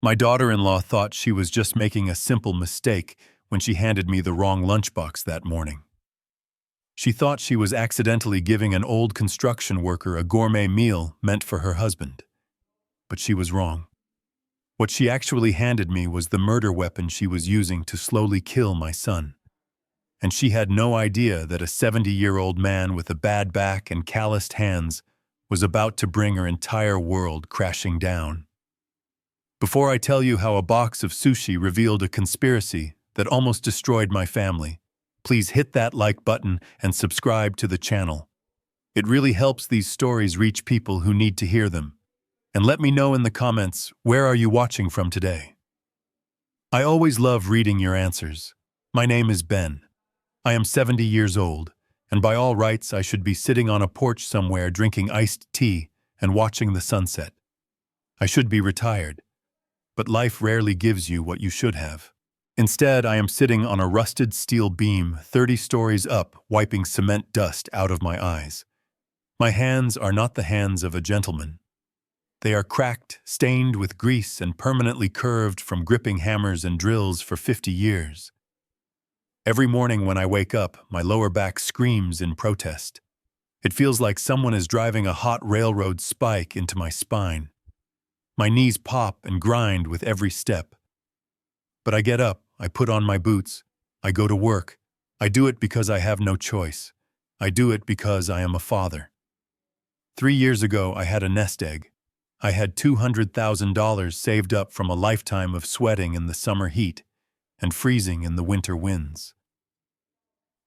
My daughter-in-law thought she was just making a simple mistake when she handed me the wrong lunchbox that morning. She thought she was accidentally giving an old construction worker a gourmet meal meant for her husband. But she was wrong. What she actually handed me was the murder weapon she was using to slowly kill my son. And she had no idea that a 70-year-old man with a bad back and calloused hands was about to bring her entire world crashing down. Before I tell you how a box of sushi revealed a conspiracy that almost destroyed my family, please hit that like button and subscribe to the channel. It really helps these stories reach people who need to hear them. And let me know in the comments, where are you watching from today? I always love reading your answers. My name is Ben. I am 70 years old, and by all rights I should be sitting on a porch somewhere drinking iced tea and watching the sunset. I should be retired, but life rarely gives you what you should have. Instead, I am sitting on a rusted steel beam 30 stories up, wiping cement dust out of my eyes. My hands are not the hands of a gentleman. They are cracked, stained with grease, and permanently curved from gripping hammers and drills for 50 years. Every morning when I wake up, my lower back screams in protest. It feels like someone is driving a hot railroad spike into my spine. My knees pop and grind with every step. But I get up, I put on my boots, I go to work. I do it because I have no choice. I do it because I am a father. 3 years ago, I had a nest egg. I had $200,000 saved up from a lifetime of sweating in the summer heat and freezing in the winter winds.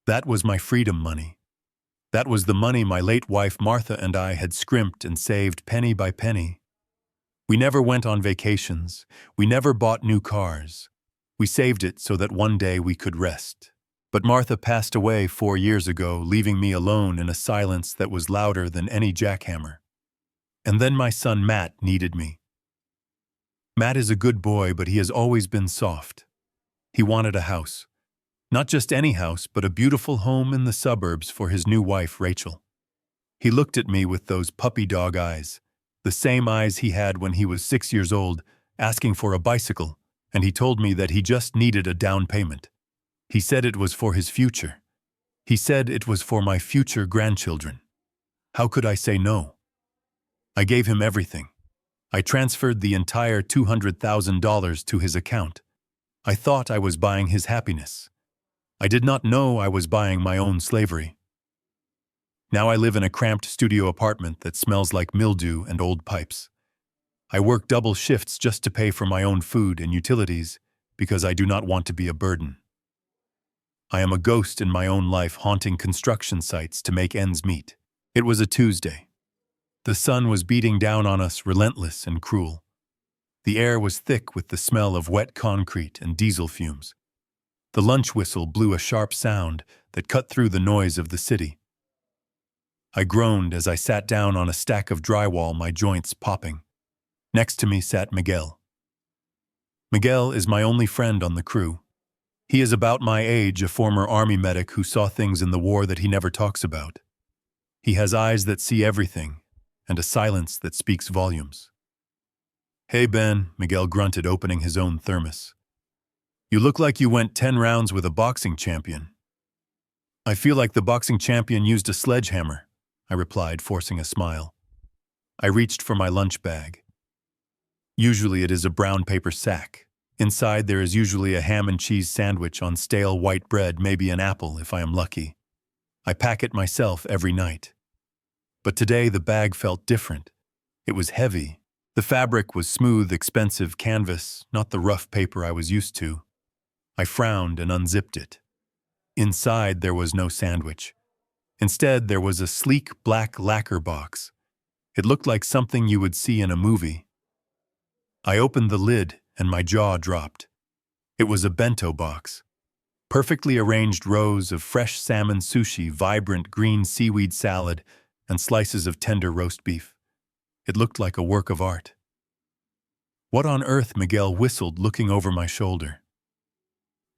That was my freedom money. That was the money my late wife Martha and I had scrimped and saved penny by penny. We never went on vacations. We never bought new cars. We saved it so that one day we could rest. But Martha passed away 4 years ago, leaving me alone in a silence that was louder than any jackhammer. And then my son Matt needed me. Matt is a good boy, but he has always been soft. He wanted a house. Not just any house, but a beautiful home in the suburbs for his new wife, Rachel. He looked at me with those puppy dog eyes, the same eyes he had when he was 6 years old, asking for a bicycle, and he told me that he just needed a down payment. He said it was for his future. He said it was for my future grandchildren. How could I say no? I gave him everything. I transferred the entire $200,000 to his account. I thought I was buying his happiness. I did not know I was buying my own slavery. Now I live in a cramped studio apartment that smells like mildew and old pipes. I work double shifts just to pay for my own food and utilities because I do not want to be a burden. I am a ghost in my own life, haunting construction sites to make ends meet. It was a Tuesday. The sun was beating down on us, relentless and cruel. The air was thick with the smell of wet concrete and diesel fumes. The lunch whistle blew a sharp sound that cut through the noise of the city. I groaned as I sat down on a stack of drywall, my joints popping. Next to me sat Miguel. Miguel is my only friend on the crew. He is about my age, a former army medic who saw things in the war that he never talks about. He has eyes that see everything, and a silence that speaks volumes. "Hey, Ben," Miguel grunted, opening his own thermos. "You look like you went 10 rounds with a boxing champion." "I feel like the boxing champion used a sledgehammer," I replied, forcing a smile. I reached for my lunch bag. Usually it is a brown paper sack. Inside there is usually a ham and cheese sandwich on stale white bread, maybe an apple if I am lucky. I pack it myself every night. But today the bag felt different. It was heavy. The fabric was smooth, expensive canvas, not the rough paper I was used to. I frowned and unzipped it. Inside there was no sandwich. Instead, there was a sleek black lacquer box. It looked like something you would see in a movie. I opened the lid and my jaw dropped. It was a bento box. Perfectly arranged rows of fresh salmon sushi, vibrant green seaweed salad, and slices of tender roast beef. It looked like a work of art. "What on earth?" Miguel whistled, looking over my shoulder.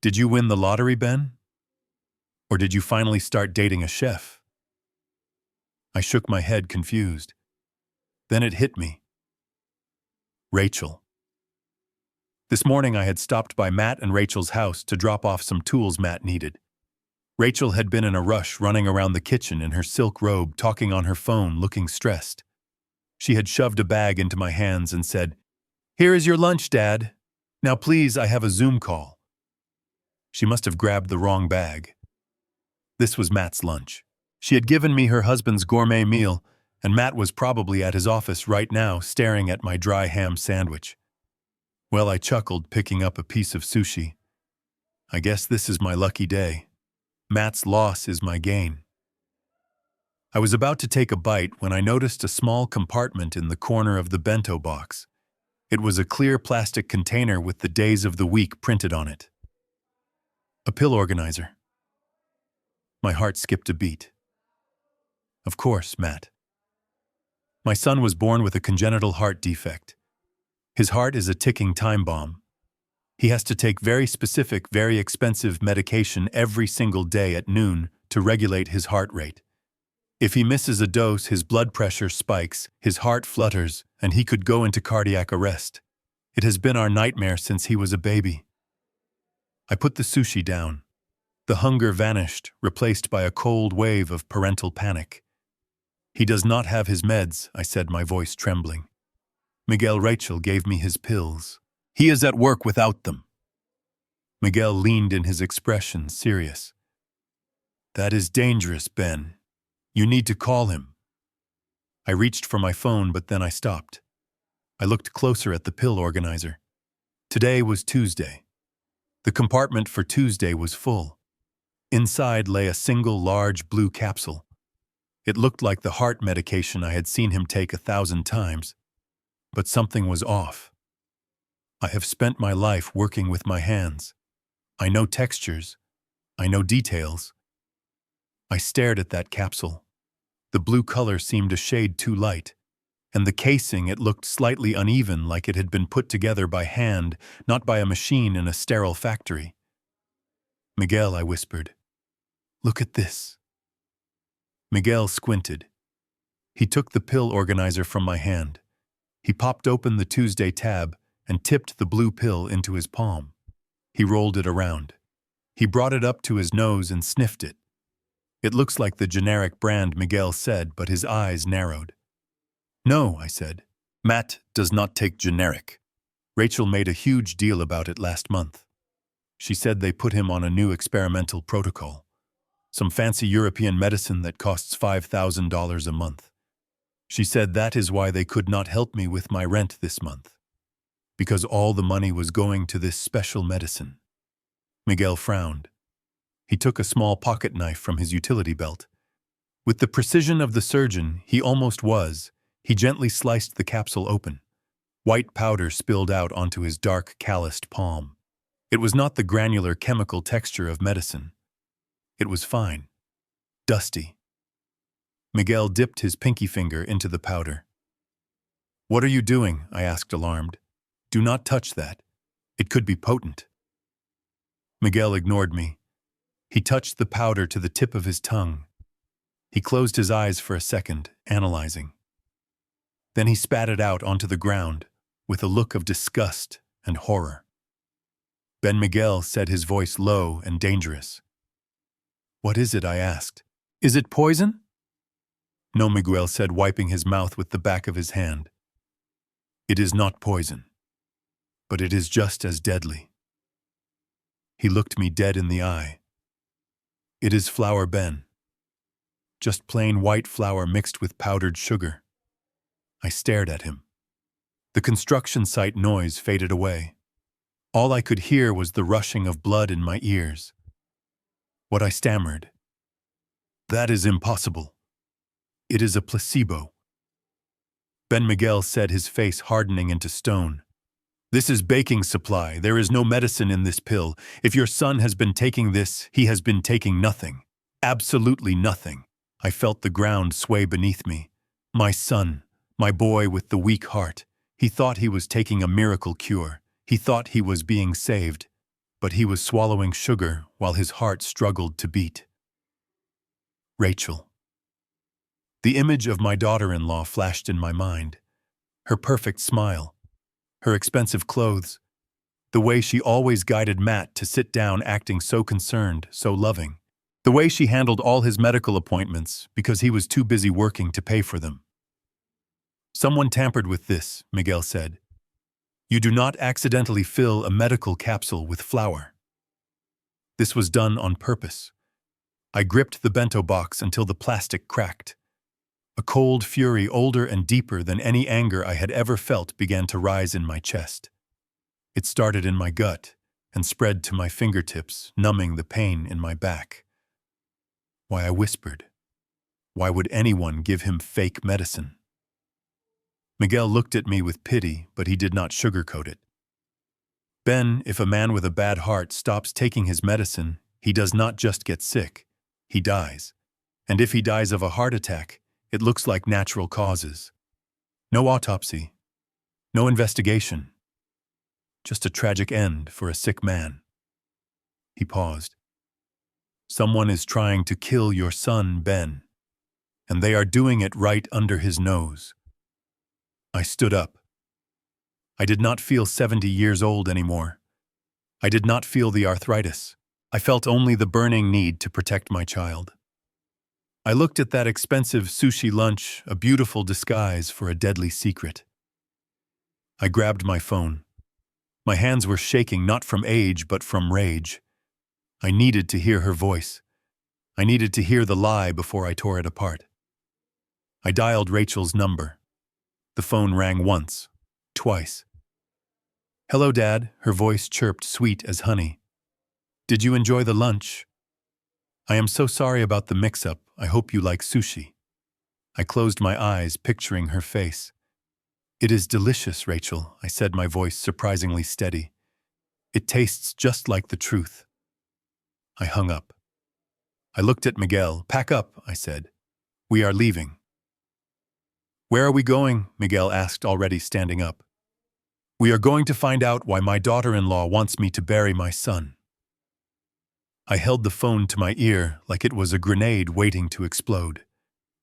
"Did you win the lottery, Ben? Or did you finally start dating a chef?" I shook my head, confused. Then it hit me. Rachel. This morning I had stopped by Matt and Rachel's house to drop off some tools Matt needed. Rachel had been in a rush running around the kitchen in her silk robe, talking on her phone, looking stressed. She had shoved a bag into my hands and said, "Here is your lunch, Dad. Now please, I have a Zoom call." She must have grabbed the wrong bag. This was Matt's lunch. She had given me her husband's gourmet meal, and Matt was probably at his office right now staring at my dry ham sandwich. Well, I chuckled, picking up a piece of sushi. I guess this is my lucky day. Matt's loss is my gain. I was about to take a bite when I noticed a small compartment in the corner of the bento box. It was a clear plastic container with the days of the week printed on it. A pill organizer. My heart skipped a beat. Of course, Matt. My son was born with a congenital heart defect. His heart is a ticking time bomb. He has to take very specific, very expensive medication every single day at noon to regulate his heart rate. If he misses a dose, his blood pressure spikes, his heart flutters, and he could go into cardiac arrest. It has been our nightmare since he was a baby. I put the sushi down. The hunger vanished, replaced by a cold wave of parental panic. "He does not have his meds," I said, my voice trembling. Rachel gave me his pills. "He is at work without them." Miguel leaned in his expression, serious. "That is dangerous, Ben. You need to call him." I reached for my phone, but then I stopped. I looked closer at the pill organizer. Today was Tuesday. The compartment for Tuesday was full. Inside lay a single large blue capsule. It looked like the heart medication I had seen him take 1,000 times. But something was off. I have spent my life working with my hands. I know textures. I know details. I stared at that capsule. The blue color seemed a shade too light, and the casing, it looked slightly uneven, like it had been put together by hand, not by a machine in a sterile factory. "Miguel," I whispered, "look at this." Miguel squinted. He took the pill organizer from my hand. He popped open the Tuesday tab and tipped the blue pill into his palm. He rolled it around. He brought it up to his nose and sniffed it. "It looks like the generic brand," Miguel said, but his eyes narrowed. "No," I said. "Matt does not take generic. Rachel made a huge deal about it last month. She said they put him on a new experimental protocol. Some fancy European medicine that costs $5,000 a month. She said that is why they could not help me with my rent this month. Because all the money was going to this special medicine." Miguel frowned. He took a small pocket knife from his utility belt. With the precision of the surgeon he almost was, he gently sliced the capsule open. White powder spilled out onto his dark, calloused palm. It was not the granular chemical texture of medicine. It was fine, dusty. Miguel dipped his pinky finger into the powder. "What are you doing?" I asked, alarmed. "Do not touch that. It could be potent." Miguel ignored me. He touched the powder to the tip of his tongue. He closed his eyes for a second, analyzing. Then he spat it out onto the ground, with a look of disgust and horror. Ben Miguel said, his voice low and dangerous. "What is it?" I asked. "Is it poison?" "No," Miguel said, wiping his mouth with the back of his hand. "It is not poison, but it is just as deadly." He looked me dead in the eye. "It is flour, Ben. Just plain white flour mixed with powdered sugar." I stared at him. The construction site noise faded away. All I could hear was the rushing of blood in my ears. What I stammered. "That is impossible. It is a placebo." Ben Miguel said, his face hardening into stone. "This is baking supply. There is no medicine in this pill. If your son has been taking this, he has been taking nothing. Absolutely nothing." I felt the ground sway beneath me. My son, my boy with the weak heart. He thought he was taking a miracle cure. He thought he was being saved. But he was swallowing sugar while his heart struggled to beat. Rachel. The image of my daughter-in-law flashed in my mind. Her perfect smile. Her expensive clothes. The way she always guided Matt to sit down acting so concerned, so loving. The way she handled all his medical appointments because he was too busy working to pay for them. Someone tampered with this, Miguel said. You do not accidentally fill a medical capsule with flour. This was done on purpose. I gripped the bento box until the plastic cracked. A cold fury older and deeper than any anger I had ever felt began to rise in my chest. It started in my gut and spread to my fingertips, numbing the pain in my back. Why, I whispered. Why would anyone give him fake medicine? Miguel looked at me with pity, but he did not sugarcoat it. Ben, if a man with a bad heart stops taking his medicine, he does not just get sick, he dies. And if he dies of a heart attack, it looks like natural causes. No autopsy, no investigation. Just a tragic end for a sick man. He paused. Someone is trying to kill your son, Ben, and they are doing it right under his nose. I stood up. I did not feel 70 years old anymore. I did not feel the arthritis. I felt only the burning need to protect my child. I looked at that expensive sushi lunch, a beautiful disguise for a deadly secret. I grabbed my phone. My hands were shaking not from age but from rage. I needed to hear her voice. I needed to hear the lie before I tore it apart. I dialed Rachel's number. The phone rang once, twice. Hello, Dad, her voice chirped sweet as honey. Did you enjoy the lunch? I am so sorry about the mix-up. I hope you like sushi. I closed my eyes, picturing her face. It is delicious, Rachel, I said, my voice surprisingly steady. It tastes just like the truth. I hung up. I looked at Miguel. Pack up, I said. We are leaving. Where are we going? Miguel asked, already standing up. We are going to find out why my daughter-in-law wants me to bury my son. I held the phone to my ear like it was a grenade waiting to explode.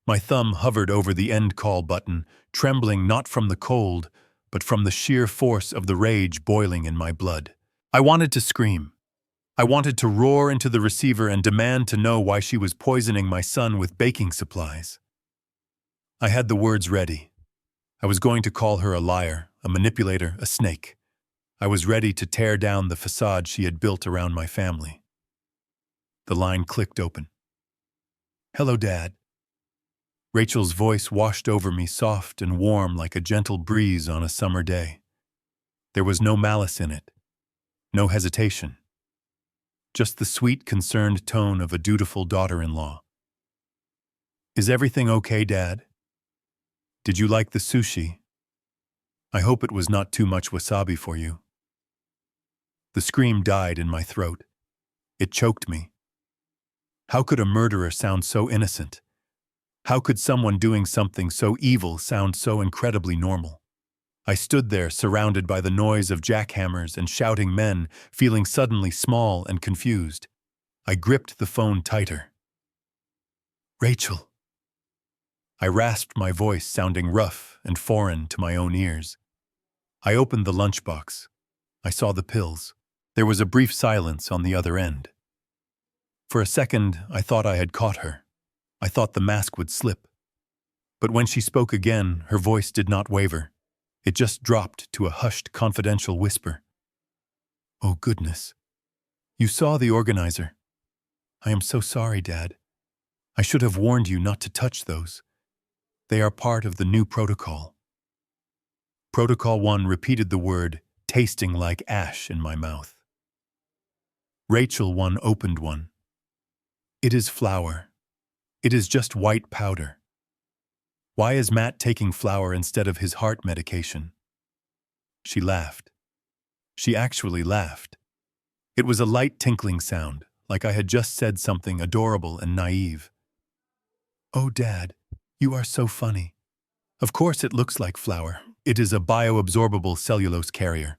My thumb hovered over the end call button, trembling not from the cold, but from the sheer force of the rage boiling in my blood. I wanted to scream. I wanted to roar into the receiver and demand to know why she was poisoning my son with baking supplies. I had the words ready. I was going to call her a liar, a manipulator, a snake. I was ready to tear down the facade she had built around my family. The line clicked open. Hello, Dad. Rachel's voice washed over me, soft and warm like a gentle breeze on a summer day. There was no malice in it, no hesitation. Just the sweet, concerned tone of a dutiful daughter-in-law. Is everything okay, Dad? Did you like the sushi? I hope it was not too much wasabi for you. The scream died in my throat. It choked me. How could a murderer sound so innocent? How could someone doing something so evil sound so incredibly normal? I stood there, surrounded by the noise of jackhammers and shouting men, feeling suddenly small and confused. I gripped the phone tighter. Rachel. I rasped my voice, sounding rough and foreign to my own ears. I opened the lunchbox. I saw the pills. There was a brief silence on the other end. For a second, I thought I had caught her. I thought the mask would slip. But when she spoke again, her voice did not waver. It just dropped to a hushed, confidential whisper. Oh, goodness. You saw the organizer. I am so sorry, Dad. I should have warned you not to touch those. They are part of the new protocol. Protocol 1 repeated the word, tasting like ash in my mouth. Rachel 1 opened one. It is flour. It is just white powder. Why is Matt taking flour instead of his heart medication? She laughed. She actually laughed. It was a light tinkling sound, like I had just said something adorable and naive. Oh, Dad, you are so funny. Of course it looks like flour. It is a bioabsorbable cellulose carrier.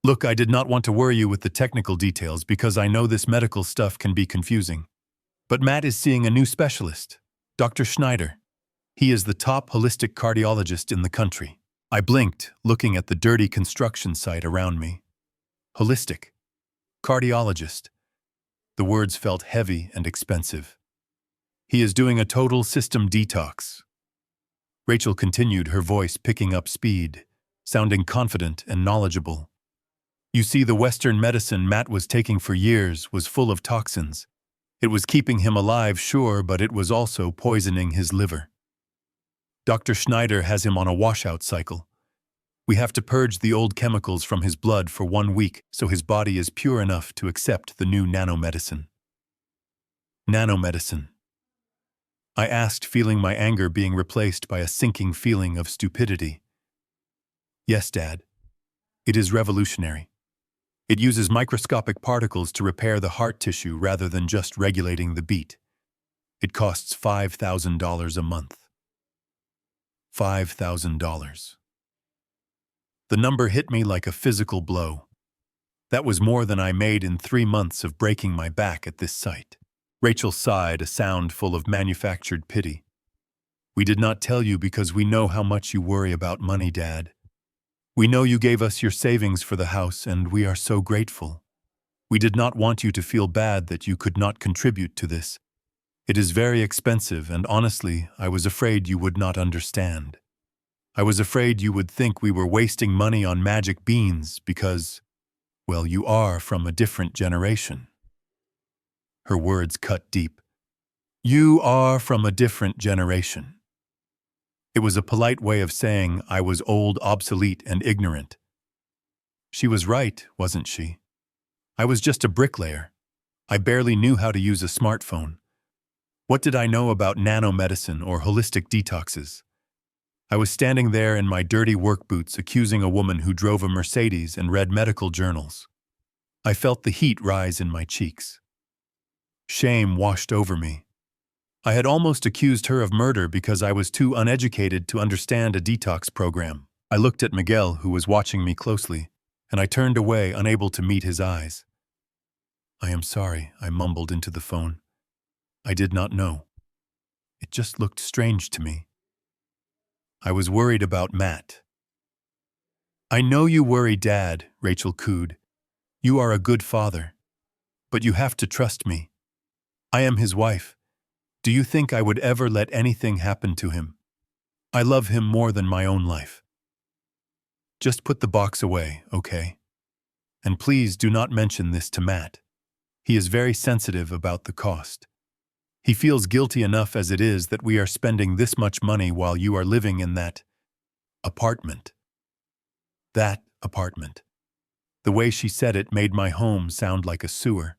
Look, I did not want to worry you with the technical details because I know this medical stuff can be confusing. But Matt is seeing a new specialist, Dr. Schneider. He is the top holistic cardiologist in the country. I blinked, looking at the dirty construction site around me. Holistic. Cardiologist. The words felt heavy and expensive. He is doing a total system detox. Rachel continued, her voice picking up speed, sounding confident and knowledgeable. You see, the Western medicine Matt was taking for years was full of toxins. It was keeping him alive, sure, but it was also poisoning his liver. Dr. Schneider has him on a washout cycle. We have to purge the old chemicals from his blood for 1 week so his body is pure enough to accept the new nanomedicine. Nanomedicine. I asked, feeling my anger being replaced by a sinking feeling of stupidity. Yes, Dad. It is revolutionary. It uses microscopic particles to repair the heart tissue rather than just regulating the beat. It costs $5,000 a month. $5,000. The number hit me like a physical blow. That was more than I made in 3 months of breaking my back at this site. Rachel sighed, a sound full of manufactured pity. We did not tell you because we know how much you worry about money, Dad. We know you gave us your savings for the house, and we are so grateful. We did not want you to feel bad that you could not contribute to this. It is very expensive, and honestly, I was afraid you would not understand. I was afraid you would think we were wasting money on magic beans because, well, you are from a different generation. Her words cut deep. You are from a different generation. It was a polite way of saying I was old, obsolete, and ignorant. She was right, wasn't she? I was just a bricklayer. I barely knew how to use a smartphone. What did I know about nanomedicine or holistic detoxes? I was standing there in my dirty work boots accusing a woman who drove a Mercedes and read medical journals. I felt the heat rise in my cheeks. Shame washed over me. I had almost accused her of murder because I was too uneducated to understand a detox program. I looked at Miguel, who was watching me closely, and I turned away, unable to meet his eyes. I am sorry, I mumbled into the phone. I did not know. It just looked strange to me. I was worried about Matt. I know you worry, Dad, Rachel cooed. You are a good father. But you have to trust me. I am his wife. Do you think I would ever let anything happen to him? I love him more than my own life. Just put the box away, okay? And please do not mention this to Matt. He is very sensitive about the cost. He feels guilty enough as it is that we are spending this much money while you are living in that apartment. That apartment. The way she said it made my home sound like a sewer.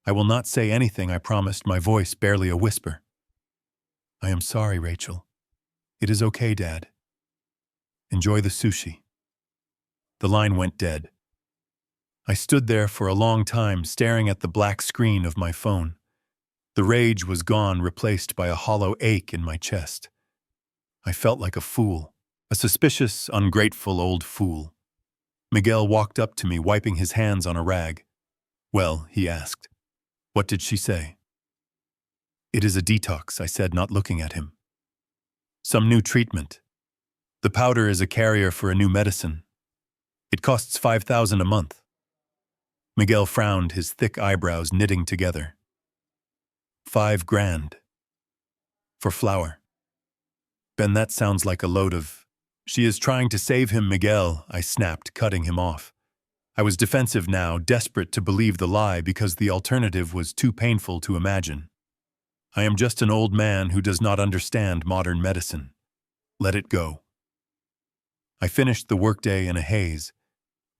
I will not say anything, I promised, my voice barely a whisper. I am sorry, Rachel. It is okay, Dad. Enjoy the sushi. The line went dead. I stood there for a long time, staring at the black screen of my phone. The rage was gone, replaced by a hollow ache in my chest. I felt like a fool, a suspicious, ungrateful old fool. Miguel walked up to me, wiping his hands on a rag. Well, he asked. What did she say? It is a detox, I said, not looking at him. Some new treatment. The powder is a carrier for a new medicine. It costs $5,000 a month. Miguel frowned, his thick eyebrows knitting together. $5,000. For flour. Ben, that sounds like a load of... She is trying to save him, Miguel, I snapped, cutting him off. I was defensive now, desperate to believe the lie because the alternative was too painful to imagine. I am just an old man who does not understand modern medicine. Let it go. I finished the workday in a haze.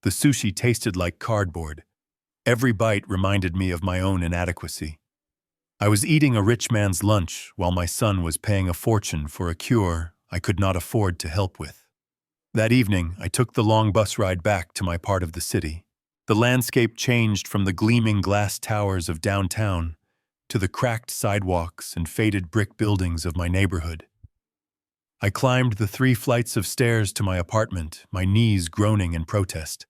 The sushi tasted like cardboard. Every bite reminded me of my own inadequacy. I was eating a rich man's lunch while my son was paying a fortune for a cure I could not afford to help with. That evening, I took the long bus ride back to my part of the city. The landscape changed from the gleaming glass towers of downtown to the cracked sidewalks and faded brick buildings of my neighborhood. I climbed the 3 flights of stairs to my apartment, my knees groaning in protest.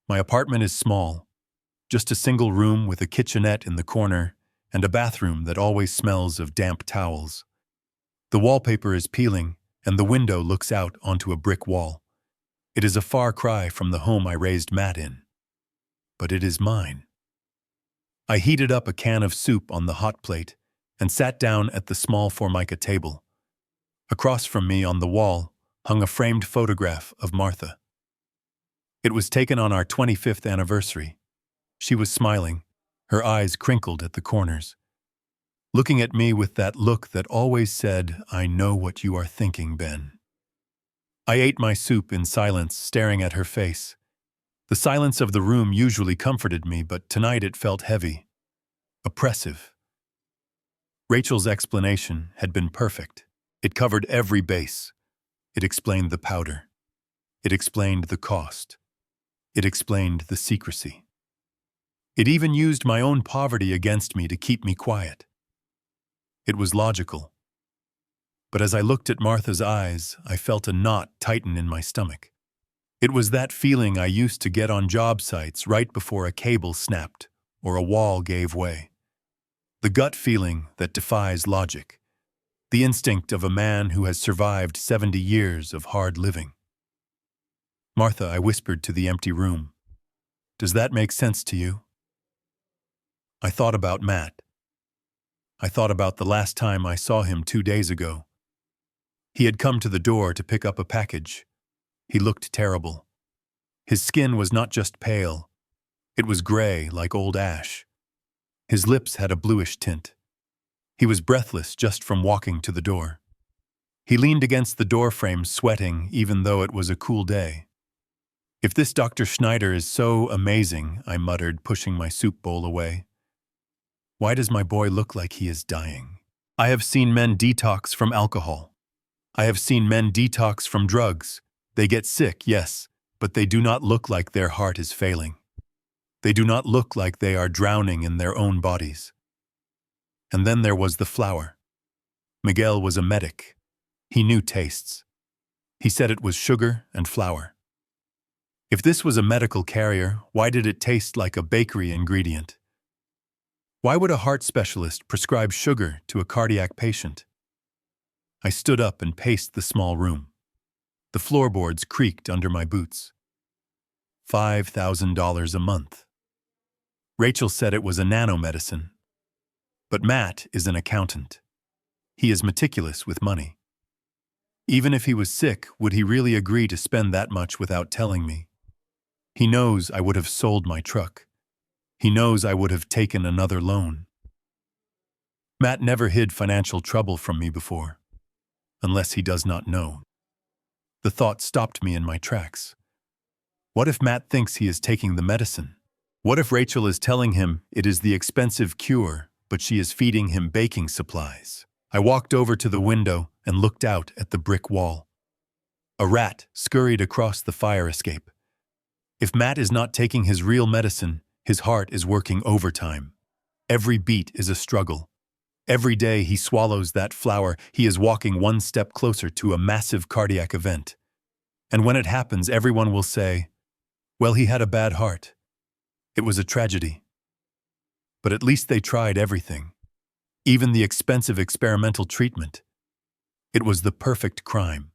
My apartment is small, just a single room with a kitchenette in the corner and a bathroom that always smells of damp towels. The wallpaper is peeling, and the window looks out onto a brick wall. It is a far cry from the home I raised Matt in. but it is mine. I heated up a can of soup on the hot plate and sat down at the small formica table. Across from me on the wall hung a framed photograph of Martha. It was taken on our 25th anniversary. She was smiling, her eyes crinkled at the corners, looking at me with that look that always said, "I know what you are thinking, Ben." I ate my soup in silence, staring at her face. The silence of the room usually comforted me, but tonight it felt heavy, oppressive. Rachel's explanation had been perfect. It covered every base. It explained the powder. It explained the cost. It explained the secrecy. It even used my own poverty against me to keep me quiet. It was logical. But as I looked at Martha's eyes, I felt a knot tighten in my stomach. It was that feeling I used to get on job sites right before a cable snapped or a wall gave way. The gut feeling that defies logic. The instinct of a man who has survived 70 years of hard living. "Martha," I whispered to the empty room, "does that make sense to you?" I thought about Matt. I thought about the last time I saw him 2 days ago. He had come to the door to pick up a package. He looked terrible. His skin was not just pale. It was gray, like old ash. His lips had a bluish tint. He was breathless just from walking to the door. He leaned against the doorframe, sweating, even though it was a cool day. "If this Dr. Schneider is so amazing," I muttered, pushing my soup bowl away, "why does my boy look like he is dying?" I have seen men detox from alcohol. I have seen men detox from drugs. They get sick, yes, but they do not look like their heart is failing. They do not look like they are drowning in their own bodies. And then there was the flour. Miguel was a medic. He knew tastes. He said it was sugar and flour. If this was a medical carrier, why did it taste like a bakery ingredient? Why would a heart specialist prescribe sugar to a cardiac patient? I stood up and paced the small room. The floorboards creaked under my boots. $5,000 a month. Rachel said it was a nanomedicine. But Matt is an accountant. He is meticulous with money. Even if he was sick, would he really agree to spend that much without telling me? He knows I would have sold my truck. He knows I would have taken another loan. Matt never hid financial trouble from me before. Unless he does not know. The thought stopped me in my tracks. What if Matt thinks he is taking the medicine? What if Rachel is telling him it is the expensive cure, but she is feeding him baking supplies? I walked over to the window and looked out at the brick wall. A rat scurried across the fire escape. If Matt is not taking his real medicine, his heart is working overtime. Every beat is a struggle. Every day he swallows that flour, he is walking one step closer to a massive cardiac event. And when it happens, everyone will say, "Well, he had a bad heart. It was a tragedy." But at least they tried everything. Even the expensive experimental treatment. It was the perfect crime.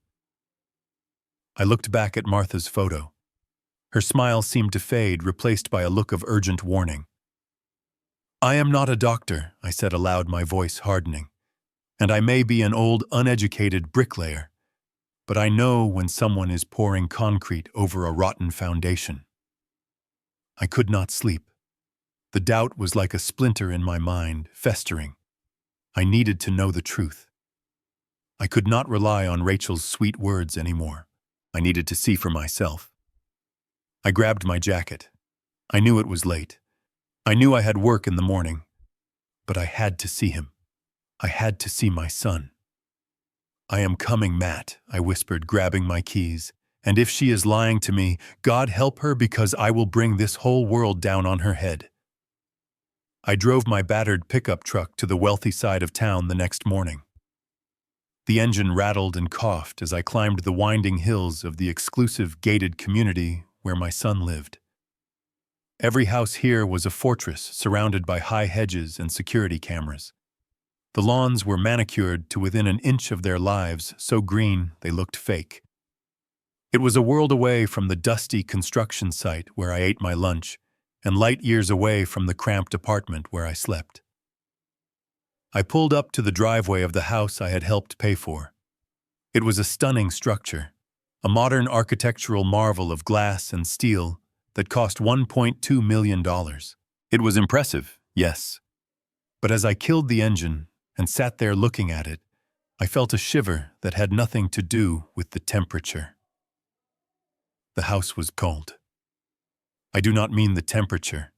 I looked back at Martha's photo. Her smile seemed to fade, replaced by a look of urgent warning. "I am not a doctor," I said aloud, my voice hardening. "And I may be an old, uneducated bricklayer, but I know when someone is pouring concrete over a rotten foundation." I could not sleep. The doubt was like a splinter in my mind, festering. I needed to know the truth. I could not rely on Rachel's sweet words anymore. I needed to see for myself. I grabbed my jacket. I knew it was late. I knew I had work in the morning. But I had to see him. I had to see my son. "I am coming, Matt," I whispered, grabbing my keys. "And if she is lying to me, God help her, because I will bring this whole world down on her head." I drove my battered pickup truck to the wealthy side of town the next morning. The engine rattled and coughed as I climbed the winding hills of the exclusive gated community where my son lived. Every house here was a fortress surrounded by high hedges and security cameras. The lawns were manicured to within an inch of their lives, so green they looked fake. It was a world away from the dusty construction site where I ate my lunch and light years away from the cramped apartment where I slept. I pulled up to the driveway of the house I had helped pay for. It was a stunning structure, a modern architectural marvel of glass and steel that cost $1.2 million. It was impressive, yes. But as I killed the engine and sat there looking at it, I felt a shiver that had nothing to do with the temperature. The house was cold. I do not mean the temperature.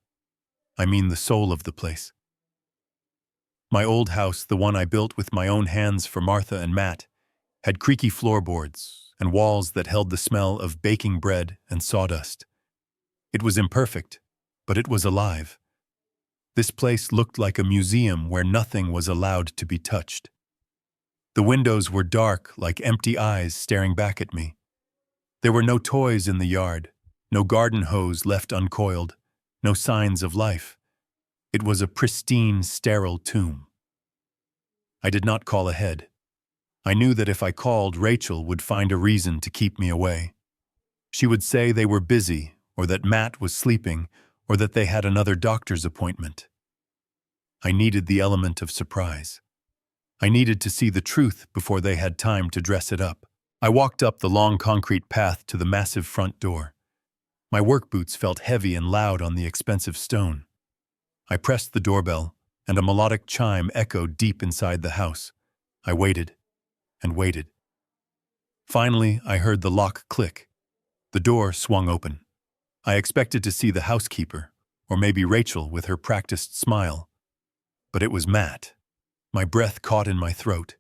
I mean the soul of the place. My old house, the one I built with my own hands for Martha and Matt, had creaky floorboards and walls that held the smell of baking bread and sawdust. It was imperfect, but it was alive. This place looked like a museum where nothing was allowed to be touched. The windows were dark, like empty eyes staring back at me. There were no toys in the yard, no garden hose left uncoiled, no signs of life. It was a pristine, sterile tomb. I did not call ahead. I knew that if I called, Rachel would find a reason to keep me away. She would say they were busy, or that Matt was sleeping, or that they had another doctor's appointment. I needed the element of surprise. I needed to see the truth before they had time to dress it up. I walked up the long concrete path to the massive front door. My work boots felt heavy and loud on the expensive stone. I pressed the doorbell, and a melodic chime echoed deep inside the house. I waited and waited. Finally, I heard the lock click. The door swung open. I expected to see the housekeeper, or maybe Rachel with her practiced smile. But it was Matt. My breath caught in my throat.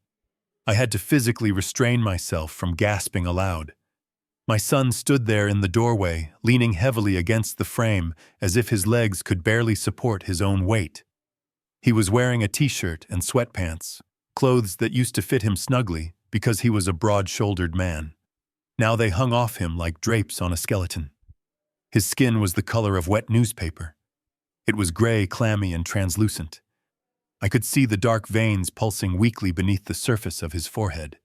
I had to physically restrain myself from gasping aloud. My son stood there in the doorway, leaning heavily against the frame as if his legs could barely support his own weight. He was wearing a t-shirt and sweatpants, clothes that used to fit him snugly because he was a broad-shouldered man. Now they hung off him like drapes on a skeleton. His skin was the color of wet newspaper. It was gray, clammy, and translucent. I could see the dark veins pulsing weakly beneath the surface of his forehead.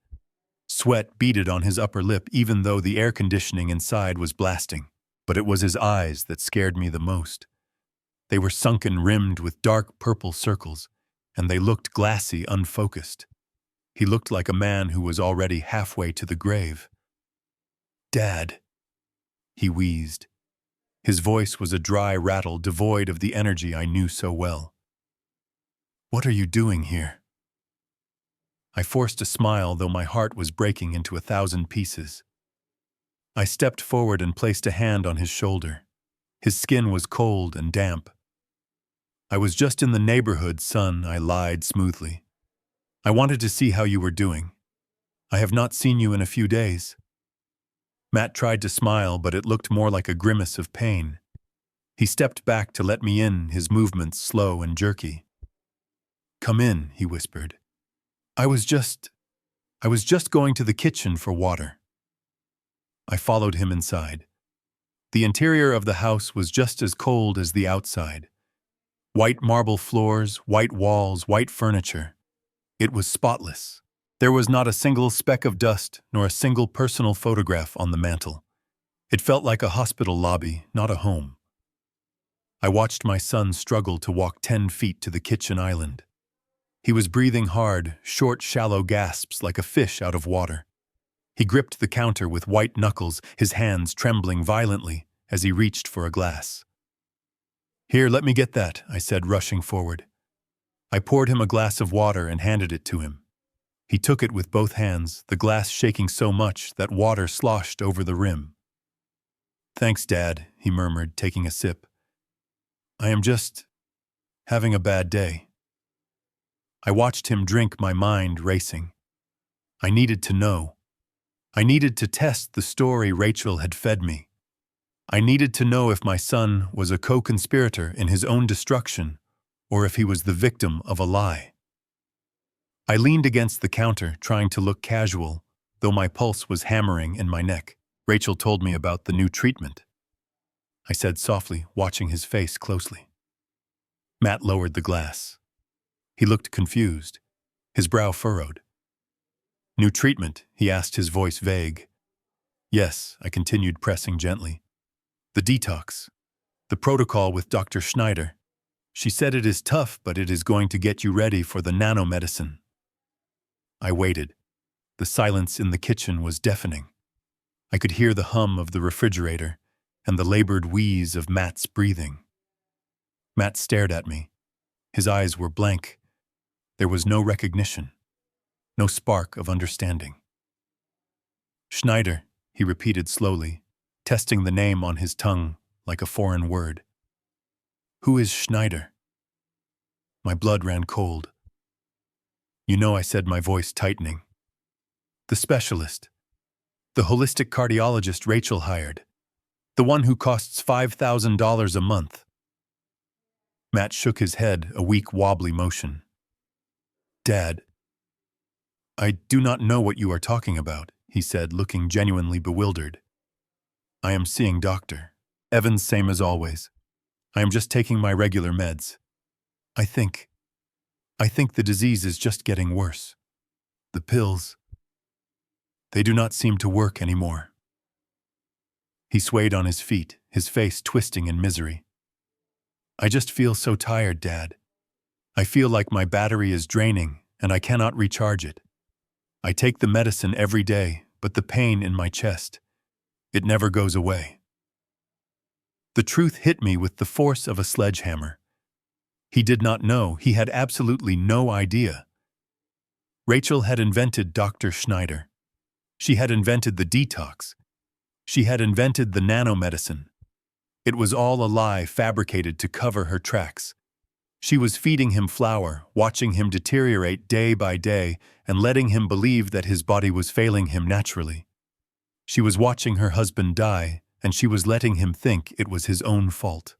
Sweat beaded on his upper lip even though the air conditioning inside was blasting. But it was his eyes that scared me the most. They were sunken, rimmed with dark purple circles, and they looked glassy, unfocused. He looked like a man who was already halfway to the grave. "Dad," he wheezed. His voice was a dry rattle devoid of the energy I knew so well. "What are you doing here?" I forced a smile, though my heart was breaking into 1,000 pieces. I stepped forward and placed a hand on his shoulder. His skin was cold and damp. "I was just in the neighborhood, son," I lied smoothly. "I wanted to see how you were doing. I have not seen you in a few days." Matt tried to smile, but it looked more like a grimace of pain. He stepped back to let me in, his movements slow and jerky. "Come in," he whispered. I was just going to the kitchen for water." I followed him inside. The interior of the house was just as cold as the outside. White marble floors, white walls, white furniture. It was spotless. There was not a single speck of dust, nor a single personal photograph on the mantel. It felt like a hospital lobby, not a home. I watched my son struggle to walk 10 feet to the kitchen island. He was breathing hard, short, shallow gasps like a fish out of water. He gripped the counter with white knuckles, his hands trembling violently as he reached for a glass. "Here, let me get that," I said, rushing forward. I poured him a glass of water and handed it to him. He took it with both hands, the glass shaking so much that water sloshed over the rim. "Thanks, Dad," he murmured, taking a sip. "I am just having a bad day." I watched him drink, my mind racing. I needed to know. I needed to test the story Rachel had fed me. I needed to know if my son was a co-conspirator in his own destruction or if he was the victim of a lie. I leaned against the counter, trying to look casual, though my pulse was hammering in my neck. "Rachel told me about the new treatment," I said softly, watching his face closely. Matt lowered the glass. He looked confused, his brow furrowed. "New treatment?" he asked, his voice vague. "Yes," I continued, pressing gently. "The detox. The protocol with Dr. Schneider. She said it is tough, but it is going to get you ready for the nanomedicine. I waited. The silence in the kitchen was deafening. I could hear the hum of the refrigerator and the labored wheeze of Matt's breathing. Matt stared at me. His eyes were blank. There was no recognition, no spark of understanding. Schneider, he repeated slowly, testing the name on his tongue like a foreign word. Who is Schneider? My blood ran cold. You know, I said, my voice tightening. The specialist. The holistic cardiologist Rachel hired. The one who costs $5,000 a month. Matt shook his head, a weak, wobbly motion. Dad, I do not know what you are talking about, he said, looking genuinely bewildered. I am seeing Dr. Evans, same as always. I am just taking my regular meds. I think the disease is just getting worse. The pills, they do not seem to work anymore. He swayed on his feet, his face twisting in misery. I just feel so tired, Dad. I feel like my battery is draining and I cannot recharge it. I take the medicine every day, but the pain in my chest, it never goes away. The truth hit me with the force of a sledgehammer. He did not know, he had absolutely no idea. Rachel had invented Dr. Schneider. She had invented the detox. She had invented the nanomedicine. It was all a lie fabricated to cover her tracks. She was feeding him flour, watching him deteriorate day by day, and letting him believe that his body was failing him naturally. She was watching her husband die, and she was letting him think it was his own fault.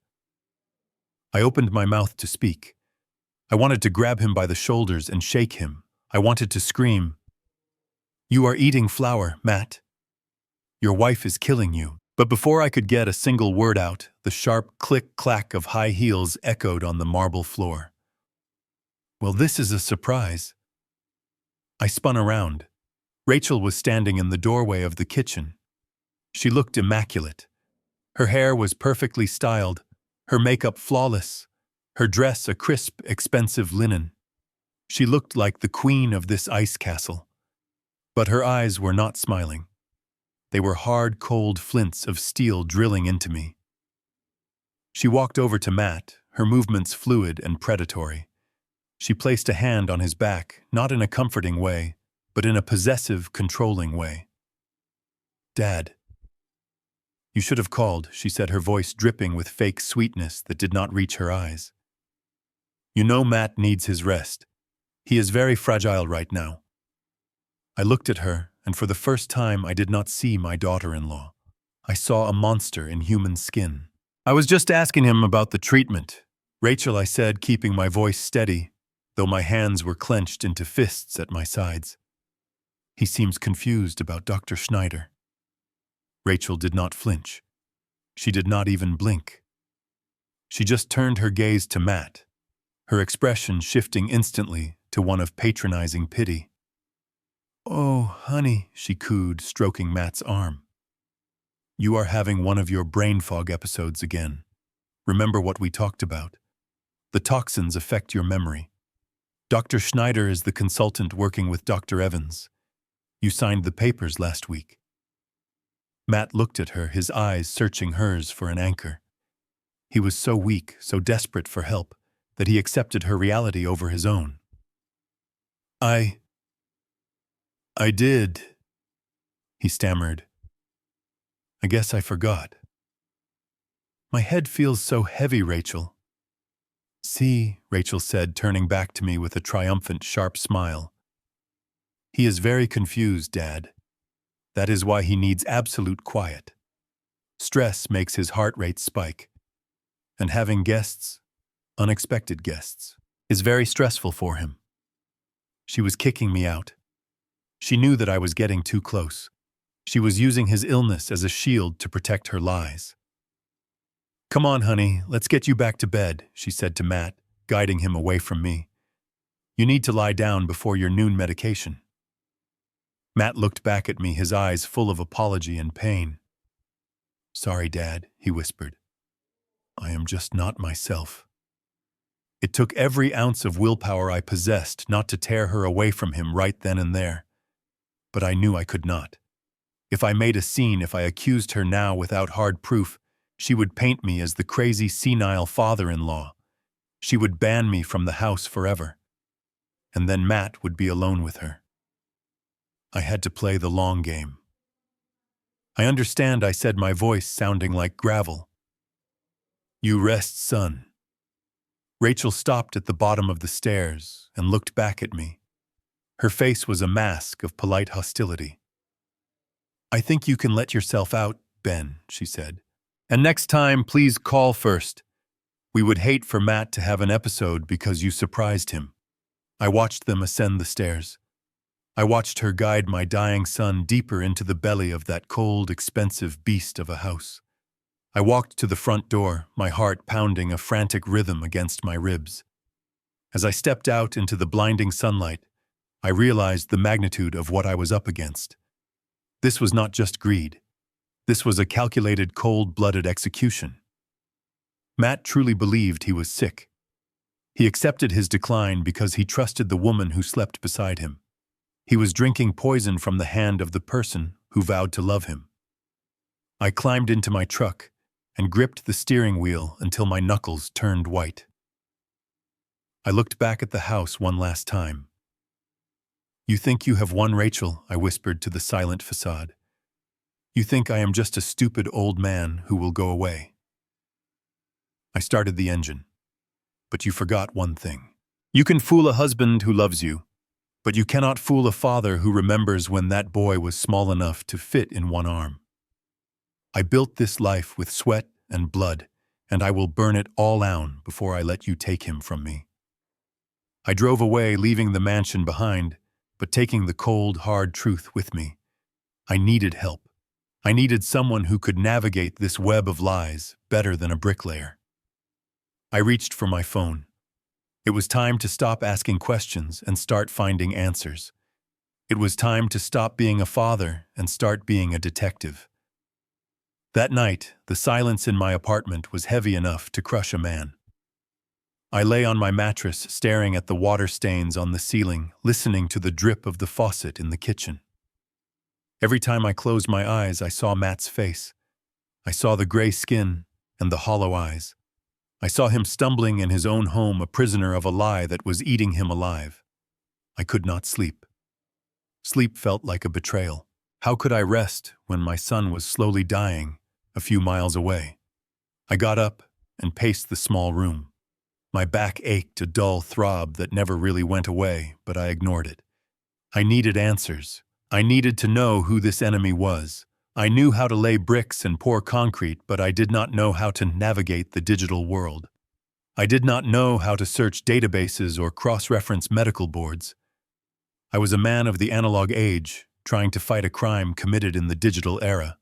I opened my mouth to speak. I wanted to grab him by the shoulders and shake him. I wanted to scream, "You are eating flour, Matt. Your wife is killing you." But before I could get a single word out, the sharp click-clack of high heels echoed on the marble floor. Well, this is a surprise. I spun around. Rachel was standing in the doorway of the kitchen. She looked immaculate. Her hair was perfectly styled, her makeup flawless, her dress a crisp, expensive linen. She looked like the queen of this ice castle. But her eyes were not smiling. They were hard, cold flints of steel drilling into me. She walked over to Matt, her movements fluid and predatory. She placed a hand on his back, not in a comforting way, but in a possessive, controlling way. "Dad." "You should have called," she said, her voice dripping with fake sweetness that did not reach her eyes. "You know Matt needs his rest. He is very fragile right now." I looked at her, and for the first time I did not see my daughter-in-law. I saw a monster in human skin. "I was just asking him about the treatment." "Rachel," I said, keeping my voice steady, though my hands were clenched into fists at my sides. "He seems confused about Dr. Schneider." Rachel did not flinch. She did not even blink. She just turned her gaze to Matt, her expression shifting instantly to one of patronizing pity. "Oh, honey," she cooed, stroking Matt's arm. "You are having one of your brain fog episodes again. Remember what we talked about. The toxins affect your memory. Dr. Schneider is the consultant working with Dr. Evans. You signed the papers last week." Matt looked at her, his eyes searching hers for an anchor. He was so weak, so desperate for help, that he accepted her reality over his own. I did," he stammered. "I guess I forgot. My head feels so heavy, Rachel." "See," Rachel said, turning back to me with a triumphant, sharp smile. "He is very confused, Dad. That is why he needs absolute quiet. Stress makes his heart rate spike. And having guests, unexpected guests, is very stressful for him." She was kicking me out. She knew that I was getting too close. She was using his illness as a shield to protect her lies. "Come on, honey, let's get you back to bed," she said to Matt, guiding him away from me. "You need to lie down before your noon medication." Matt looked back at me, his eyes full of apology and pain. "Sorry, Dad," he whispered. "I am just not myself. It took every ounce of willpower I possessed not to tear her away from him right then and there. But I knew I could not. If I made a scene, if I accused her now without hard proof, she would paint me as the crazy, senile father-in-law. She would ban me from the house forever. And then Matt would be alone with her. I had to play the long game. I understand, I said, my voice sounding like gravel. You rest, son. Rachel stopped at the bottom of the stairs and looked back at me. Her face was a mask of polite hostility. I think you can let yourself out, Ben, she said. And next time, please call first. We would hate for Matt to have an episode because you surprised him. I watched them ascend the stairs. I watched her guide my dying son deeper into the belly of that cold, expensive beast of a house. I walked to the front door, my heart pounding a frantic rhythm against my ribs. As I stepped out into the blinding sunlight, I realized the magnitude of what I was up against. This was not just greed. This was a calculated, cold-blooded execution. Matt truly believed he was sick. He accepted his decline because he trusted the woman who slept beside him. He was drinking poison from the hand of the person who vowed to love him. I climbed into my truck and gripped the steering wheel until my knuckles turned white. I looked back at the house one last time. You think you have won, Rachel, I whispered to the silent facade. You think I am just a stupid old man who will go away. I started the engine. But you forgot one thing. You can fool a husband who loves you, but you cannot fool a father who remembers when that boy was small enough to fit in one arm. I built this life with sweat and blood, and I will burn it all down before I let you take him from me. I drove away, leaving the mansion behind, but taking the cold, hard truth with me. I needed help. I needed someone who could navigate this web of lies better than a bricklayer. I reached for my phone. It was time to stop asking questions and start finding answers. It was time to stop being a father and start being a detective. That night, the silence in my apartment was heavy enough to crush a man. I lay on my mattress, staring at the water stains on the ceiling, listening to the drip of the faucet in the kitchen. Every time I closed my eyes, I saw Matt's face. I saw the gray skin and the hollow eyes. I saw him stumbling in his own home, a prisoner of a lie that was eating him alive. I could not sleep. Sleep felt like a betrayal. How could I rest when my son was slowly dying a few miles away? I got up and paced the small room. My back ached, a dull throb that never really went away, but I ignored it. I needed answers. I needed to know who this enemy was. I knew how to lay bricks and pour concrete, but I did not know how to navigate the digital world. I did not know how to search databases or cross-reference medical boards. I was a man of the analog age, trying to fight a crime committed in the digital era.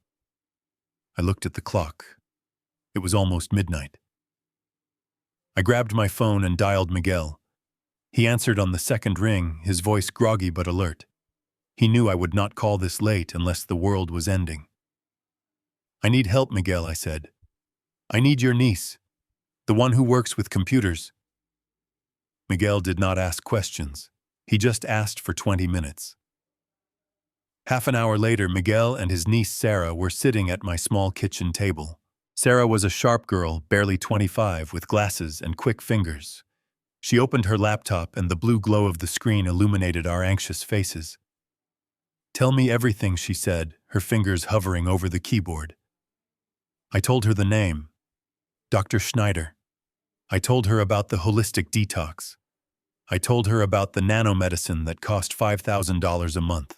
I looked at the clock. It was almost midnight. I grabbed my phone and dialed Miguel. He answered on the second ring, his voice groggy but alert. He knew I would not call this late unless the world was ending. I need help, Miguel, I said. I need your niece, the one who works with computers. Miguel did not ask questions. He just asked for 20 minutes. Half an hour later, Miguel and his niece Sarah were sitting at my small kitchen table. Sarah was a sharp girl, barely 25, with glasses and quick fingers. She opened her laptop and the blue glow of the screen illuminated our anxious faces. Tell me everything, she said, her fingers hovering over the keyboard. I told her the name, Dr. Schneider. I told her about the holistic detox. I told her about the nanomedicine that cost $5,000 a month.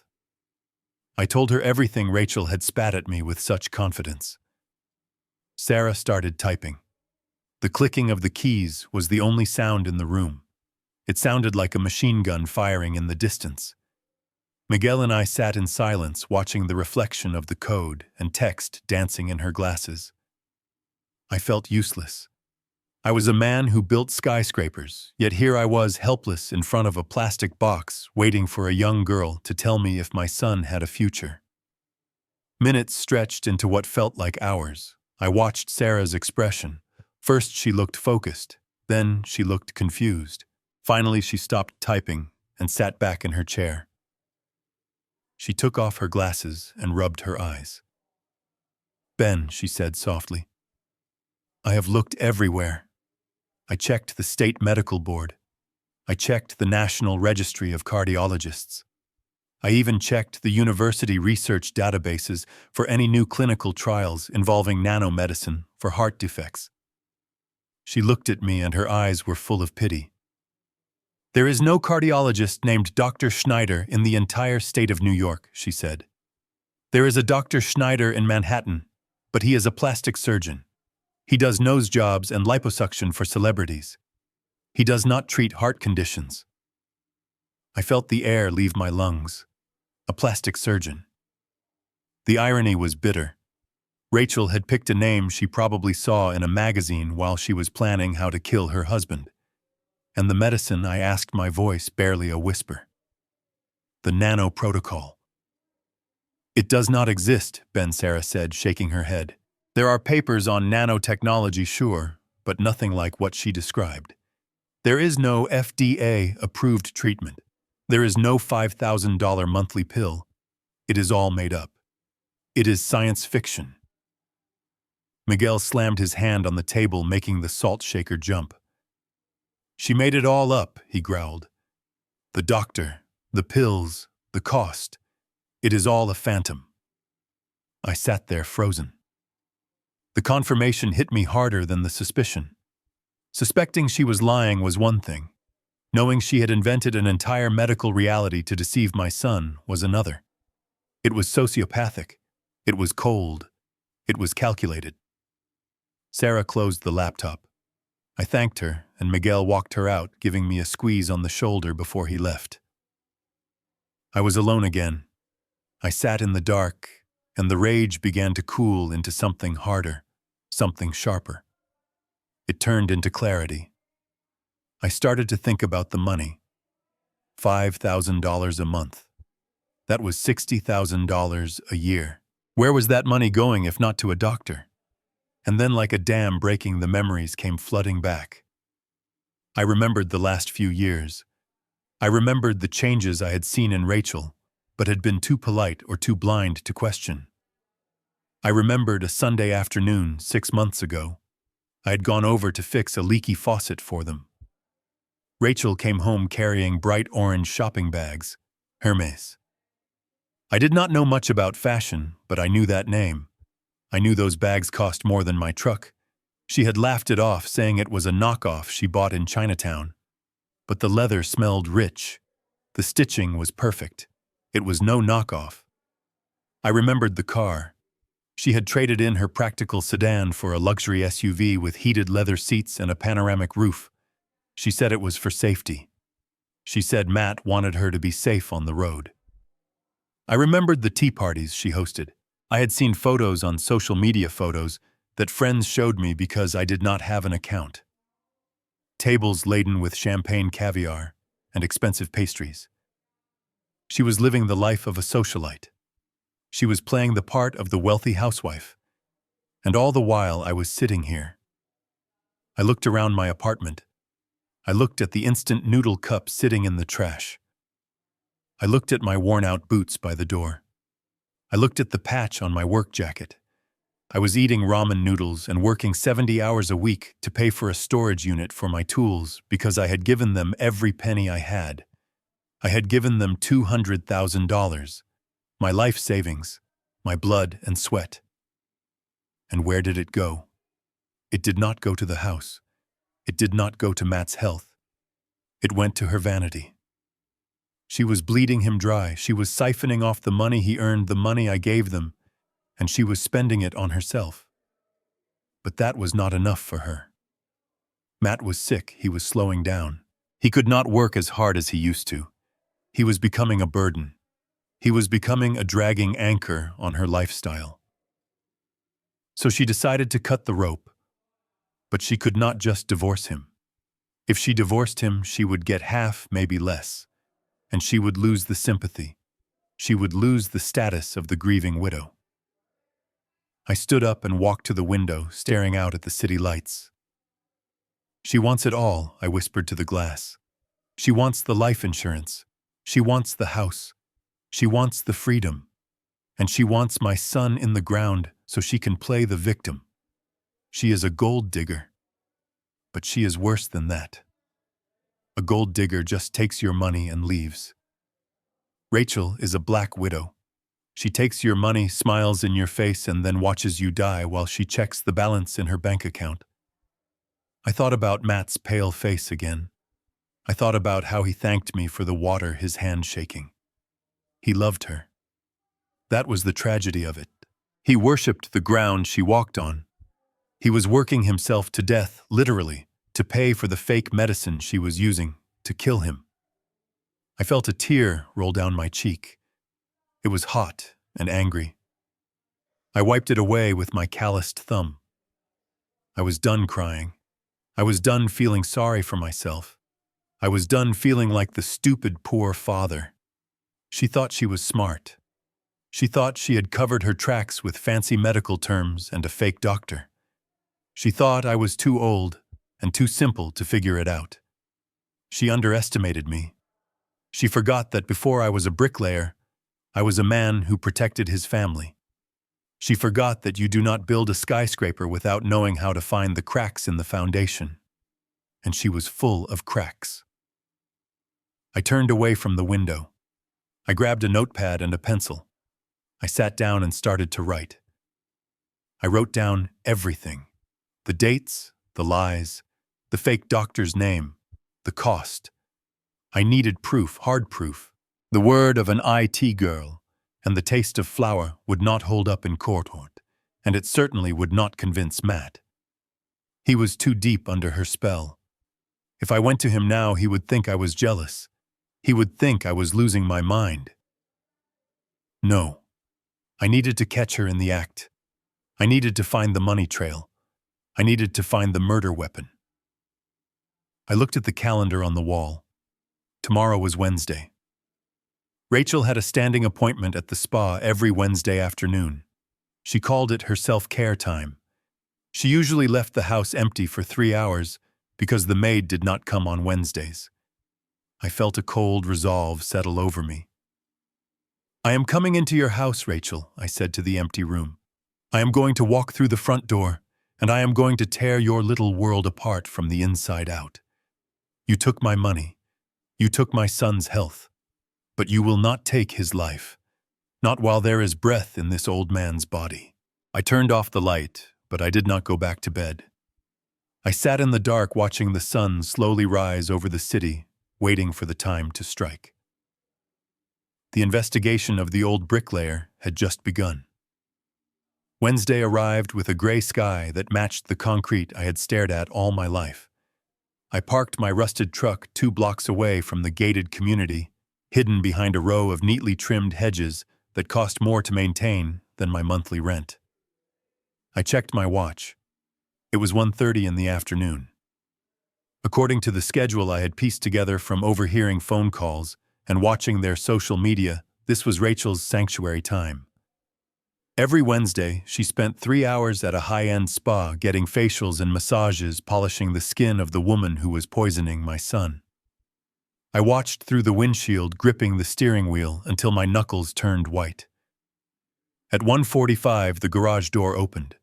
I told her everything. Rachel had spat at me with such confidence. Sarah started typing. The clicking of the keys was the only sound in the room. It sounded like a machine gun firing in the distance. Miguel and I sat in silence, watching the reflection of the code and text dancing in her glasses. I felt useless. I was a man who built skyscrapers, yet here I was helpless in front of a plastic box, waiting for a young girl to tell me if my son had a future. Minutes stretched into what felt like hours. I watched Sarah's expression, First she looked focused, then she looked confused. Finally she stopped typing and sat back in her chair. She took off her glasses and rubbed her eyes. "Ben," she said softly, "I have looked everywhere. I checked the state medical board. I checked the National Registry of Cardiologists. I even checked the university research databases for any new clinical trials involving nanomedicine for heart defects." She looked at me and her eyes were full of pity. "There is no cardiologist named Dr. Schneider in the entire state of New York," she said. "There is a Dr. Schneider in Manhattan, but he is a plastic surgeon. He does nose jobs and liposuction for celebrities. He does not treat heart conditions." I felt the air leave my lungs. A plastic surgeon. The irony was bitter. Rachel had picked a name she probably saw in a magazine while she was planning how to kill her husband. And the medicine, I asked, my voice barely a whisper. "The nano protocol." "It does not exist," Ben Sarah said, shaking her head. "There are papers on nanotechnology, sure, but nothing like what she described. There is no FDA-approved treatment. There is no $5,000 monthly pill. It is all made up. It is science fiction." Miguel slammed his hand on the table, making the salt shaker jump. "She made it all up," he growled. "The doctor, the pills, the cost. It is all a phantom." I sat there frozen. The confirmation hit me harder than the suspicion. Suspecting she was lying was one thing. Knowing she had invented an entire medical reality to deceive my son was another. It was sociopathic. It was cold. It was calculated. Sarah closed the laptop. I thanked her, and Miguel walked her out, giving me a squeeze on the shoulder before he left. I was alone again. I sat in the dark, and the rage began to cool into something harder, something sharper. It turned into clarity. I started to think about the money. $5,000 a month. That was $60,000 a year. Where was that money going if not to a doctor? And then, like a dam breaking, the memories came flooding back. I remembered the last few years. I remembered the changes I had seen in Rachel, but had been too polite or too blind to question. I remembered a Sunday afternoon 6 months ago. I had gone over to fix a leaky faucet for them. Rachel came home carrying bright orange shopping bags, Hermes. I did not know much about fashion, but I knew that name. I knew those bags cost more than my truck. She had laughed it off, saying it was a knockoff she bought in Chinatown. But the leather smelled rich. The stitching was perfect. It was no knockoff. I remembered the car. She had traded in her practical sedan for a luxury SUV with heated leather seats and a panoramic roof. She said it was for safety. She said Matt wanted her to be safe on the road. I remembered the tea parties she hosted. I had seen photos on social media that friends showed me because I did not have an account. Tables laden with champagne, caviar, and expensive pastries. She was living the life of a socialite. She was playing the part of the wealthy housewife. And all the while I was sitting here. I looked around my apartment. I looked at the instant noodle cup sitting in the trash. I looked at my worn-out boots by the door. I looked at the patch on my work jacket. I was eating ramen noodles and working 70 hours a week to pay for a storage unit for my tools because I had given them every penny I had. I had given them $200,000, my life savings, my blood and sweat. And where did it go? It did not go to the house. It did not go to Matt's health. It went to her vanity. She was bleeding him dry. She was siphoning off the money he earned, the money I gave them, and she was spending it on herself. But that was not enough for her. Matt was sick. He was slowing down. He could not work as hard as he used to. He was becoming a burden. He was becoming a dragging anchor on her lifestyle. So she decided to cut the rope. But she could not just divorce him. If she divorced him, she would get half, maybe less. And she would lose the sympathy. She would lose the status of the grieving widow. I stood up and walked to the window, staring out at the city lights. She wants it all, I whispered to the glass. She wants the life insurance. She wants the house. She wants the freedom. And she wants my son in the ground so she can play the victim. She is a gold digger. But she is worse than that. A gold digger just takes your money and leaves. Rachel is a black widow. She takes your money, smiles in your face, and then watches you die while she checks the balance in her bank account. I thought about Matt's pale face again. I thought about how he thanked me for the water, his hand shaking. He loved her. That was the tragedy of it. He worshipped the ground she walked on. He was working himself to death, literally, to pay for the fake medicine she was using to kill him. I felt a tear roll down my cheek. It was hot and angry. I wiped it away with my calloused thumb. I was done crying. I was done feeling sorry for myself. I was done feeling like the stupid poor father. She thought she was smart. She thought she had covered her tracks with fancy medical terms and a fake doctor. She thought I was too old and too simple to figure it out. She underestimated me. She forgot that before I was a bricklayer, I was a man who protected his family. She forgot that you do not build a skyscraper without knowing how to find the cracks in the foundation. And she was full of cracks. I turned away from the window. I grabbed a notepad and a pencil. I sat down and started to write. I wrote down everything. The dates, the lies, the fake doctor's name, the cost. I needed proof, hard proof. The word of an IT girl and the taste of flour would not hold up in court, and it certainly would not convince Matt. He was too deep under her spell. If I went to him now, he would think I was jealous. He would think I was losing my mind. No. I needed to catch her in the act. I needed to find the money trail. I needed to find the murder weapon. I looked at the calendar on the wall. Tomorrow was Wednesday. Rachel had a standing appointment at the spa every Wednesday afternoon. She called it her self-care time. She usually left the house empty for 3 hours because the maid did not come on Wednesdays. I felt a cold resolve settle over me. I am coming into your house, Rachel, I said to the empty room. I am going to walk through the front door, and I am going to tear your little world apart from the inside out. You took my money. You took my son's health. But you will not take his life. Not while there is breath in this old man's body. I turned off the light, but I did not go back to bed. I sat in the dark watching the sun slowly rise over the city, waiting for the time to strike. The investigation of the old bricklayer had just begun. Wednesday arrived with a gray sky that matched the concrete I had stared at all my life. I parked my rusted truck 2 blocks away from the gated community, hidden behind a row of neatly trimmed hedges that cost more to maintain than my monthly rent. I checked my watch. It was 1:30 in the afternoon. According to the schedule I had pieced together from overhearing phone calls and watching their social media, this was Rachel's sanctuary time. Every Wednesday, she spent 3 hours at a high-end spa getting facials and massages, polishing the skin of the woman who was poisoning my son. I watched through the windshield, gripping the steering wheel until my knuckles turned white. At 1:45, the garage door opened.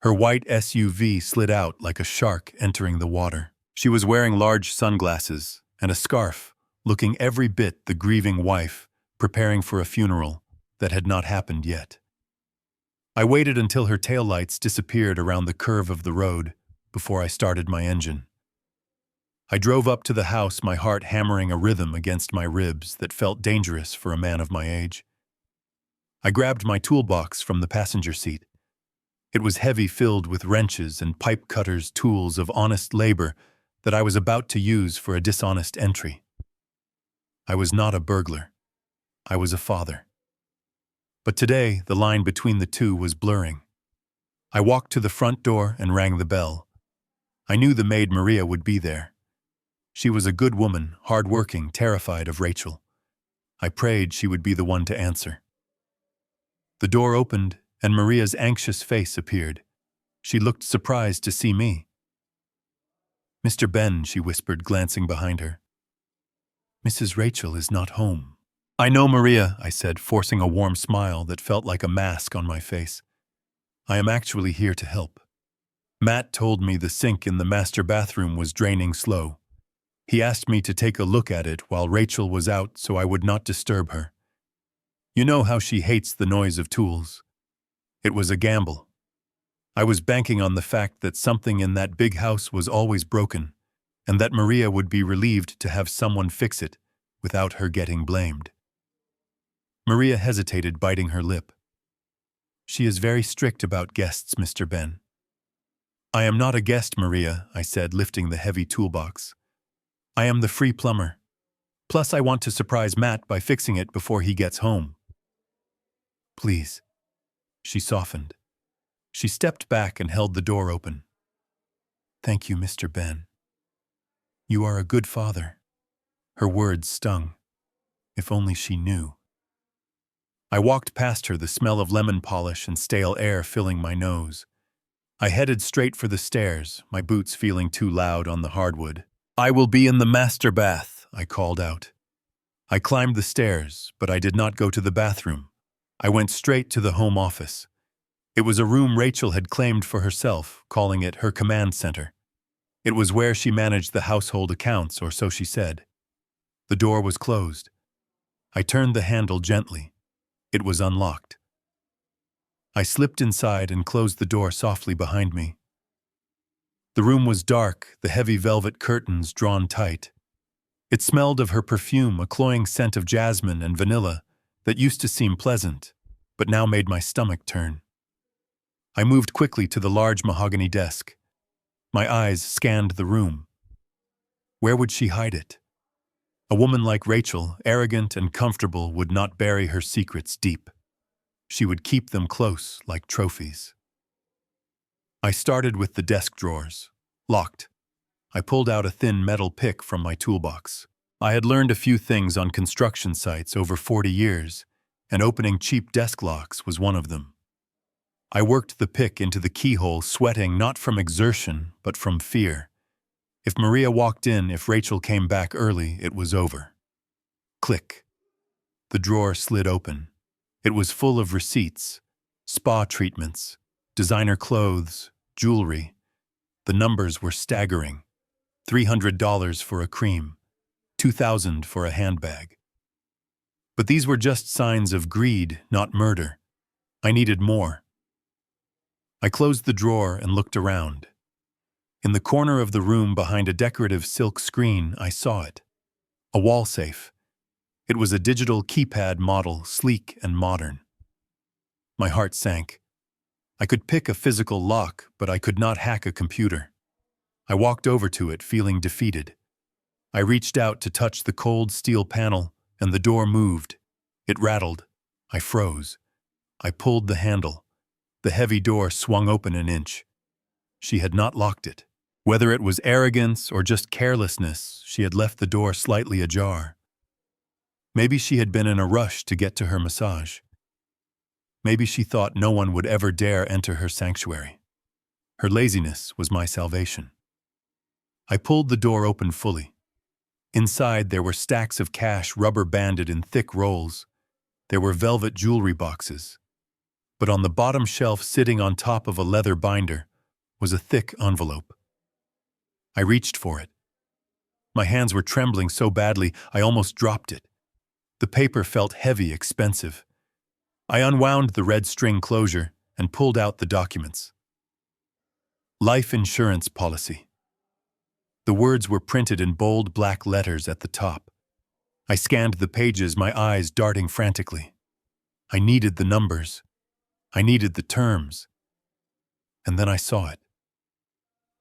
Her white SUV slid out like a shark entering the water. She was wearing large sunglasses and a scarf, looking every bit the grieving wife, preparing for a funeral that had not happened yet. I waited until her taillights disappeared around the curve of the road before I started my engine. I drove up to the house, my heart hammering a rhythm against my ribs that felt dangerous for a man of my age. I grabbed my toolbox from the passenger seat. It was heavy, filled with wrenches and pipe cutters, tools of honest labor that I was about to use for a dishonest entry. I was not a burglar. I was a father. But today, the line between the two was blurring. I walked to the front door and rang the bell. I knew the maid Maria would be there. She was a good woman, hard-working, terrified of Rachel. I prayed she would be the one to answer. The door opened, and Maria's anxious face appeared. She looked surprised to see me. Mr. Ben, she whispered, glancing behind her. Mrs. Rachel is not home. I know, Maria, I said, forcing a warm smile that felt like a mask on my face. I am actually here to help. Matt told me the sink in the master bathroom was draining slow. He asked me to take a look at it while Rachel was out so I would not disturb her. You know how she hates the noise of tools. It was a gamble. I was banking on the fact that something in that big house was always broken, and that Maria would be relieved to have someone fix it without her getting blamed. Maria hesitated, biting her lip. She is very strict about guests, Mr. Ben. I am not a guest, Maria, I said, lifting the heavy toolbox. I am the free plumber. Plus, I want to surprise Matt by fixing it before he gets home. Please. She softened. She stepped back and held the door open. Thank you, Mr. Ben. You are a good father. Her words stung. If only she knew. I walked past her, the smell of lemon polish and stale air filling my nose. I headed straight for the stairs, my boots feeling too loud on the hardwood. I will be in the master bath, I called out. I climbed the stairs, but I did not go to the bathroom. I went straight to the home office. It was a room Rachel had claimed for herself, calling it her command center. It was where she managed the household accounts, or so she said. The door was closed. I turned the handle gently. It was unlocked. I slipped inside and closed the door softly behind me. The room was dark, the heavy velvet curtains drawn tight. It smelled of her perfume, a cloying scent of jasmine and vanilla that used to seem pleasant, but now made my stomach turn. I moved quickly to the large mahogany desk. My eyes scanned the room. Where would she hide it? A woman like Rachel, arrogant and comfortable, would not bury her secrets deep. She would keep them close, like trophies. I started with the desk drawers, locked. I pulled out a thin metal pick from my toolbox. I had learned a few things on construction sites over 40 years, and opening cheap desk locks was one of them. I worked the pick into the keyhole, sweating not from exertion, but from fear. If Maria walked in, if Rachel came back early, it was over. Click. The drawer slid open. It was full of receipts, spa treatments, designer clothes, jewelry. The numbers were staggering. $300 for a cream, $2,000 for a handbag. But these were just signs of greed, not murder. I needed more. I closed the drawer and looked around. In the corner of the room behind a decorative silk screen, I saw it. A wall safe. It was a digital keypad model, sleek and modern. My heart sank. I could pick a physical lock, but I could not hack a computer. I walked over to it, feeling defeated. I reached out to touch the cold steel panel, and the door moved. It rattled. I froze. I pulled the handle. The heavy door swung open an inch. She had not locked it. Whether it was arrogance or just carelessness, she had left the door slightly ajar. Maybe she had been in a rush to get to her massage. Maybe she thought no one would ever dare enter her sanctuary. Her laziness was my salvation. I pulled the door open fully. Inside, there were stacks of cash rubber-banded in thick rolls. There were velvet jewelry boxes. But on the bottom shelf, sitting on top of a leather binder, was a thick envelope. I reached for it. My hands were trembling so badly, I almost dropped it. The paper felt heavy, expensive. I unwound the red string closure and pulled out the documents. Life insurance policy. The words were printed in bold black letters at the top. I scanned the pages, my eyes darting frantically. I needed the numbers. I needed the terms. And then I saw it.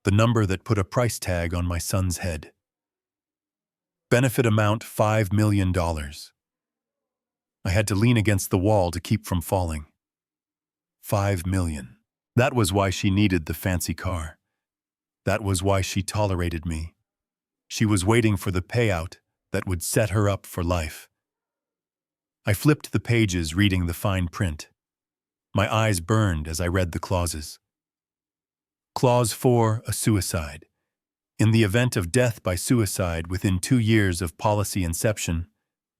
The number that put a price tag on my son's head. Benefit amount $5 million. I had to lean against the wall to keep from falling. $5 million. That was why she needed the fancy car. That was why she tolerated me. She was waiting for the payout that would set her up for life. I flipped the pages, reading the fine print. My eyes burned as I read the clauses. Clause 4, a suicide. In the event of death by suicide within 2 years of policy inception,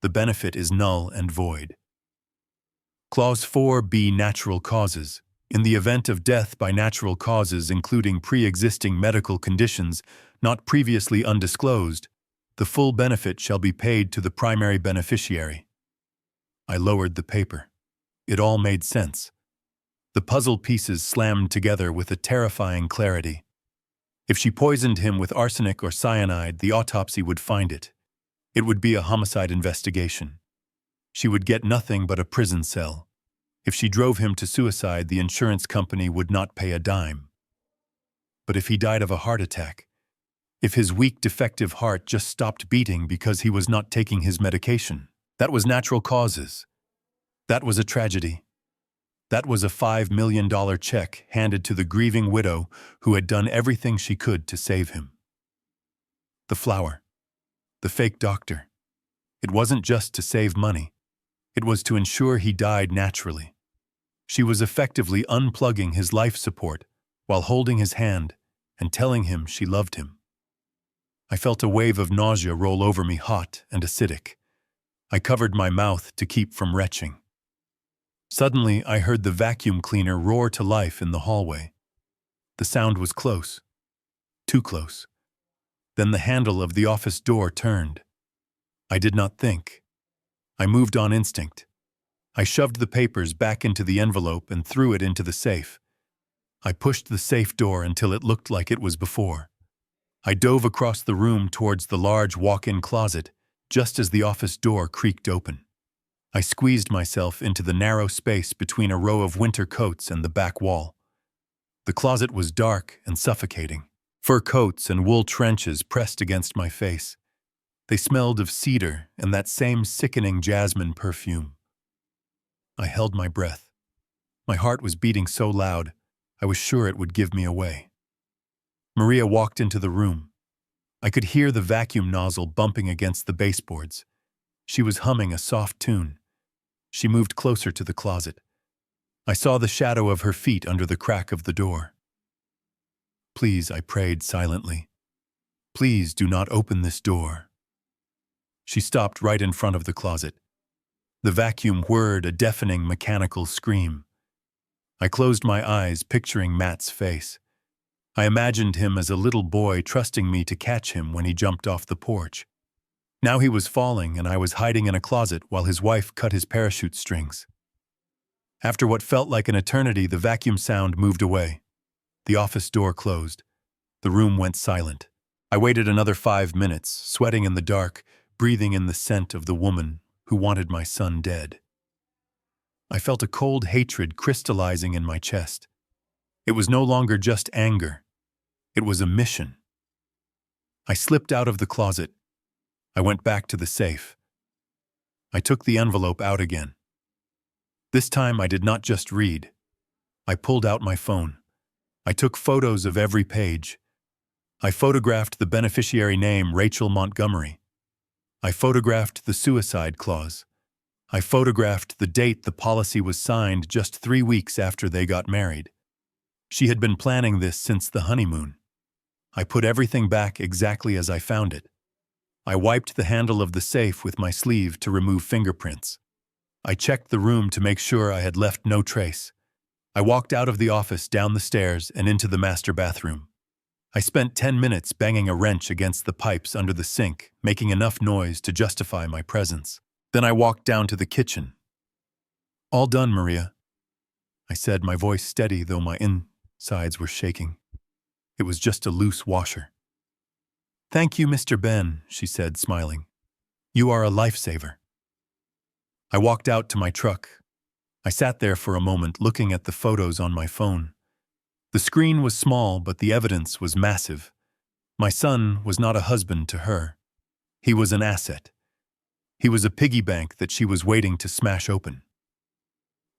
the benefit is null and void. Clause 4b. Natural causes. In the event of death by natural causes including pre-existing medical conditions not previously undisclosed, the full benefit shall be paid to the primary beneficiary. I lowered the paper. It all made sense. The puzzle pieces slammed together with a terrifying clarity. If she poisoned him with arsenic or cyanide, the autopsy would find it. It would be a homicide investigation. She would get nothing but a prison cell. If she drove him to suicide, the insurance company would not pay a dime. But if he died of a heart attack, if his weak, defective heart just stopped beating because he was not taking his medication, that was natural causes. That was a tragedy. That was a $5 million check handed to the grieving widow who had done everything she could to save him. The flower. The fake doctor. It wasn't just to save money. It was to ensure he died naturally. She was effectively unplugging his life support while holding his hand and telling him she loved him. I felt a wave of nausea roll over me, hot and acidic. I covered my mouth to keep from retching. Suddenly, I heard the vacuum cleaner roar to life in the hallway. The sound was close. Too close. Then the handle of the office door turned. I did not think. I moved on instinct. I shoved the papers back into the envelope and threw it into the safe. I pushed the safe door until it looked like it was before. I dove across the room towards the large walk-in closet, just as the office door creaked open. I squeezed myself into the narrow space between a row of winter coats and the back wall. The closet was dark and suffocating. Fur coats and wool trenches pressed against my face. They smelled of cedar and that same sickening jasmine perfume. I held my breath. My heart was beating so loud, I was sure it would give me away. Maria walked into the room. I could hear the vacuum nozzle bumping against the baseboards. She was humming a soft tune. She moved closer to the closet. I saw the shadow of her feet under the crack of the door. Please, I prayed silently. Please do not open this door. She stopped right in front of the closet. The vacuum whirred a deafening mechanical scream. I closed my eyes, picturing Matt's face. I imagined him as a little boy trusting me to catch him when he jumped off the porch. Now he was falling and I was hiding in a closet while his wife cut his parachute strings. After what felt like an eternity, the vacuum sound moved away. The office door closed. The room went silent. I waited another 5 minutes, sweating in the dark, breathing in the scent of the woman who wanted my son dead. I felt a cold hatred crystallizing in my chest. It was no longer just anger. It was a mission. I slipped out of the closet. I went back to the safe. I took the envelope out again. This time I did not just read. I pulled out my phone. I took photos of every page. I photographed the beneficiary name, Rachel Montgomery. I photographed the suicide clause. I photographed the date the policy was signed, just 3 weeks after they got married. She had been planning this since the honeymoon. I put everything back exactly as I found it. I wiped the handle of the safe with my sleeve to remove fingerprints. I checked the room to make sure I had left no trace. I walked out of the office, down the stairs, and into the master bathroom. I spent 10 minutes banging a wrench against the pipes under the sink, making enough noise to justify my presence. Then I walked down to the kitchen. "All done, Maria," I said, my voice steady though my insides were shaking. It was just a loose washer. "Thank you, Mr. Ben," she said, smiling. "You are a lifesaver." I walked out to my truck. I sat there for a moment, looking at the photos on my phone. The screen was small, but the evidence was massive. My son was not a husband to her. He was an asset. He was a piggy bank that she was waiting to smash open.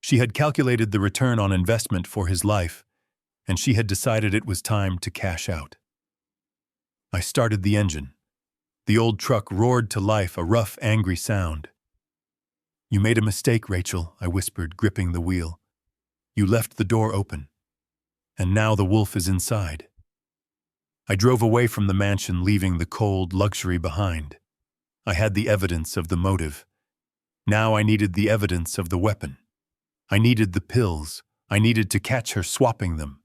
She had calculated the return on investment for his life, and she had decided it was time to cash out. I started the engine. The old truck roared to life, a rough, angry sound. "You made a mistake, Rachel," I whispered, gripping the wheel. "You left the door open. And now the wolf is inside." I drove away from the mansion, leaving the cold luxury behind. I had the evidence of the motive. Now I needed the evidence of the weapon. I needed the pills. I needed to catch her swapping them.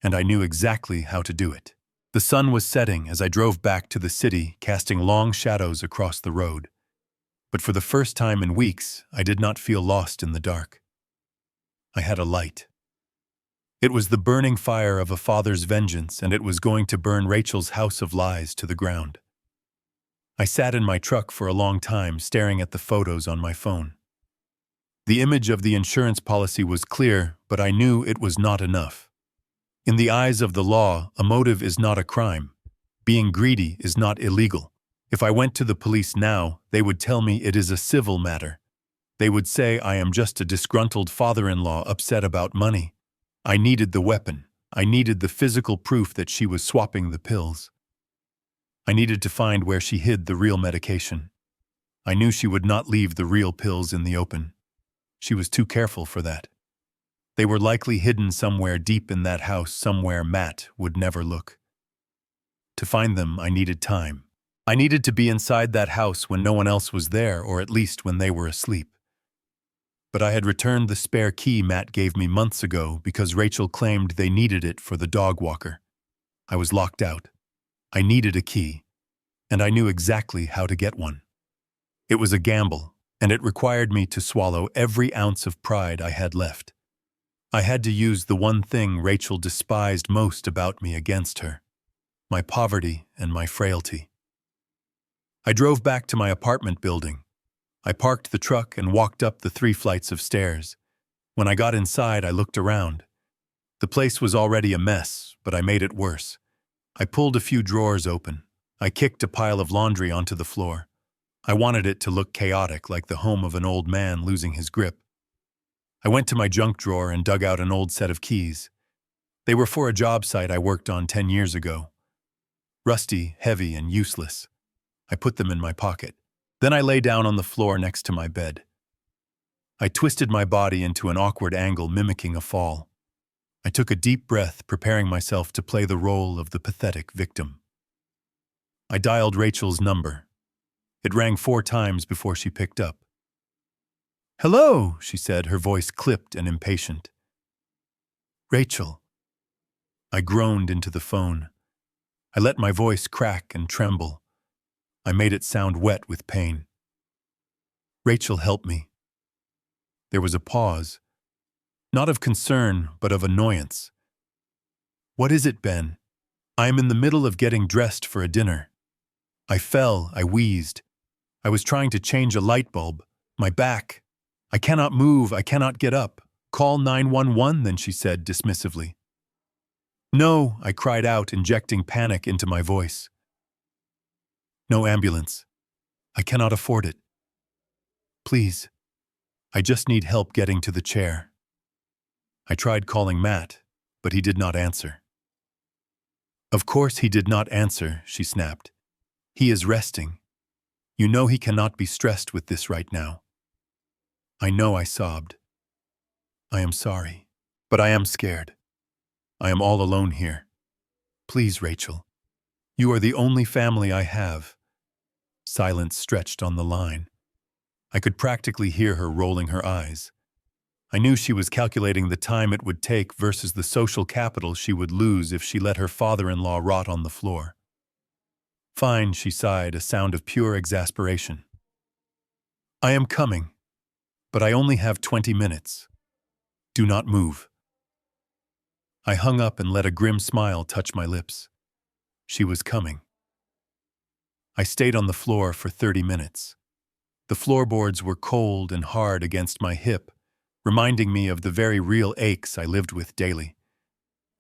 And I knew exactly how to do it. The sun was setting as I drove back to the city, casting long shadows across the road. But for the first time in weeks, I did not feel lost in the dark. I had a light. It was the burning fire of a father's vengeance, and it was going to burn Rachel's house of lies to the ground. I sat in my truck for a long time, staring at the photos on my phone. The image of the insurance policy was clear, but I knew it was not enough. In the eyes of the law, a motive is not a crime. Being greedy is not illegal. If I went to the police now, they would tell me it is a civil matter. They would say I am just a disgruntled father-in-law upset about money. I needed the weapon. I needed the physical proof that she was swapping the pills. I needed to find where she hid the real medication. I knew she would not leave the real pills in the open. She was too careful for that. They were likely hidden somewhere deep in that house, somewhere Matt would never look. To find them, I needed time. I needed to be inside that house when no one else was there, or at least when they were asleep. But I had returned the spare key Matt gave me months ago because Rachel claimed they needed it for the dog walker. I was locked out. I needed a key, and I knew exactly how to get one. It was a gamble, and it required me to swallow every ounce of pride I had left. I had to use the one thing Rachel despised most about me against her: my poverty and my frailty. I drove back to my apartment building. I parked the truck and walked up the 3 flights of stairs. When I got inside, I looked around. The place was already a mess, but I made it worse. I pulled a few drawers open. I kicked a pile of laundry onto the floor. I wanted it to look chaotic, like the home of an old man losing his grip. I went to my junk drawer and dug out an old set of keys. They were for a job site I worked on 10 years ago. Rusty, heavy, and useless. I put them in my pocket. Then I lay down on the floor next to my bed. I twisted my body into an awkward angle, mimicking a fall. I took a deep breath, preparing myself to play the role of the pathetic victim. I dialed Rachel's number. It rang 4 times before she picked up. "Hello," she said, her voice clipped and impatient. "Rachel." I groaned into the phone. I let my voice crack and tremble. I made it sound wet with pain. "Rachel, help me." There was a pause, not of concern, but of annoyance. "What is it, Ben? I am in the middle of getting dressed for a dinner." I fell, I wheezed. I was trying to change a light bulb. My back. "I cannot move, I cannot get up." "Call 911, then," she said dismissively. "No," I cried out, injecting panic into my voice. "No ambulance. I cannot afford it. Please. I just need help getting to the chair." I tried calling Matt, but he did not answer. "Of course he did not answer," she snapped. "He is resting. You know he cannot be stressed with this right now." I know, I sobbed. "I am sorry, but I am scared. I am all alone here. Please, Rachel. You are the only family I have." Silence stretched on the line. I could practically hear her rolling her eyes. I knew she was calculating the time it would take versus the social capital she would lose if she let her father-in-law rot on the floor. "Fine," she sighed, a sound of pure exasperation. "I am coming, but I only have 20 minutes. Do not move." I hung up and let a grim smile touch my lips. She was coming. I stayed on the floor for 30 minutes. The floorboards were cold and hard against my hip, reminding me of the very real aches I lived with daily.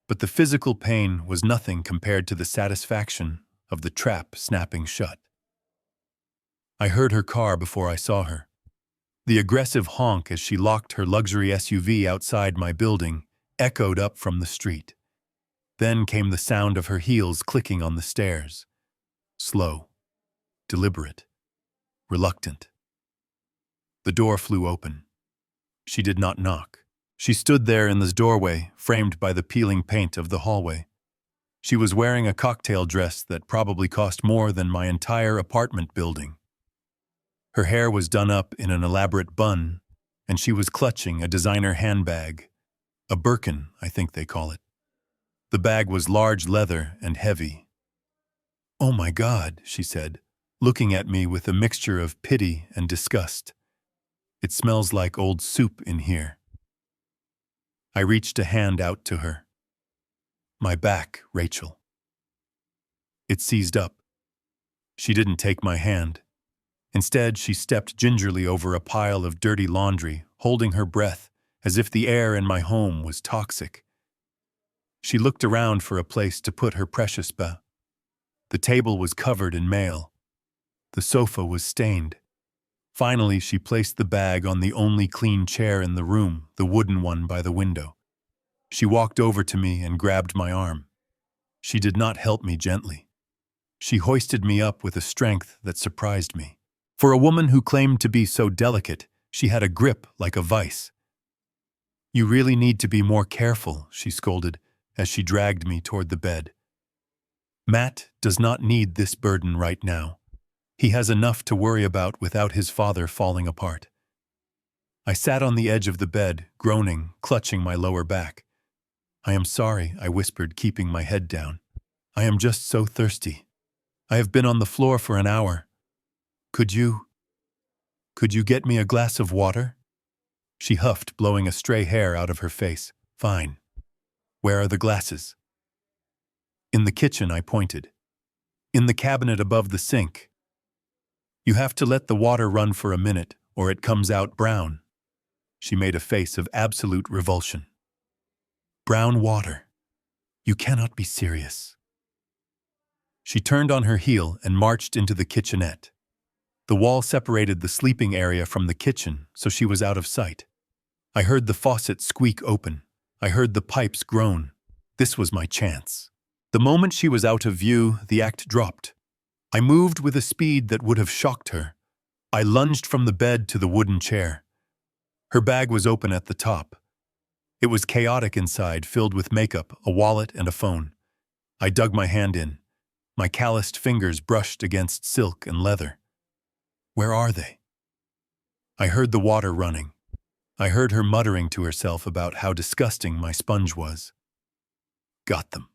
But the physical pain was nothing compared to the satisfaction of the trap snapping shut. I heard her car before I saw her. The aggressive honk as she locked her luxury SUV outside my building echoed up from the street. Then came the sound of her heels clicking on the stairs. Slow, deliberate, reluctant. The door flew open. She did not knock. She stood there in the doorway, framed by the peeling paint of the hallway. She was wearing a cocktail dress that probably cost more than my entire apartment building. Her hair was done up in an elaborate bun, and she was clutching a designer handbag. A Birkin, I think they call it. The bag was large leather and heavy. "Oh my God," she said, looking at me with a mixture of pity and disgust. "It smells like old soup in here." I reached a hand out to her. "My back, Rachel." It seized up. She didn't take my hand. Instead, she stepped gingerly over a pile of dirty laundry, holding her breath, as if the air in my home was toxic. She looked around for a place to put her precious bag. The table was covered in mail. The sofa was stained. Finally, she placed the bag on the only clean chair in the room, the wooden one by the window. She walked over to me and grabbed my arm. She did not help me gently. She hoisted me up with a strength that surprised me. For a woman who claimed to be so delicate, she had a grip like a vice. "You really need to be more careful," she scolded as she dragged me toward the bed. "Matt does not need this burden right now. He has enough to worry about without his father falling apart." I sat on the edge of the bed, groaning, clutching my lower back. "I am sorry," I whispered, keeping my head down. "I am just so thirsty. I have been on the floor for an hour. Could you get me a glass of water?" She huffed, blowing a stray hair out of her face. "Fine. Where are the glasses?" "In the kitchen," I pointed. "In the cabinet above the sink. You have to let the water run for a minute, or it comes out brown." She made a face of absolute revulsion. "Brown water? You cannot be serious." She turned on her heel and marched into the kitchenette. The wall separated the sleeping area from the kitchen, so she was out of sight. I heard the faucet squeak open. I heard the pipes groan. This was my chance. The moment she was out of view, the act dropped. I moved with a speed that would have shocked her. I lunged from the bed to the wooden chair. Her bag was open at the top. It was chaotic inside, filled with makeup, a wallet, and a phone. I dug my hand in. My calloused fingers brushed against silk and leather. Where are they? I heard the water running. I heard her muttering to herself about how disgusting my sponge was. Got them.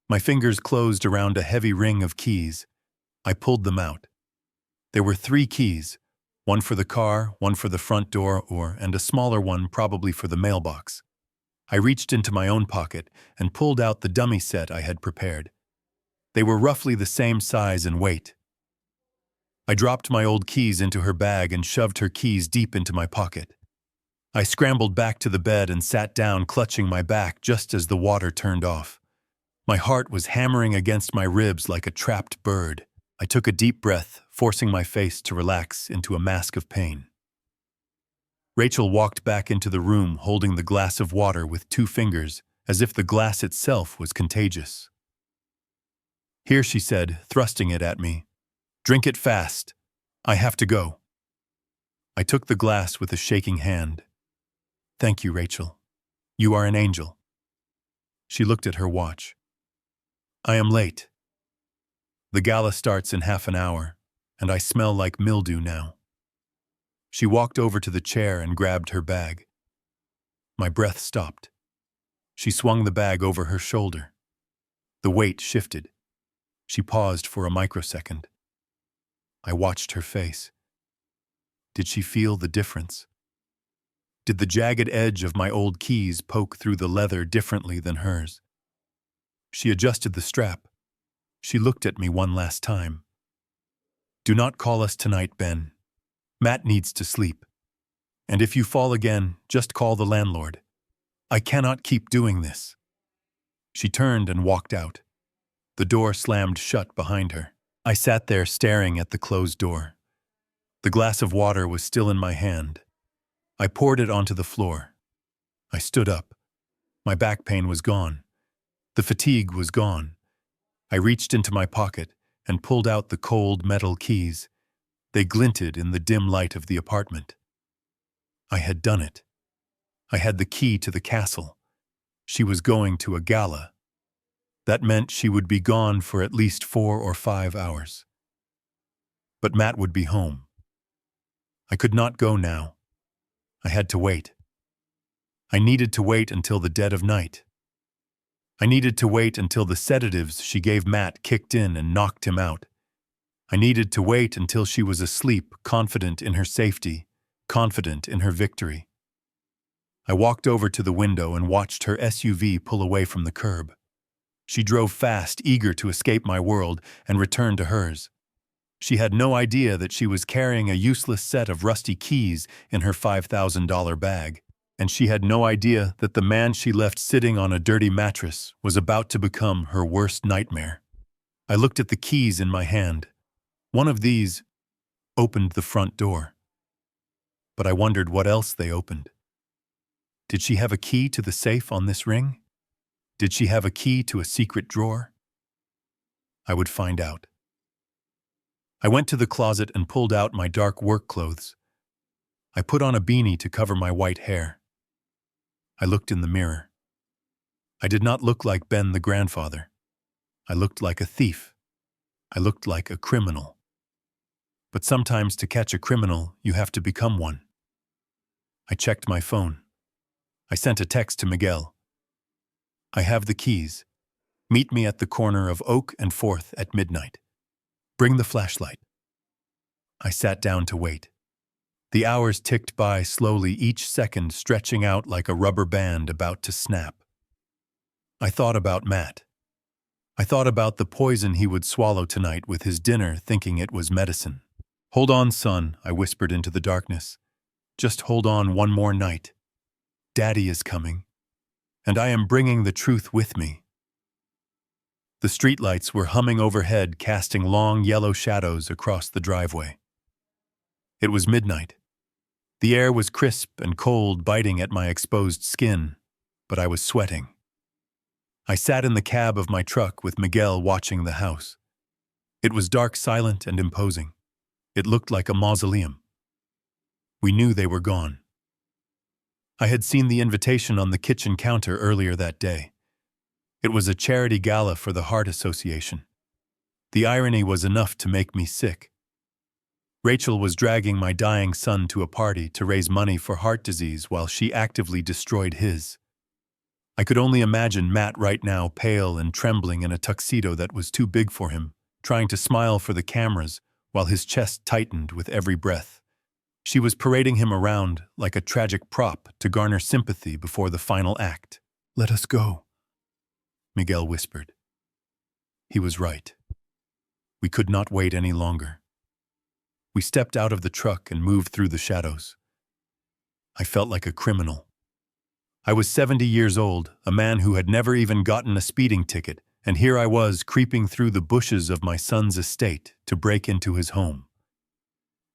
My fingers closed around a heavy ring of keys. I pulled them out. There were 3 keys, one for the car, one for the front door, and a smaller one probably for the mailbox. I reached into my own pocket and pulled out the dummy set I had prepared. They were roughly the same size and weight. I dropped my old keys into her bag and shoved her keys deep into my pocket. I scrambled back to the bed and sat down, clutching my back just as the water turned off. My heart was hammering against my ribs like a trapped bird. I took a deep breath, forcing my face to relax into a mask of pain. Rachel walked back into the room holding the glass of water with 2 fingers, as if the glass itself was contagious. "Here," she said, thrusting it at me. "Drink it fast. I have to go." I took the glass with a shaking hand. "Thank you, Rachel. You are an angel." She looked at her watch. "I am late. The gala starts in half an hour, and I smell like mildew now." She walked over to the chair and grabbed her bag. My breath stopped. She swung the bag over her shoulder. The weight shifted. She paused for a microsecond. I watched her face. Did she feel the difference? Did the jagged edge of my old keys poke through the leather differently than hers? She adjusted the strap. She looked at me one last time. "Do not call us tonight, Ben. Matt needs to sleep. And if you fall again, just call the landlord. I cannot keep doing this." She turned and walked out. The door slammed shut behind her. I sat there staring at the closed door. The glass of water was still in my hand. I poured it onto the floor. I stood up. My back pain was gone. The fatigue was gone. I reached into my pocket and pulled out the cold metal keys. They glinted in the dim light of the apartment. I had done it. I had the key to the castle. She was going to a gala. That meant she would be gone for at least 4 or 5 hours. But Matt would be home. I could not go now. I had to wait. I needed to wait until the dead of night. I needed to wait until the sedatives she gave Matt kicked in and knocked him out. I needed to wait until she was asleep, confident in her safety, confident in her victory. I walked over to the window and watched her SUV pull away from the curb. She drove fast, eager to escape my world and return to hers. She had no idea that she was carrying a useless set of rusty keys in her $5,000 bag, and she had no idea that the man she left sitting on a dirty mattress was about to become her worst nightmare. I looked at the keys in my hand. One of these opened the front door. But I wondered what else they opened. Did she have a key to the safe on this ring? Did she have a key to a secret drawer? I would find out. I went to the closet and pulled out my dark work clothes. I put on a beanie to cover my white hair. I looked in the mirror. I did not look like Ben the grandfather. I looked like a thief. I looked like a criminal. But sometimes to catch a criminal, you have to become one. I checked my phone. I sent a text to Miguel. I have the keys. Meet me at the corner of Oak and 4th at midnight. Bring the flashlight. I sat down to wait. The hours ticked by slowly, each second stretching out like a rubber band about to snap. I thought about Matt. I thought about the poison he would swallow tonight with his dinner, thinking it was medicine. Hold on, son, I whispered into the darkness. Just hold on one more night. Daddy is coming, and I am bringing the truth with me. The streetlights were humming overhead, casting long yellow shadows across the driveway. It was midnight. The air was crisp and cold, biting at my exposed skin, but I was sweating. I sat in the cab of my truck with Miguel watching the house. It was dark, silent, and imposing. It looked like a mausoleum. We knew they were gone. I had seen the invitation on the kitchen counter earlier that day. It was a charity gala for the Heart Association. The irony was enough to make me sick. Rachel was dragging my dying son to a party to raise money for heart disease while she actively destroyed his. I could only imagine Matt right now, pale and trembling in a tuxedo that was too big for him, trying to smile for the cameras while his chest tightened with every breath. She was parading him around like a tragic prop to garner sympathy before the final act. "Let us go," Miguel whispered. He was right. We could not wait any longer. We stepped out of the truck and moved through the shadows. I felt like a criminal. I was 70 years old, a man who had never even gotten a speeding ticket, and here I was creeping through the bushes of my son's estate to break into his home.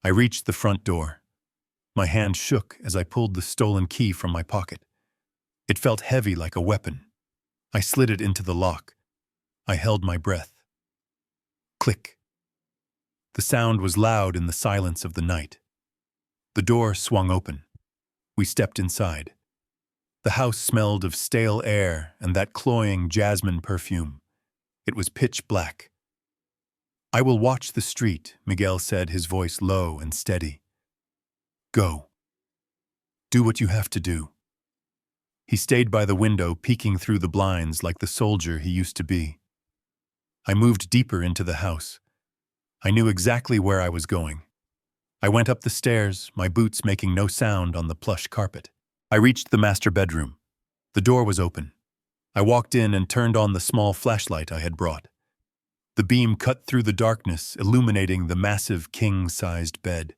I reached the front door. My hand shook as I pulled the stolen key from my pocket. It felt heavy like a weapon. I slid it into the lock. I held my breath. Click. The sound was loud in the silence of the night. The door swung open. We stepped inside. The house smelled of stale air and that cloying jasmine perfume. It was pitch black. "I will watch the street," Miguel said, his voice low and steady. "Go. Do what you have to do." He stayed by the window, peeking through the blinds like the soldier he used to be. I moved deeper into the house. I knew exactly where I was going. I went up the stairs, my boots making no sound on the plush carpet. I reached the master bedroom. The door was open. I walked in and turned on the small flashlight I had brought. The beam cut through the darkness, illuminating the massive king-sized bed.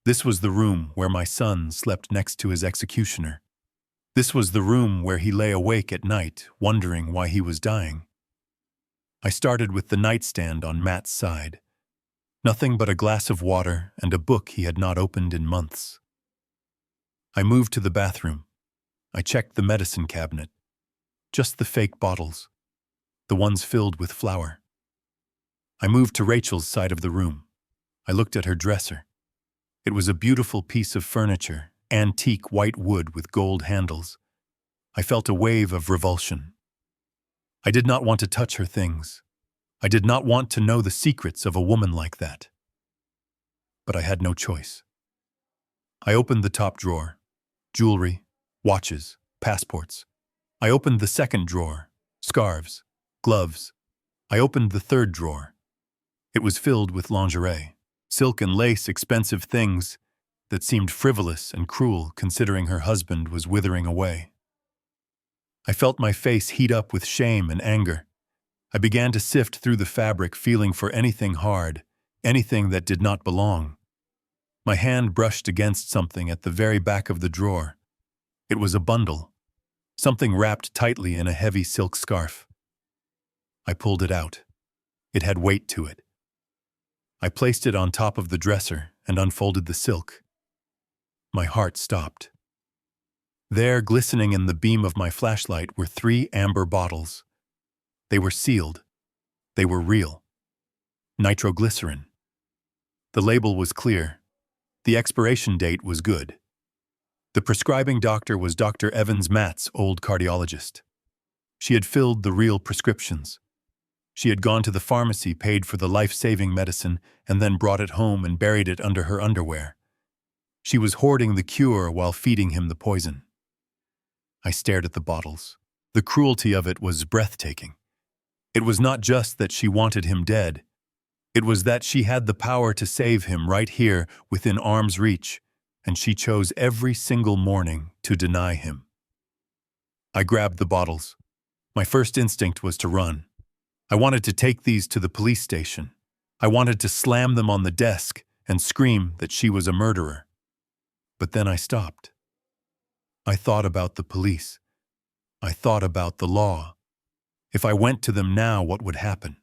This was the room where my son slept next to his executioner. This was the room where he lay awake at night, wondering why he was dying. I started with the nightstand on Matt's side. Nothing but a glass of water and a book he had not opened in months. I moved to the bathroom. I checked the medicine cabinet. Just the fake bottles. The ones filled with flour. I moved to Rachel's side of the room. I looked at her dresser. It was a beautiful piece of furniture, antique white wood with gold handles. I felt a wave of revulsion. I did not want to touch her things. I did not want to know the secrets of a woman like that. But I had no choice. I opened the top drawer. Jewelry, watches, passports. I opened the second drawer. Scarves, gloves. I opened the third drawer. It was filled with lingerie, silk and lace, expensive things that seemed frivolous and cruel considering her husband was withering away. I felt my face heat up with shame and anger. I began to sift through the fabric, feeling for anything hard, anything that did not belong. My hand brushed against something at the very back of the drawer. It was a bundle, something wrapped tightly in a heavy silk scarf. I pulled it out. It had weight to it. I placed it on top of the dresser and unfolded the silk. My heart stopped. There, glistening in the beam of my flashlight, were 3 amber bottles. They were sealed. They were real. Nitroglycerin. The label was clear. The expiration date was good. The prescribing doctor was Dr. Evans Matt's old cardiologist. She had filled the real prescriptions. She had gone to the pharmacy, paid for the life-saving medicine, and then brought it home and buried it under her underwear. She was hoarding the cure while feeding him the poison. I stared at the bottles. The cruelty of it was breathtaking. It was not just that she wanted him dead. It was that she had the power to save him right here within arm's reach, and she chose every single morning to deny him. I grabbed the bottles. My first instinct was to run. I wanted to take these to the police station. I wanted to slam them on the desk and scream that she was a murderer. But then I stopped. I thought about the police. I thought about the law. If I went to them now, what would happen?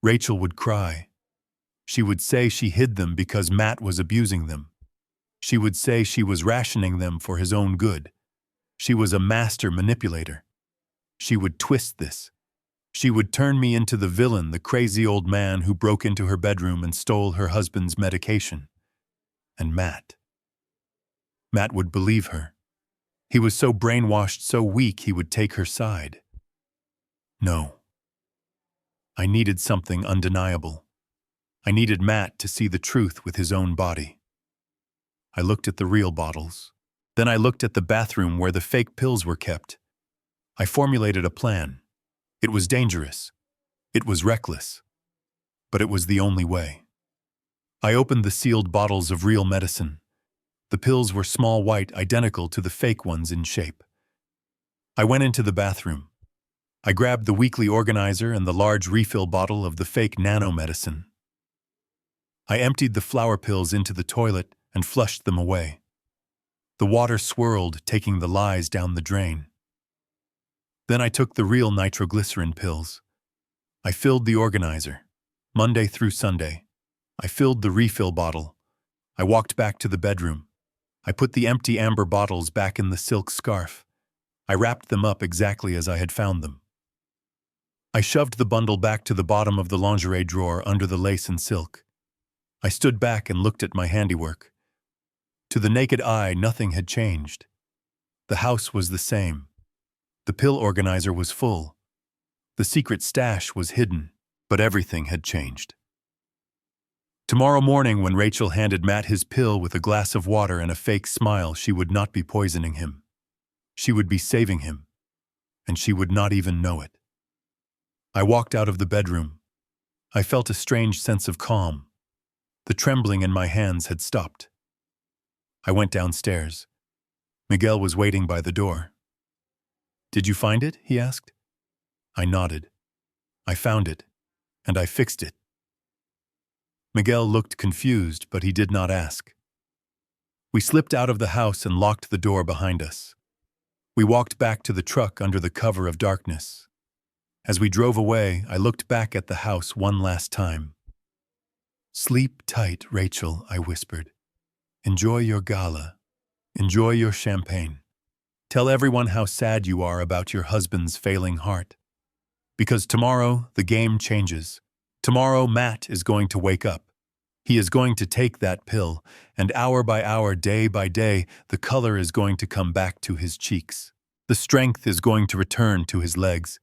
Rachel would cry. She would say she hid them because Matt was abusing them. She would say she was rationing them for his own good. She was a master manipulator. She would twist this. She would turn me into the villain, the crazy old man who broke into her bedroom and stole her husband's medication. And Matt would believe her. He was so brainwashed, so weak, he would take her side. No. I needed something undeniable. I needed Matt to see the truth with his own body. I looked at the real bottles. Then I looked at the bathroom where the fake pills were kept. I formulated a plan. It was dangerous. It was reckless. But it was the only way. I opened the sealed bottles of real medicine. The pills were small white, identical to the fake ones in shape. I went into the bathroom. I grabbed the weekly organizer and the large refill bottle of the fake nanomedicine. I emptied the flour pills into the toilet and flushed them away. The water swirled, taking the lies down the drain. Then I took the real nitroglycerin pills. I filled the organizer, Monday through Sunday. I filled the refill bottle. I walked back to the bedroom. I put the empty amber bottles back in the silk scarf. I wrapped them up exactly as I had found them. I shoved the bundle back to the bottom of the lingerie drawer under the lace and silk. I stood back and looked at my handiwork. To the naked eye, nothing had changed. The house was the same. The pill organizer was full. The secret stash was hidden, but everything had changed. Tomorrow morning, when Rachel handed Matt his pill with a glass of water and a fake smile, she would not be poisoning him. She would be saving him, and she would not even know it. I walked out of the bedroom. I felt a strange sense of calm. The trembling in my hands had stopped. I went downstairs. Miguel was waiting by the door. "Did you find it?" he asked. I nodded. I found it, and I fixed it. Miguel looked confused, but he did not ask. We slipped out of the house and locked the door behind us. We walked back to the truck under the cover of darkness. As we drove away, I looked back at the house one last time. "Sleep tight, Rachel," I whispered. "Enjoy your gala. Enjoy your champagne. Tell everyone how sad you are about your husband's failing heart. Because tomorrow, the game changes. Tomorrow, Matt is going to wake up. He is going to take that pill, and hour by hour, day by day, the color is going to come back to his cheeks. The strength is going to return to his legs.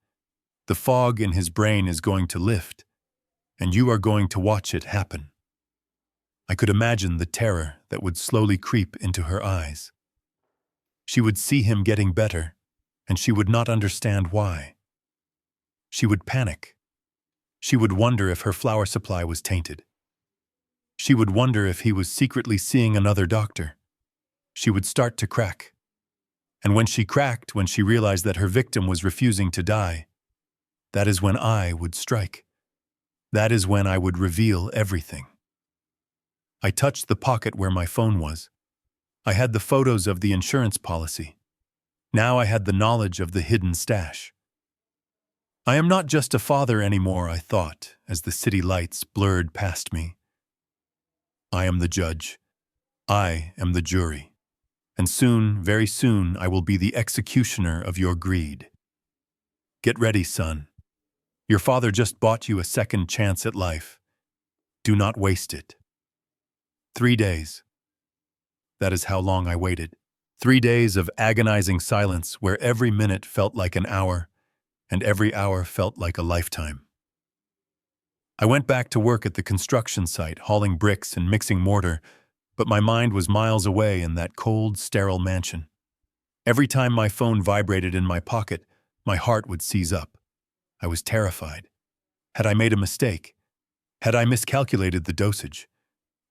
The fog in his brain is going to lift, and you are going to watch it happen. I could imagine the terror that would slowly creep into her eyes. She would see him getting better, and she would not understand why. She would panic. She would wonder if her flour supply was tainted. She would wonder if he was secretly seeing another doctor. She would start to crack. And when she cracked, when she realized that her victim was refusing to die, that is when I would strike. That is when I would reveal everything. I touched the pocket where my phone was. I had the photos of the insurance policy. Now I had the knowledge of the hidden stash. I am not just a father anymore, I thought, as the city lights blurred past me. I am the judge. I am the jury. And soon, very soon, I will be the executioner of your greed. Get ready, son. Your father just bought you a second chance at life. Do not waste it. 3 days. That is how long I waited. 3 days of agonizing silence where every minute felt like an hour, and every hour felt like a lifetime. I went back to work at the construction site, hauling bricks and mixing mortar, but my mind was miles away in that cold, sterile mansion. Every time my phone vibrated in my pocket, my heart would seize up. I was terrified. Had I made a mistake? Had I miscalculated the dosage?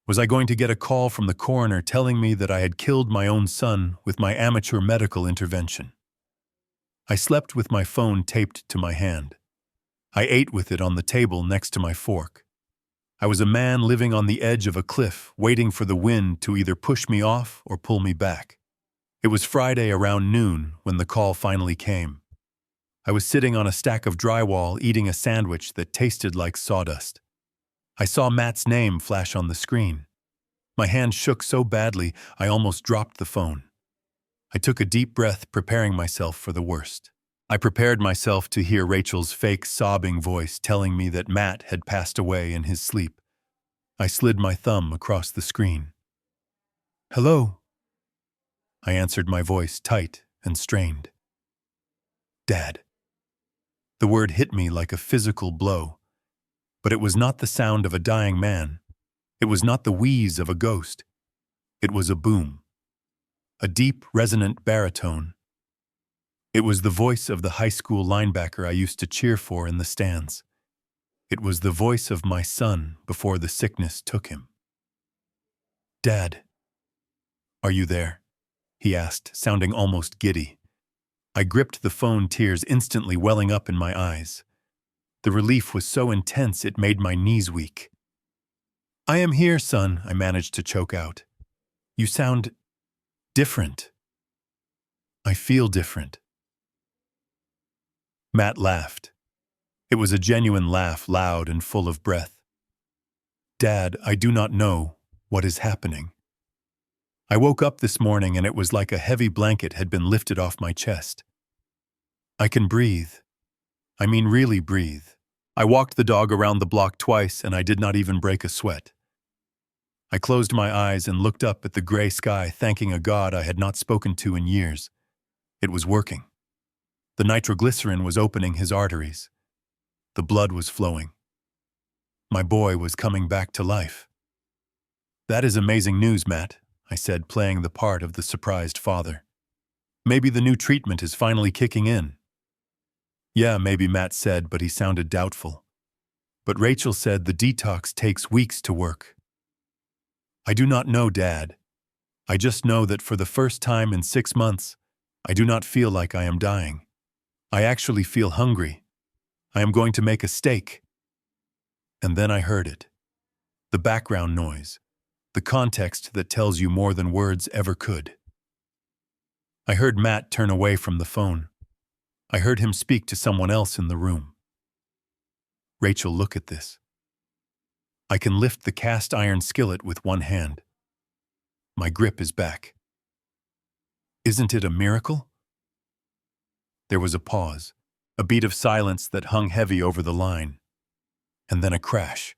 Was I going to get a call from the coroner telling me that I had killed my own son with my amateur medical intervention? I slept with my phone taped to my hand. I ate with it on the table next to my fork. I was a man living on the edge of a cliff, waiting for the wind to either push me off or pull me back. It was Friday around noon when the call finally came. I was sitting on a stack of drywall eating a sandwich that tasted like sawdust. I saw Matt's name flash on the screen. My hand shook so badly I almost dropped the phone. I took a deep breath, preparing myself for the worst. I prepared myself to hear Rachel's fake sobbing voice telling me that Matt had passed away in his sleep. I slid my thumb across the screen. "Hello?" I answered, my voice tight and strained. "Dad." The word hit me like a physical blow. But it was not the sound of a dying man. It was not the wheeze of a ghost. It was a boom. A deep, resonant baritone. It was the voice of the high school linebacker I used to cheer for in the stands. It was the voice of my son before the sickness took him. "Dad, are you there?" he asked, sounding almost giddy. I gripped the phone, tears instantly welling up in my eyes. The relief was so intense it made my knees weak. "I am here, son," I managed to choke out. "You sound different." "I feel different." Matt laughed. It was a genuine laugh, loud and full of breath. "Dad, I do not know what is happening. I woke up this morning and it was like a heavy blanket had been lifted off my chest. I can breathe. I mean really breathe. I walked the dog around the block twice and I did not even break a sweat. I closed my eyes and looked up at the gray sky, thanking a God I had not spoken to in years. It was working. The nitroglycerin was opening his arteries. The blood was flowing. My boy was coming back to life. "That is amazing news, Matt," I said, playing the part of the surprised father. "Maybe the new treatment is finally kicking in." "Yeah, maybe," Matt said, but he sounded doubtful. "But Rachel said the detox takes weeks to work." "I do not know, Dad. I just know that for the first time in 6 months, I do not feel like I am dying. I actually feel hungry. I am going to make a steak." And then I heard it. The background noise. The context that tells you more than words ever could. I heard Matt turn away from the phone. I heard him speak to someone else in the room. "Rachel, look at this. I can lift the cast iron skillet with one hand. My grip is back. Isn't it a miracle?" There was a pause, a beat of silence that hung heavy over the line, and then a crash.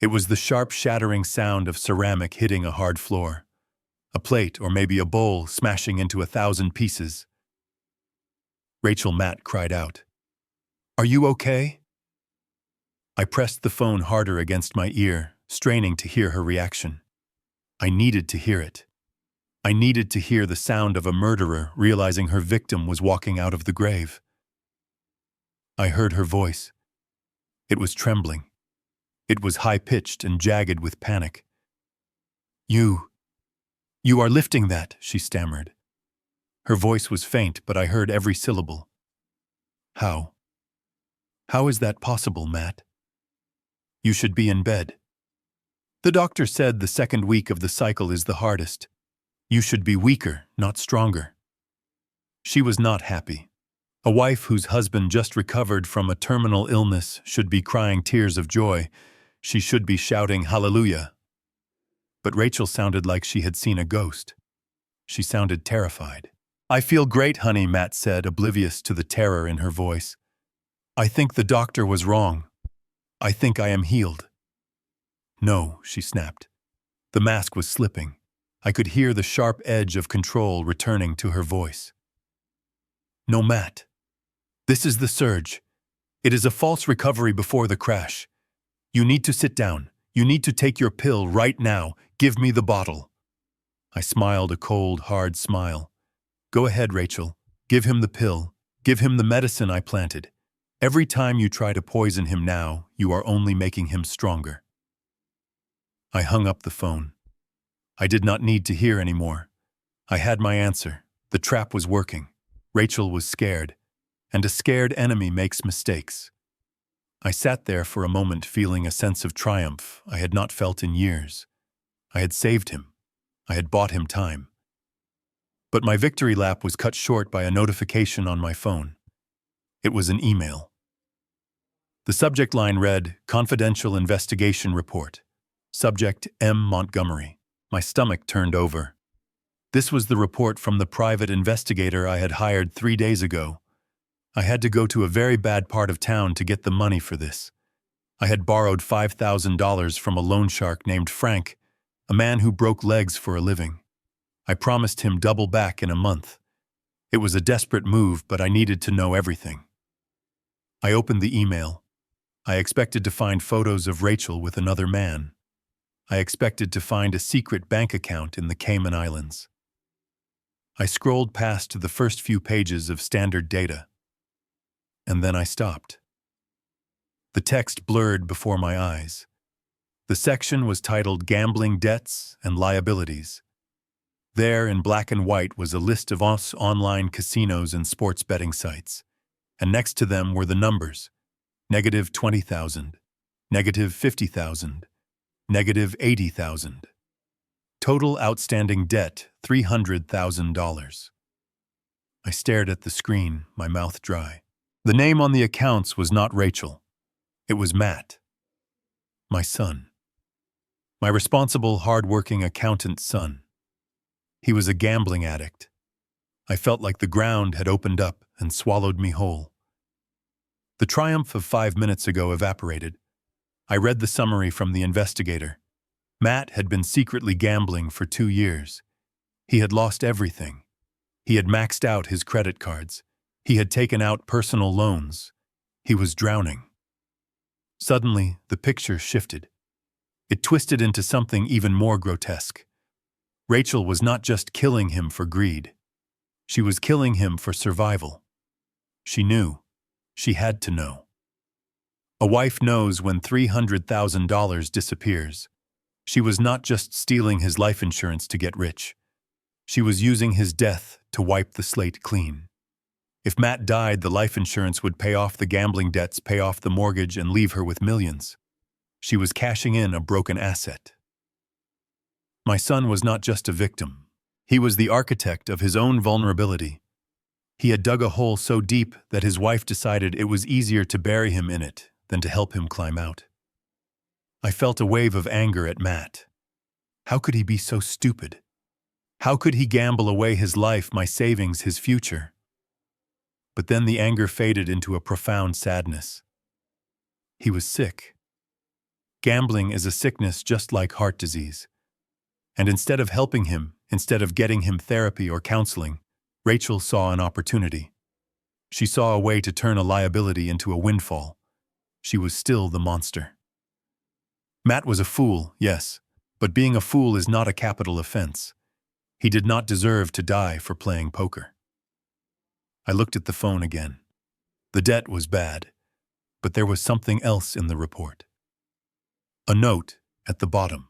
It was the sharp, shattering sound of ceramic hitting a hard floor, a plate or maybe a bowl smashing into 1,000 pieces. "Rachel," Matt cried out. Are you okay? I pressed the phone harder against my ear, straining to hear her reaction. I needed to hear it. I needed to hear the sound of a murderer realizing her victim was walking out of the grave. I heard her voice. It was trembling. It was high-pitched and jagged with panic. You are lifting that," she stammered. Her voice was faint, but I heard every syllable. How? How is that possible, Matt? You should be in bed. The doctor said the second week of the cycle is the hardest. You should be weaker, not stronger. She was not happy. A wife whose husband just recovered from a terminal illness should be crying tears of joy. She should be shouting hallelujah. But Rachel sounded like she had seen a ghost. She sounded terrified. "I feel great, honey," Matt said, oblivious to the terror in her voice. "I think the doctor was wrong. I think I am healed." "No," she snapped. The mask was slipping. I could hear the sharp edge of control returning to her voice. "No, Matt. This is the surge. It is a false recovery before the crash. You need to sit down. You need to take your pill right now. Give me the bottle." I smiled a cold, hard smile. "Go ahead, Rachel. Give him the pill. Give him the medicine I planted. Every time you try to poison him now, you are only making him stronger." I hung up the phone. I did not need to hear anymore. I had my answer. The trap was working. Rachel was scared, and a scared enemy makes mistakes. I sat there for a moment feeling a sense of triumph I had not felt in years. I had saved him. I had bought him time. But my victory lap was cut short by a notification on my phone. It was an email. The subject line read, "Confidential Investigation Report. Subject M. Montgomery." My stomach turned over. This was the report from the private investigator I had hired 3 days ago. I had to go to a very bad part of town to get the money for this. I had borrowed $5,000 from a loan shark named Frank, a man who broke legs for a living. I promised him double back in a month. It was a desperate move, but I needed to know everything. I opened the email. I expected to find photos of Rachel with another man. I expected to find a secret bank account in the Cayman Islands. I scrolled past to the first few pages of standard data. And then I stopped. The text blurred before my eyes. The section was titled Gambling Debts and Liabilities. There, in black and white, was a list of online casinos and sports betting sites. And next to them were the numbers: -20,000, -50,000, -80,000. Total outstanding debt, $300,000. I stared at the screen, my mouth dry. The name on the accounts was not Rachel. It was Matt. My son. My responsible, hard-working accountant son. He was a gambling addict. I felt like the ground had opened up and swallowed me whole. The triumph of 5 minutes ago evaporated. I read the summary from the investigator. Matt had been secretly gambling for 2 years. He had lost everything. He had maxed out his credit cards. He had taken out personal loans. He was drowning. Suddenly, the picture shifted. It twisted into something even more grotesque. Rachel was not just killing him for greed. She was killing him for survival. She knew. She had to know. A wife knows when $300,000 disappears. She was not just stealing his life insurance to get rich. She was using his death to wipe the slate clean. If Matt died, the life insurance would pay off the gambling debts, pay off the mortgage, and leave her with millions. She was cashing in a broken asset. My son was not just a victim. He was the architect of his own vulnerability. He had dug a hole so deep that his wife decided it was easier to bury him in it than to help him climb out. I felt a wave of anger at Matt. How could he be so stupid? How could he gamble away his life, my savings, his future? But then the anger faded into a profound sadness. He was sick. Gambling is a sickness just like heart disease. And instead of helping him, instead of getting him therapy or counseling, Rachel saw an opportunity. She saw a way to turn a liability into a windfall. She was still the monster. Matt was a fool, yes, but being a fool is not a capital offense. He did not deserve to die for playing poker. I looked at the phone again. The debt was bad, but there was something else in the report. A note at the bottom.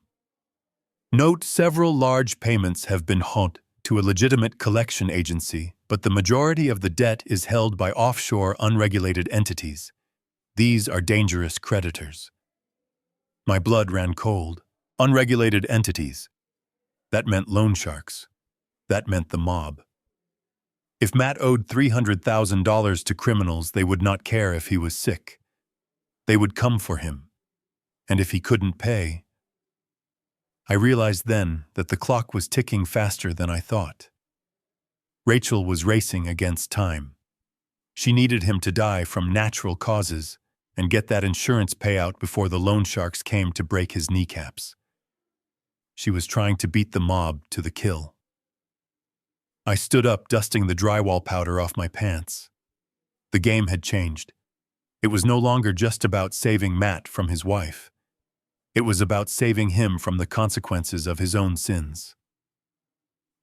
Note: several large payments have been owed to a legitimate collection agency, but the majority of the debt is held by offshore unregulated entities. These are dangerous creditors. My blood ran cold. Unregulated entities. That meant loan sharks. That meant the mob. If Matt owed $300,000 to criminals, they would not care if he was sick. They would come for him. And if he couldn't pay, I realized then that the clock was ticking faster than I thought. Rachel was racing against time. She needed him to die from natural causes and get that insurance payout before the loan sharks came to break his kneecaps. She was trying to beat the mob to the kill. I stood up, dusting the drywall powder off my pants. The game had changed. It was no longer just about saving Matt from his wife. It was about saving him from the consequences of his own sins.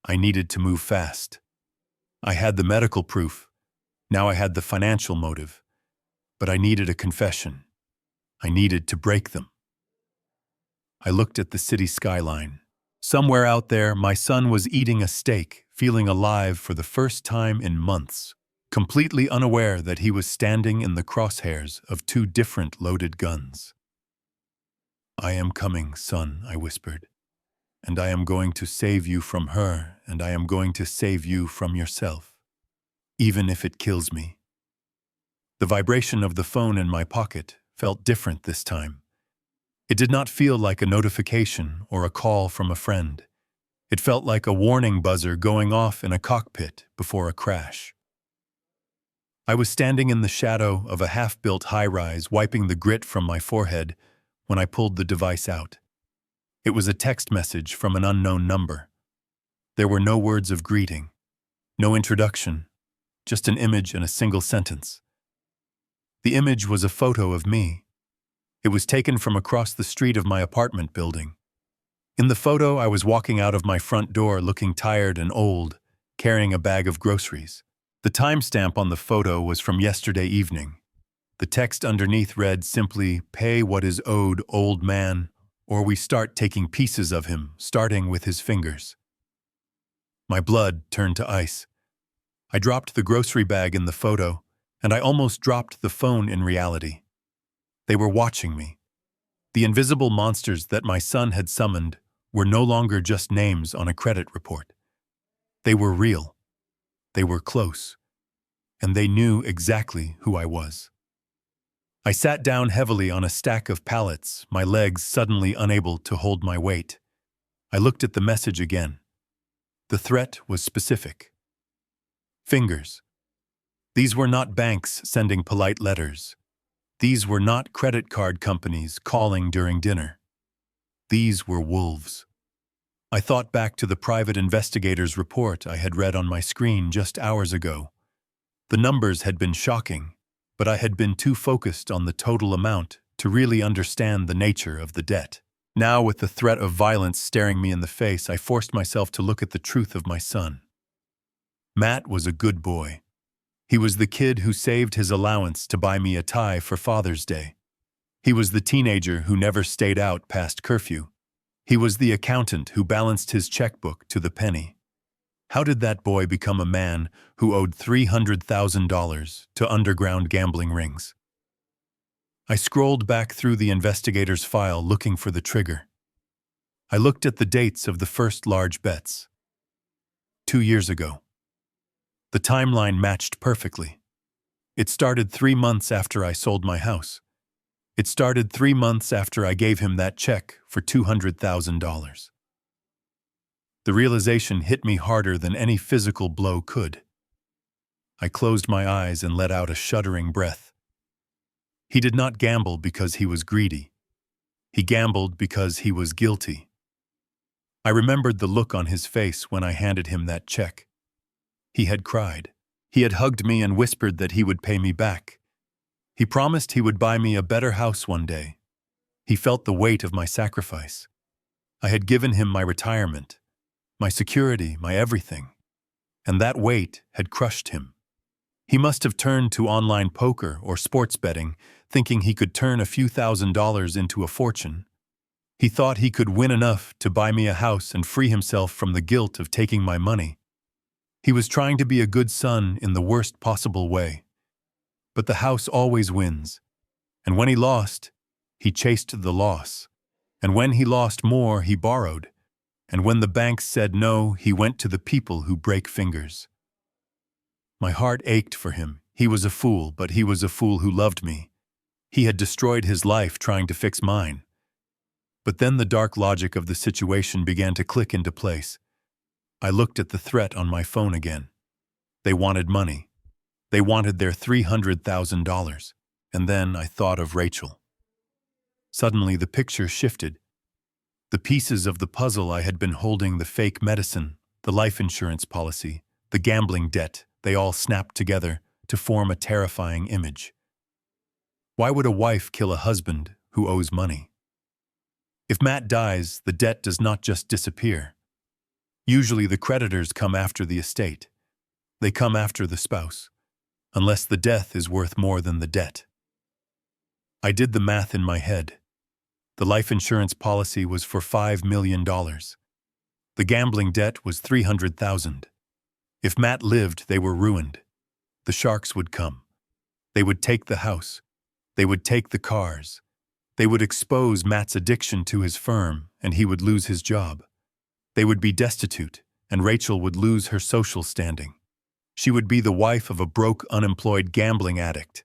I needed to move fast. I had the medical proof. Now I had the financial motive. But I needed a confession. I needed to break them. I looked at the city skyline. Somewhere out there, my son was eating a steak, feeling alive for the first time in months, completely unaware that he was standing in the crosshairs of two different loaded guns. "I am coming, son," I whispered, "and I am going to save you from her, and I am going to save you from yourself, even if it kills me." The vibration of the phone in my pocket felt different this time. It did not feel like a notification or a call from a friend. It felt like a warning buzzer going off in a cockpit before a crash. I was standing in the shadow of a half-built high-rise, wiping the grit from my forehead when I pulled the device out. It was a text message from an unknown number. There were no words of greeting, no introduction, just an image and a single sentence. The image was a photo of me. It was taken from across the street of my apartment building. In the photo, I was walking out of my front door looking tired and old, carrying a bag of groceries. The timestamp on the photo was from yesterday evening. The text underneath read simply, "Pay what is owed, old man, or we start taking pieces of him, starting with his fingers." My blood turned to ice. I dropped the grocery bag in the photo, and I almost dropped the phone in reality. They were watching me. The invisible monsters that my son had summoned were no longer just names on a credit report. They were real. They were close. And they knew exactly who I was. I sat down heavily on a stack of pallets, my legs suddenly unable to hold my weight. I looked at the message again. The threat was specific. Fingers. These were not banks sending polite letters. These were not credit card companies calling during dinner. These were wolves. I thought back to the private investigator's report I had read on my screen just hours ago. The numbers had been shocking, but I had been too focused on the total amount to really understand the nature of the debt. Now, with the threat of violence staring me in the face, I forced myself to look at the truth of my son. Matt was a good boy. He was the kid who saved his allowance to buy me a tie for Father's Day. He was the teenager who never stayed out past curfew. He was the accountant who balanced his checkbook to the penny. How did that boy become a man who owed $300,000 to underground gambling rings? I scrolled back through the investigator's file looking for the trigger. I looked at the dates of the first large bets. 2 years ago. The timeline matched perfectly. It started 3 months after I sold my house. It started 3 months after I gave him that check for $200,000. The realization hit me harder than any physical blow could. I closed my eyes and let out a shuddering breath. He did not gamble because he was greedy. He gambled because he was guilty. I remembered the look on his face when I handed him that check. He had cried. He had hugged me and whispered that he would pay me back. He promised he would buy me a better house one day. He felt the weight of my sacrifice. I had given him my retirement, my security, my everything. And that weight had crushed him. He must have turned to online poker or sports betting, thinking he could turn a few $1,000s into a fortune. He thought he could win enough to buy me a house and free himself from the guilt of taking my money. He was trying to be a good son in the worst possible way. But the house always wins. And when he lost, he chased the loss. And when he lost more, he borrowed. And when the banks said no, he went to the people who break fingers. My heart ached for him. He was a fool, but he was a fool who loved me. He had destroyed his life trying to fix mine. But then the dark logic of the situation began to click into place. I looked at the threat on my phone again. They wanted money. They wanted their $300,000. And then I thought of Rachel. Suddenly the picture shifted. The pieces of the puzzle I had been holding, the fake medicine, the life insurance policy, the gambling debt, they all snapped together to form a terrifying image. Why would a wife kill a husband who owes money? If Matt dies, the debt does not just disappear. Usually the creditors come after the estate. They come after the spouse, unless the death is worth more than the debt. I did the math in my head. The life insurance policy was for $5 million. The gambling debt was $300,000. If Matt lived, they were ruined. The sharks would come. They would take the house. They would take the cars. They would expose Matt's addiction to his firm, and he would lose his job. They would be destitute, and Rachel would lose her social standing. She would be the wife of a broke, unemployed gambling addict.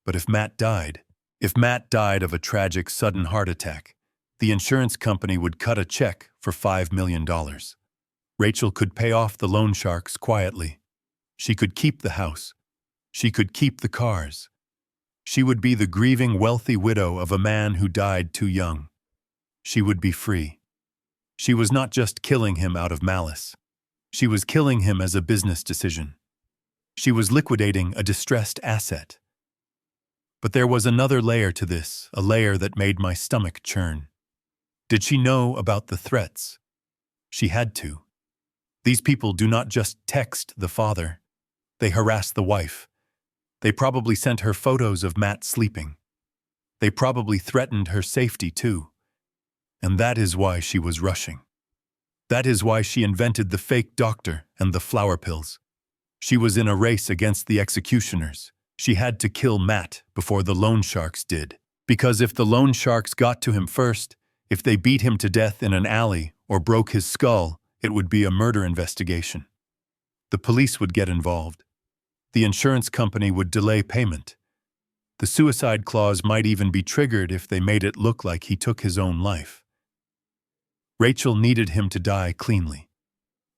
But if Matt died of a tragic, sudden heart attack, the insurance company would cut a check for $5 million. Rachel could pay off the loan sharks quietly. She could keep the house. She could keep the cars. She would be the grieving, wealthy widow of a man who died too young. She would be free. She was not just killing him out of malice. She was killing him as a business decision. She was liquidating a distressed asset. But there was another layer to this, a layer that made my stomach churn. Did she know about the threats? She had to. These people do not just text the father. They harass the wife. They probably sent her photos of Matt sleeping. They probably threatened her safety too. And that is why she was rushing. That is why she invented the fake doctor and the flower pills. She was in a race against the executioners. She had to kill Matt before the loan sharks did. Because if the loan sharks got to him first, if they beat him to death in an alley or broke his skull, it would be a murder investigation. The police would get involved. The insurance company would delay payment. The suicide clause might even be triggered if they made it look like he took his own life. Rachel needed him to die cleanly.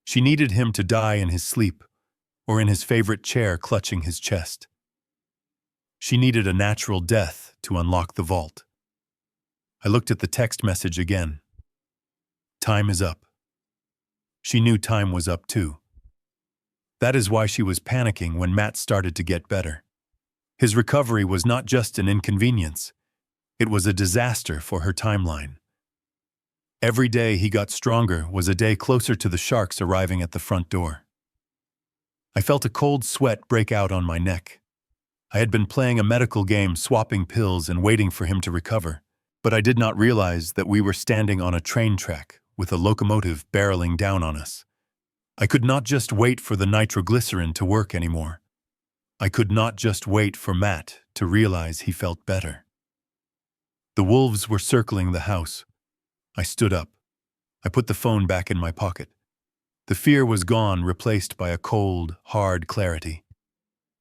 She needed him to die in his sleep, or in his favorite chair clutching his chest. She needed a natural death to unlock the vault. I looked at the text message again. Time is up. She knew time was up too. That is why she was panicking when Matt started to get better. His recovery was not just an inconvenience. It was a disaster for her timeline. Every day he got stronger was a day closer to the sharks arriving at the front door. I felt a cold sweat break out on my neck. I had been playing a medical game, swapping pills and waiting for him to recover, but I did not realize that we were standing on a train track with a locomotive barreling down on us. I could not just wait for the nitroglycerin to work anymore. I could not just wait for Matt to realize he felt better. The wolves were circling the house. I stood up. I put the phone back in my pocket. The fear was gone, replaced by a cold, hard clarity.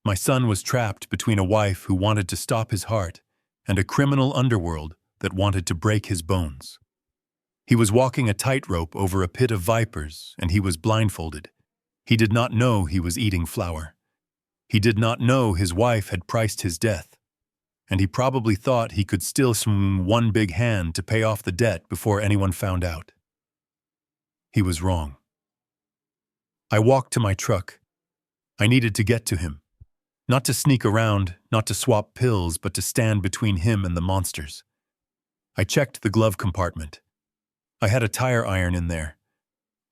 My son was trapped between a wife who wanted to stop his heart and a criminal underworld that wanted to break his bones. He was walking a tightrope over a pit of vipers, and he was blindfolded. He did not know he was eating flour. He did not know his wife had priced his death, and he probably thought he could still swing one big hand to pay off the debt before anyone found out. He was wrong. I walked to my truck. I needed to get to him. Not to sneak around, not to swap pills, but to stand between him and the monsters. I checked the glove compartment. I had a tire iron in there.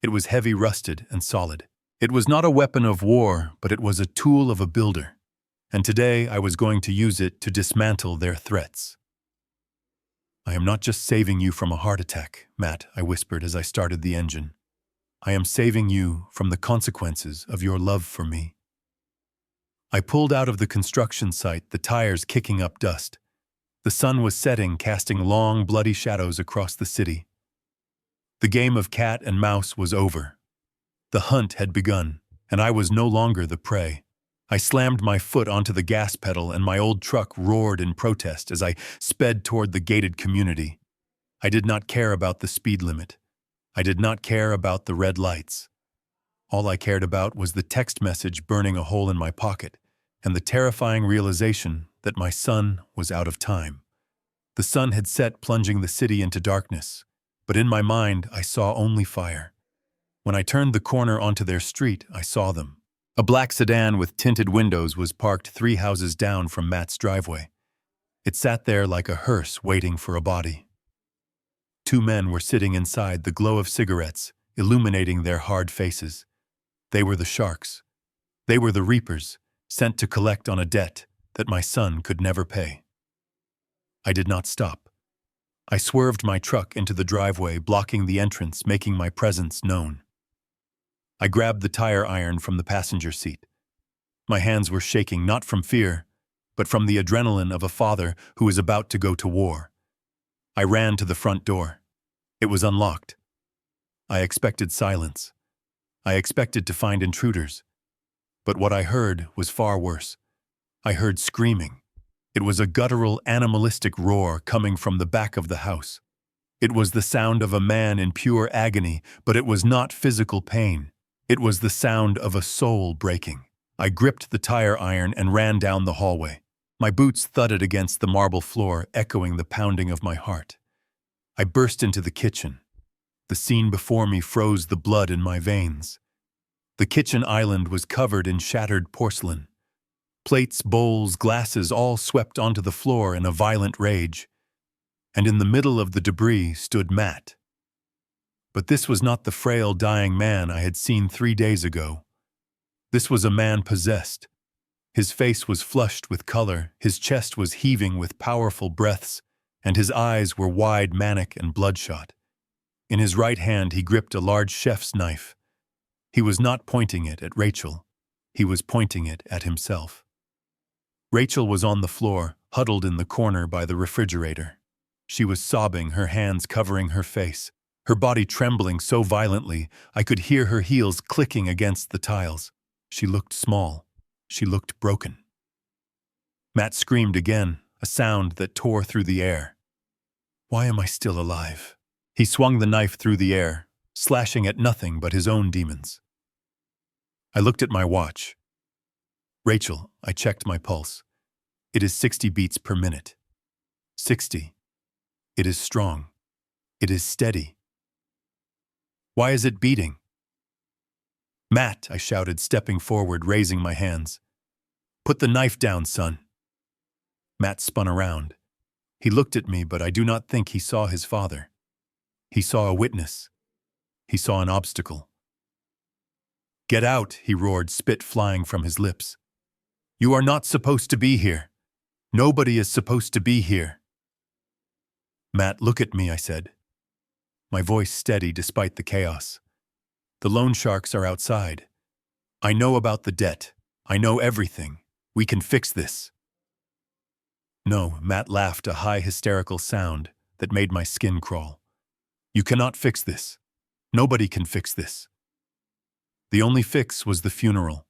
It was heavy, rusted, and solid. It was not a weapon of war, but it was a tool of a builder. And today I was going to use it to dismantle their threats. I am not just saving you from a heart attack, Matt, I whispered as I started the engine. I am saving you from the consequences of your love for me. I pulled out of the construction site, the tires kicking up dust. The sun was setting, casting long, bloody shadows across the city. The game of cat and mouse was over. The hunt had begun, and I was no longer the prey. I slammed my foot onto the gas pedal and my old truck roared in protest as I sped toward the gated community. I did not care about the speed limit. I did not care about the red lights. All I cared about was the text message burning a hole in my pocket and the terrifying realization that my son was out of time. The sun had set, plunging the city into darkness, but in my mind I saw only fire. When I turned the corner onto their street, I saw them. A black sedan with tinted windows was parked 3 houses down from Matt's driveway. It sat there like a hearse waiting for a body. 2 men were sitting inside, the glow of cigarettes illuminating their hard faces. They were the sharks. They were the reapers, sent to collect on a debt that my son could never pay. I did not stop. I swerved my truck into the driveway, blocking the entrance, making my presence known. I grabbed the tire iron from the passenger seat. My hands were shaking, not from fear, but from the adrenaline of a father who is about to go to war. I ran to the front door. It was unlocked. I expected silence. I expected to find intruders. But what I heard was far worse. I heard screaming. It was a guttural, animalistic roar coming from the back of the house. It was the sound of a man in pure agony, but it was not physical pain. It was the sound of a soul breaking. I gripped the tire iron and ran down the hallway. My boots thudded against the marble floor, echoing the pounding of my heart. I burst into the kitchen. The scene before me froze the blood in my veins. The kitchen island was covered in shattered porcelain. Plates, bowls, glasses all swept onto the floor in a violent rage. And in the middle of the debris stood Matt. But this was not the frail, dying man I had seen 3 days ago. This was a man possessed. His face was flushed with color, his chest was heaving with powerful breaths, and his eyes were wide, manic, and bloodshot. In his right hand he gripped a large chef's knife. He was not pointing it at Rachel. He was pointing it at himself. Rachel was on the floor, huddled in the corner by the refrigerator. She was sobbing, her hands covering her face, her body trembling so violently I could hear her heels clicking against the tiles. She looked small. She looked broken. Matt screamed again, a sound that tore through the air. Why am I still alive? He swung the knife through the air, slashing at nothing but his own demons. I looked at my watch. Rachel, I checked my pulse. It is 60 beats per minute. 60. It is strong. It is steady. Why is it beating? Matt, I shouted, stepping forward, raising my hands. Put the knife down, son. Matt spun around. He looked at me, but I do not think he saw his father. He saw a witness. He saw an obstacle. Get out, he roared, spit flying from his lips. You are not supposed to be here. Nobody is supposed to be here. Matt, look at me, I said. My voice steady despite the chaos. The loan sharks are outside. I know about the debt. I know everything. We can fix this. No, Matt laughed, a high hysterical sound that made my skin crawl. You cannot fix this. Nobody can fix this. The only fix was the funeral.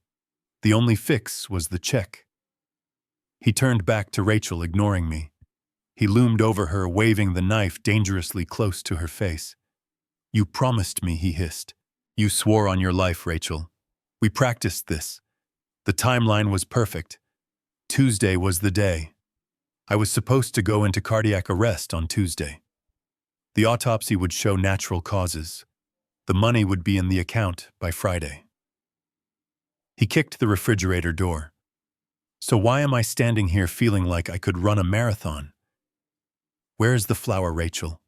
The only fix was the check. He turned back to Rachel, ignoring me. He loomed over her, waving the knife dangerously close to her face. You promised me, he hissed. You swore on your life, Rachel. We practiced this. The timeline was perfect. Tuesday was the day. I was supposed to go into cardiac arrest on Tuesday. The autopsy would show natural causes. The money would be in the account by Friday. He kicked the refrigerator door. So why am I standing here feeling like I could run a marathon? Where is the flour, Rachel?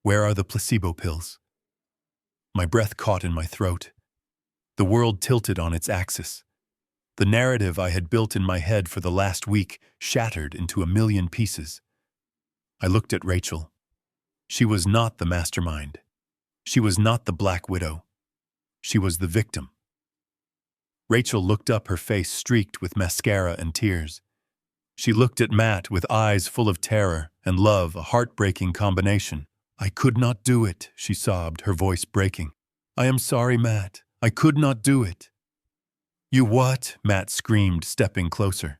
Where are the placebo pills? My breath caught in my throat. The world tilted on its axis. The narrative I had built in my head for the last week shattered into a million pieces. I looked at Rachel. She was not the mastermind. She was not the Black Widow. She was the victim. Rachel looked up, her face streaked with mascara and tears. She looked at Matt with eyes full of terror and love, a heartbreaking combination. I could not do it, she sobbed, her voice breaking. I am sorry, Matt. I could not do it. You what? Matt screamed, stepping closer.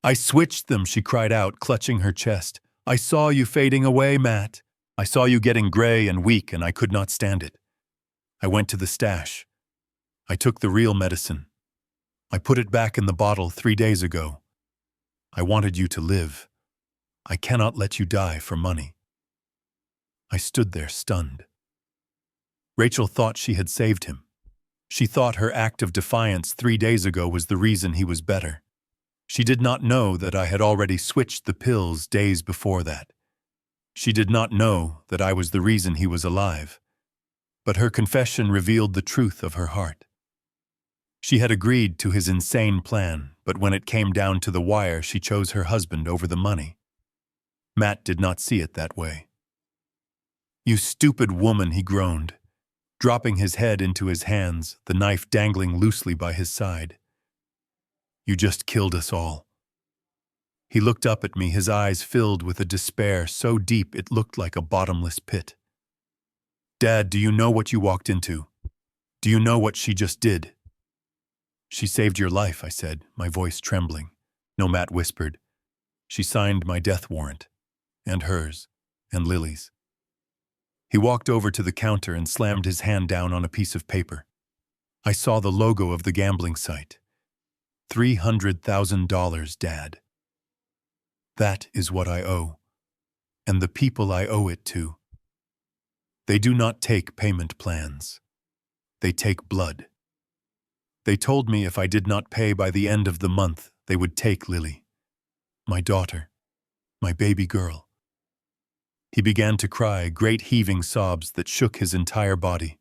I switched them, she cried out, clutching her chest. I saw you fading away, Matt. I saw you getting gray and weak, and I could not stand it. I went to the stash. I took the real medicine. I put it back in the bottle 3 days ago. I wanted you to live. I cannot let you die for money. I stood there stunned. Rachel thought she had saved him. She thought her act of defiance 3 days ago was the reason he was better. She did not know that I had already switched the pills days before that. She did not know that I was the reason he was alive. But her confession revealed the truth of her heart. She had agreed to his insane plan, but when it came down to the wire, she chose her husband over the money. Matt did not see it that way. You stupid woman, he groaned, dropping his head into his hands, the knife dangling loosely by his side. You just killed us all. He looked up at me, his eyes filled with a despair so deep it looked like a bottomless pit. Dad, do you know what you walked into? Do you know what she just did? She saved your life, I said, my voice trembling. No, Matt whispered. She signed my death warrant, and hers, and Lily's. He walked over to the counter and slammed his hand down on a piece of paper. I saw the logo of the gambling site. $300,000, Dad. That is what I owe, and the people I owe it to. They do not take payment plans. They take blood. They told me if I did not pay by the end of the month, they would take Lily, my daughter, my baby girl. He began to cry, great heaving sobs that shook his entire body.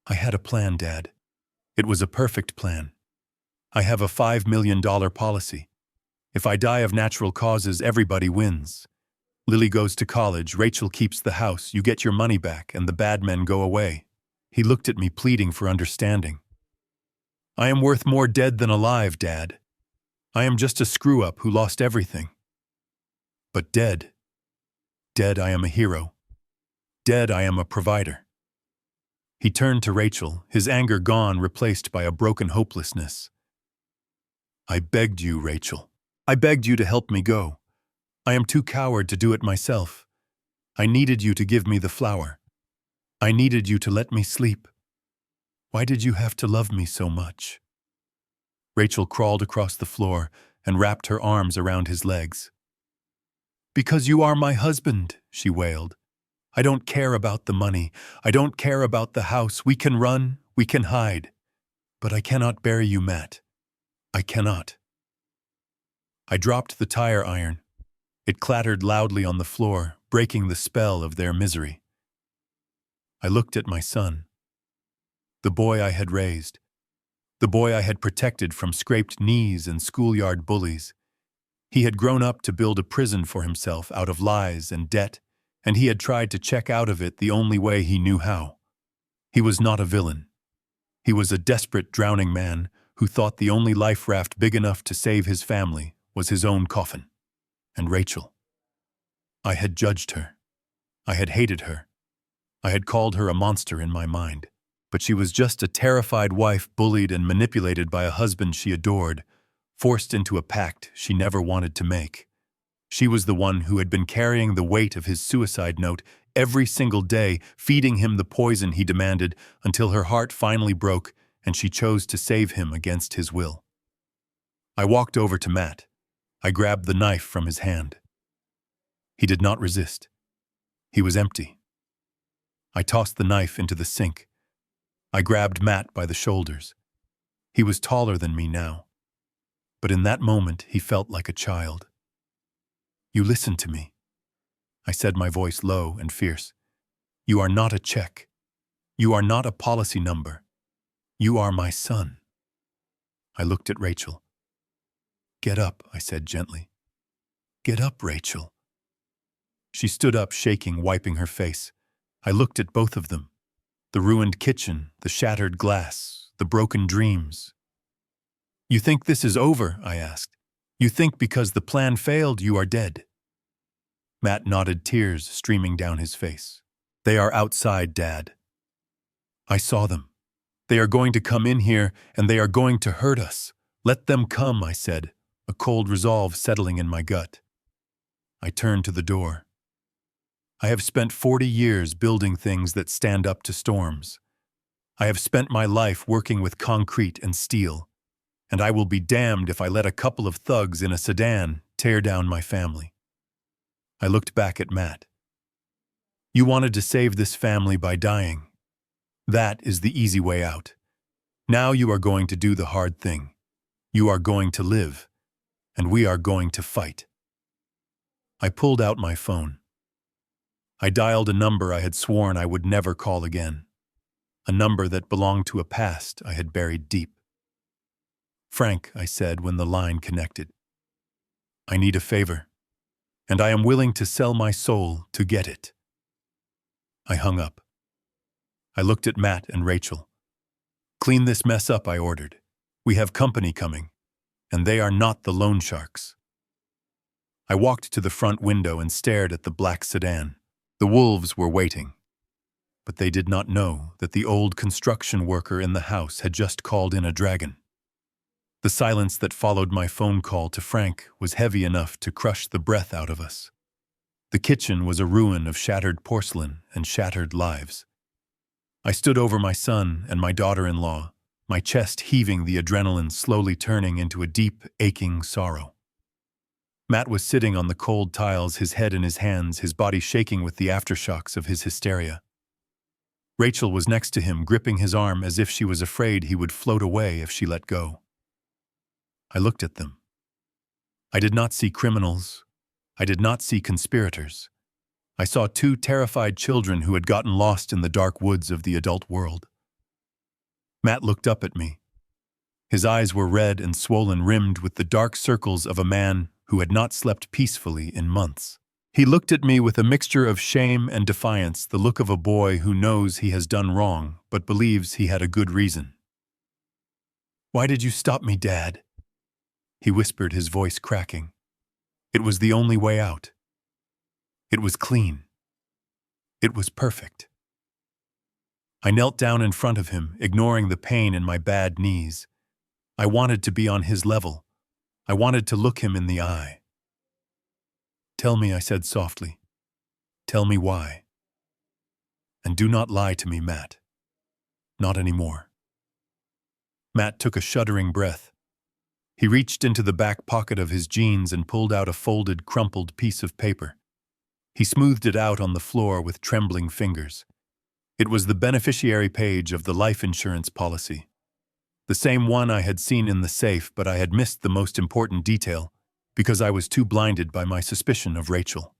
I had a plan, Dad. It was a perfect plan. I have a $5 million policy. If I die of natural causes, everybody wins. Lily goes to college, Rachel keeps the house, you get your money back, and the bad men go away. He looked at me, pleading for understanding. I am worth more dead than alive, Dad. I am just a screw-up who lost everything. But dead. Dead, I am a hero. Dead, I am a provider. He turned to Rachel, his anger gone, replaced by a broken hopelessness. I begged you, Rachel. I begged you to help me go. I am too coward to do it myself. I needed you to give me the flour. I needed you to let me sleep. Why did you have to love me so much? Rachel crawled across the floor and wrapped her arms around his legs. Because you are my husband, she wailed. I don't care about the money. I don't care about the house. We can run, we can hide. But I cannot bury you, Matt. I cannot. I dropped the tire iron. It clattered loudly on the floor, breaking the spell of their misery. I looked at my son. The boy I had raised. The boy I had protected from scraped knees and schoolyard bullies. He had grown up to build a prison for himself out of lies and debt, and he had tried to check out of it the only way he knew how. He was not a villain. He was a desperate, drowning man who thought the only life raft big enough to save his family was his own coffin. And Rachel. I had judged her. I had hated her. I had called her a monster in my mind. But she was just a terrified wife bullied and manipulated by a husband she adored, forced into a pact she never wanted to make. She was the one who had been carrying the weight of his suicide note every single day, feeding him the poison he demanded until her heart finally broke and she chose to save him against his will. I walked over to Matt. I grabbed the knife from his hand. He did not resist. He was empty. I tossed the knife into the sink. I grabbed Matt by the shoulders. He was taller than me now, but in that moment he felt like a child. "You listen to me," I said, my voice low and fierce. "You are not a check. You are not a policy number. You are my son." I looked at Rachel. "Get up," I said gently. "Get up, Rachel." She stood up, shaking, wiping her face. I looked at both of them. The ruined kitchen, the shattered glass, the broken dreams. "You think this is over?" I asked. "You think because the plan failed, you are dead?" Matt nodded, tears streaming down his face. "They are outside, Dad. I saw them. They are going to come in here, and they are going to hurt us. Let them come," I said, a cold resolve settling in my gut. I turned to the door. I have spent 40 years building things that stand up to storms. I have spent my life working with concrete and steel, and I will be damned if I let a couple of thugs in a sedan tear down my family. I looked back at Matt. "You wanted to save this family by dying. That is the easy way out. Now you are going to do the hard thing. You are going to live, and we are going to fight." I pulled out my phone. I dialed a number I had sworn I would never call again, a number that belonged to a past I had buried deep. "Frank," I said when the line connected, "I need a favor, and I am willing to sell my soul to get it." I hung up. I looked at Matt and Rachel. "Clean this mess up," I ordered. "We have company coming, and they are not the loan sharks." I walked to the front window and stared at the black sedan. The wolves were waiting, but they did not know that the old construction worker in the house had just called in a dragon. The silence that followed my phone call to Frank was heavy enough to crush the breath out of us. The kitchen was a ruin of shattered porcelain and shattered lives. I stood over my son and my daughter-in-law, my chest heaving, the adrenaline slowly turning into a deep, aching sorrow. Matt was sitting on the cold tiles, his head in his hands, his body shaking with the aftershocks of his hysteria. Rachel was next to him, gripping his arm as if she was afraid he would float away if she let go. I looked at them. I did not see criminals. I did not see conspirators. I saw two terrified children who had gotten lost in the dark woods of the adult world. Matt looked up at me. His eyes were red and swollen, rimmed with the dark circles of a man who had not slept peacefully in months. He looked at me with a mixture of shame and defiance, the look of a boy who knows he has done wrong but believes he had a good reason. "Why did you stop me, Dad?" he whispered, his voice cracking. It was the only way out. It was clean. It was perfect. I knelt down in front of him, ignoring the pain in my bad knees. I wanted to be on his level. I wanted to look him in the eye. "Tell me," I said softly. "Tell me why. And do not lie to me, Matt. Not anymore." Matt took a shuddering breath. He reached into the back pocket of his jeans and pulled out a folded, crumpled piece of paper. He smoothed it out on the floor with trembling fingers. It was the beneficiary page of the life insurance policy. The same one I had seen in the safe, but I had missed the most important detail because I was too blinded by my suspicion of Rachel.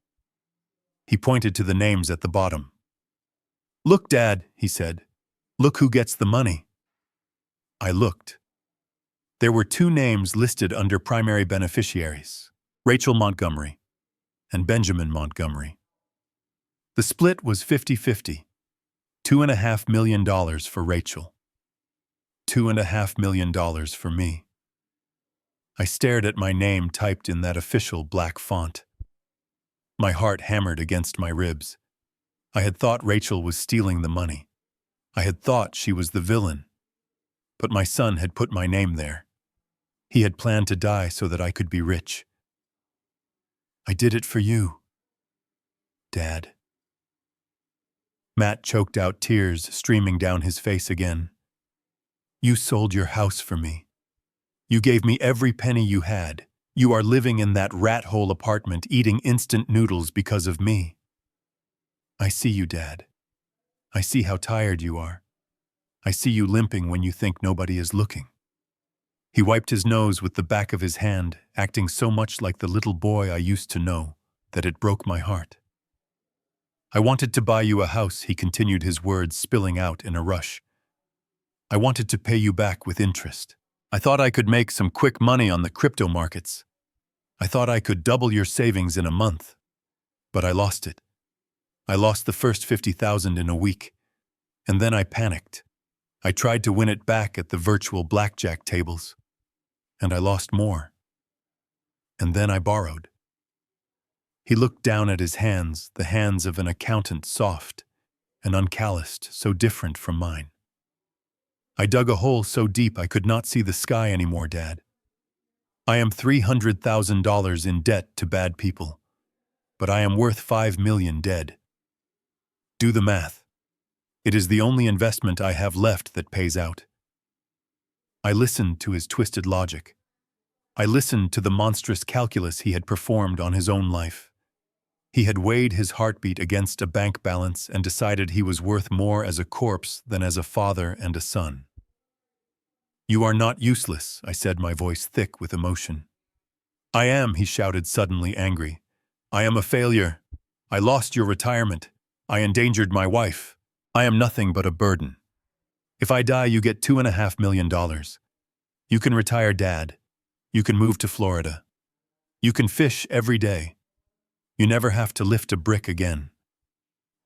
He pointed to the names at the bottom. "Look, Dad," he said. "Look who gets the money." I looked. There were two names listed under primary beneficiaries: Rachel Montgomery and Benjamin Montgomery. The split was 50-50. $2.5 million for Rachel. $2.5 million for me. I stared at my name typed in that official black font. My heart hammered against my ribs. I had thought Rachel was stealing the money. I had thought she was the villain. But my son had put my name there. He had planned to die so that I could be rich. "I did it for you, Dad." Matt choked out, tears streaming down his face again. "You sold your house for me. You gave me every penny you had. You are living in that rat-hole apartment eating instant noodles because of me. I see you, Dad. I see how tired you are. I see you limping when you think nobody is looking. He wiped his nose with the back of his hand, acting so much like the little boy I used to know that it broke my heart. I wanted to buy you a house, he continued, his words spilling out in a rush. I wanted to pay you back with interest. I thought I could make some quick money on the crypto markets. I thought I could double your savings in a month. But I lost it. I lost the first 50,000 in a week. And then I panicked. I tried to win it back at the virtual blackjack tables. And I lost more. And then I borrowed. He looked down at his hands, the hands of an accountant, soft and uncalloused, so different from mine. I dug a hole so deep I could not see the sky anymore, Dad. I am $300,000 in debt to bad people, but I am worth 5 million dead. Do the math. It is the only investment I have left that pays out. I listened to his twisted logic. I listened to the monstrous calculus he had performed on his own life. He had weighed his heartbeat against a bank balance and decided he was worth more as a corpse than as a father and a son. You are not useless, I said, my voice thick with emotion. I am, he shouted, suddenly angry. I am a failure. I lost your retirement. I endangered my wife. I am nothing but a burden. If I die, you get $2.5 million. You can retire, Dad. You can move to Florida. You can fish every day. You never have to lift a brick again.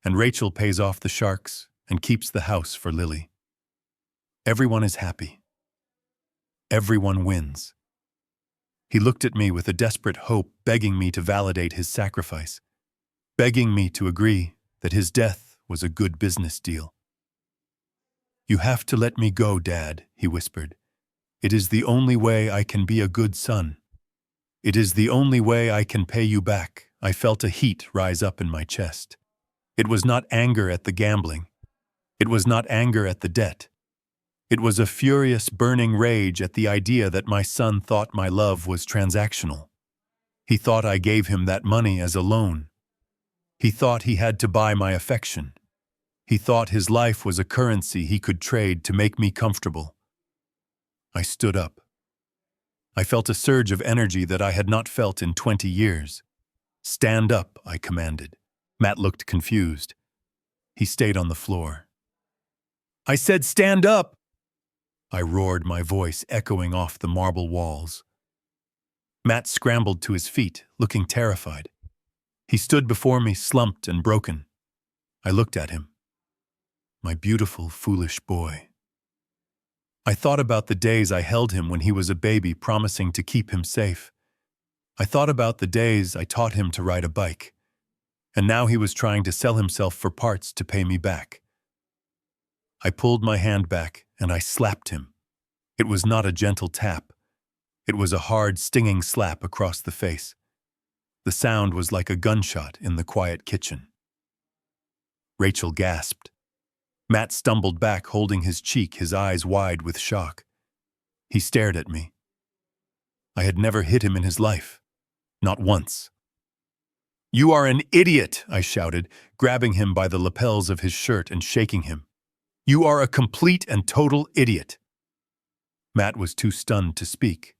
And Rachel pays off the sharks and keeps the house for Lily. Everyone is happy. Everyone wins. He looked at me with a desperate hope, begging me to validate his sacrifice, begging me to agree that his death was a good business deal. You have to let me go, Dad, he whispered. It is the only way I can be a good son. It is the only way I can pay you back. I felt a heat rise up in my chest. It was not anger at the gambling. It was not anger at the debt. It was a furious, burning rage at the idea that my son thought my love was transactional. He thought I gave him that money as a loan. He thought he had to buy my affection. He thought his life was a currency he could trade to make me comfortable. I stood up. I felt a surge of energy that I had not felt in 20 years. Stand up, I commanded. Matt looked confused. He stayed on the floor. I said, stand up! I roared, my voice echoing off the marble walls. Matt scrambled to his feet, looking terrified. He stood before me, slumped and broken. I looked at him. My beautiful, foolish boy. I thought about the days I held him when he was a baby, promising to keep him safe. I thought about the days I taught him to ride a bike, and now he was trying to sell himself for parts to pay me back. I pulled my hand back and I slapped him. It was not a gentle tap. It was a hard, stinging slap across the face. The sound was like a gunshot in the quiet kitchen. Rachel gasped. Matt stumbled back, holding his cheek, his eyes wide with shock. He stared at me. I had never hit him in his life. Not once. You are an idiot, I shouted, grabbing him by the lapels of his shirt and shaking him. You are a complete and total idiot. Matt was too stunned to speak.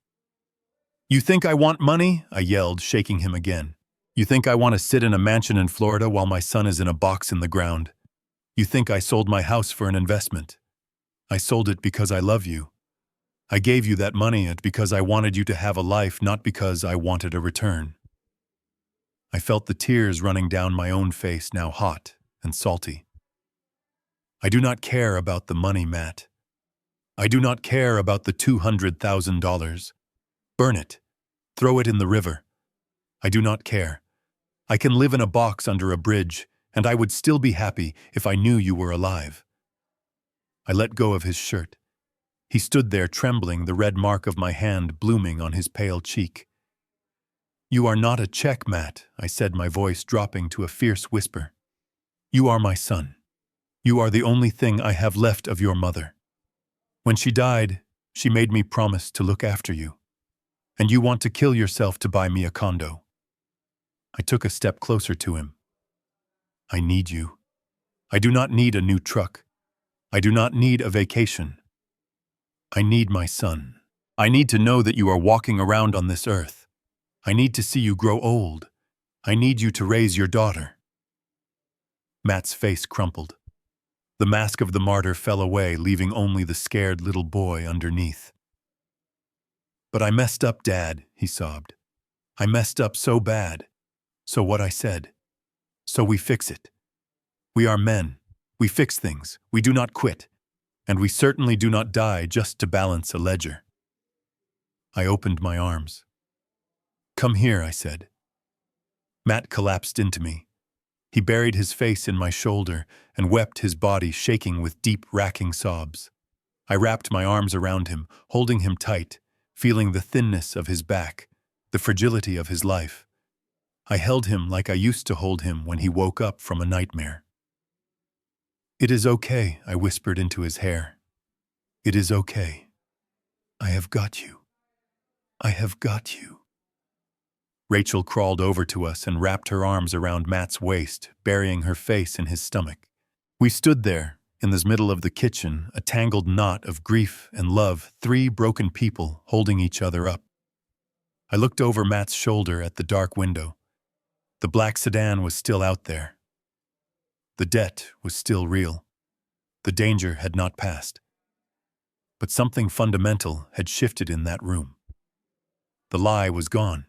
You think I want money? I yelled, shaking him again. You think I want to sit in a mansion in Florida while my son is in a box in the ground? You think I sold my house for an investment? I sold it because I love you. I gave you that money because I wanted you to have a life, not because I wanted a return. I felt the tears running down my own face, now hot and salty. I do not care about the money, Matt. I do not care about the $200,000. Burn it. Throw it in the river. I do not care. I can live in a box under a bridge, and I would still be happy if I knew you were alive. I let go of his shirt. He stood there trembling, the red mark of my hand blooming on his pale cheek. You are not a check, Matt, I said, my voice dropping to a fierce whisper. You are my son. You are the only thing I have left of your mother. When she died, she made me promise to look after you. And you want to kill yourself to buy me a condo. I took a step closer to him. I need you. I do not need a new truck. I do not need a vacation. I need my son. I need to know that you are walking around on this earth. I need to see you grow old. I need you to raise your daughter." Matt's face crumpled. The mask of the martyr fell away, leaving only the scared little boy underneath. "But I messed up, Dad," he sobbed. "I messed up so bad. So what I said. So we fix it. We are men. We fix things. We do not quit. And we certainly do not die just to balance a ledger." I opened my arms. "Come here," I said. Matt collapsed into me. He buried his face in my shoulder and wept, his body shaking with deep, racking sobs. I wrapped my arms around him, holding him tight, feeling the thinness of his back, the fragility of his life. I held him like I used to hold him when he woke up from a nightmare. "It is okay," I whispered into his hair. "It is okay. I have got you. I have got you." Rachel crawled over to us and wrapped her arms around Matt's waist, burying her face in his stomach. We stood there, in the middle of the kitchen, a tangled knot of grief and love, 3 broken people holding each other up. I looked over Matt's shoulder at the dark window. The black sedan was still out there. The debt was still real. The danger had not passed. But something fundamental had shifted in that room. The lie was gone.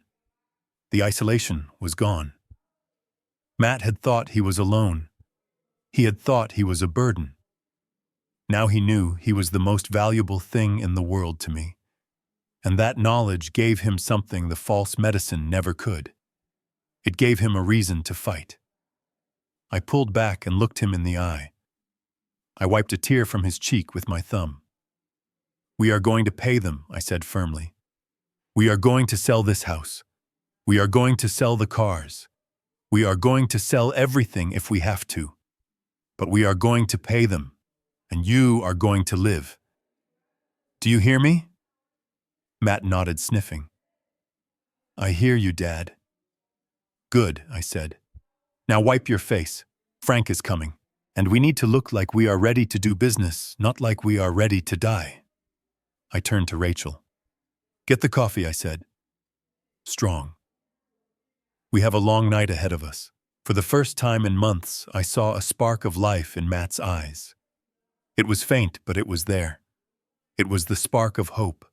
The isolation was gone. Matt had thought he was alone. He had thought he was a burden. Now he knew he was the most valuable thing in the world to me. And that knowledge gave him something the false medicine never could. It gave him a reason to fight. I pulled back and looked him in the eye. I wiped a tear from his cheek with my thumb. "We are going to pay them," I said firmly. "We are going to sell this house. We are going to sell the cars. We are going to sell everything if we have to. But we are going to pay them, and you are going to live. Do you hear me?" Matt nodded, sniffing. "I hear you, Dad." "Good," I said. "Now wipe your face. Frank is coming, and we need to look like we are ready to do business, not like we are ready to die." I turned to Rachel. "Get the coffee," I said. Strong. We have a long night ahead of us. For the first time in months, I saw a spark of life in Matt's eyes. It was faint, but it was there. It was the spark of hope.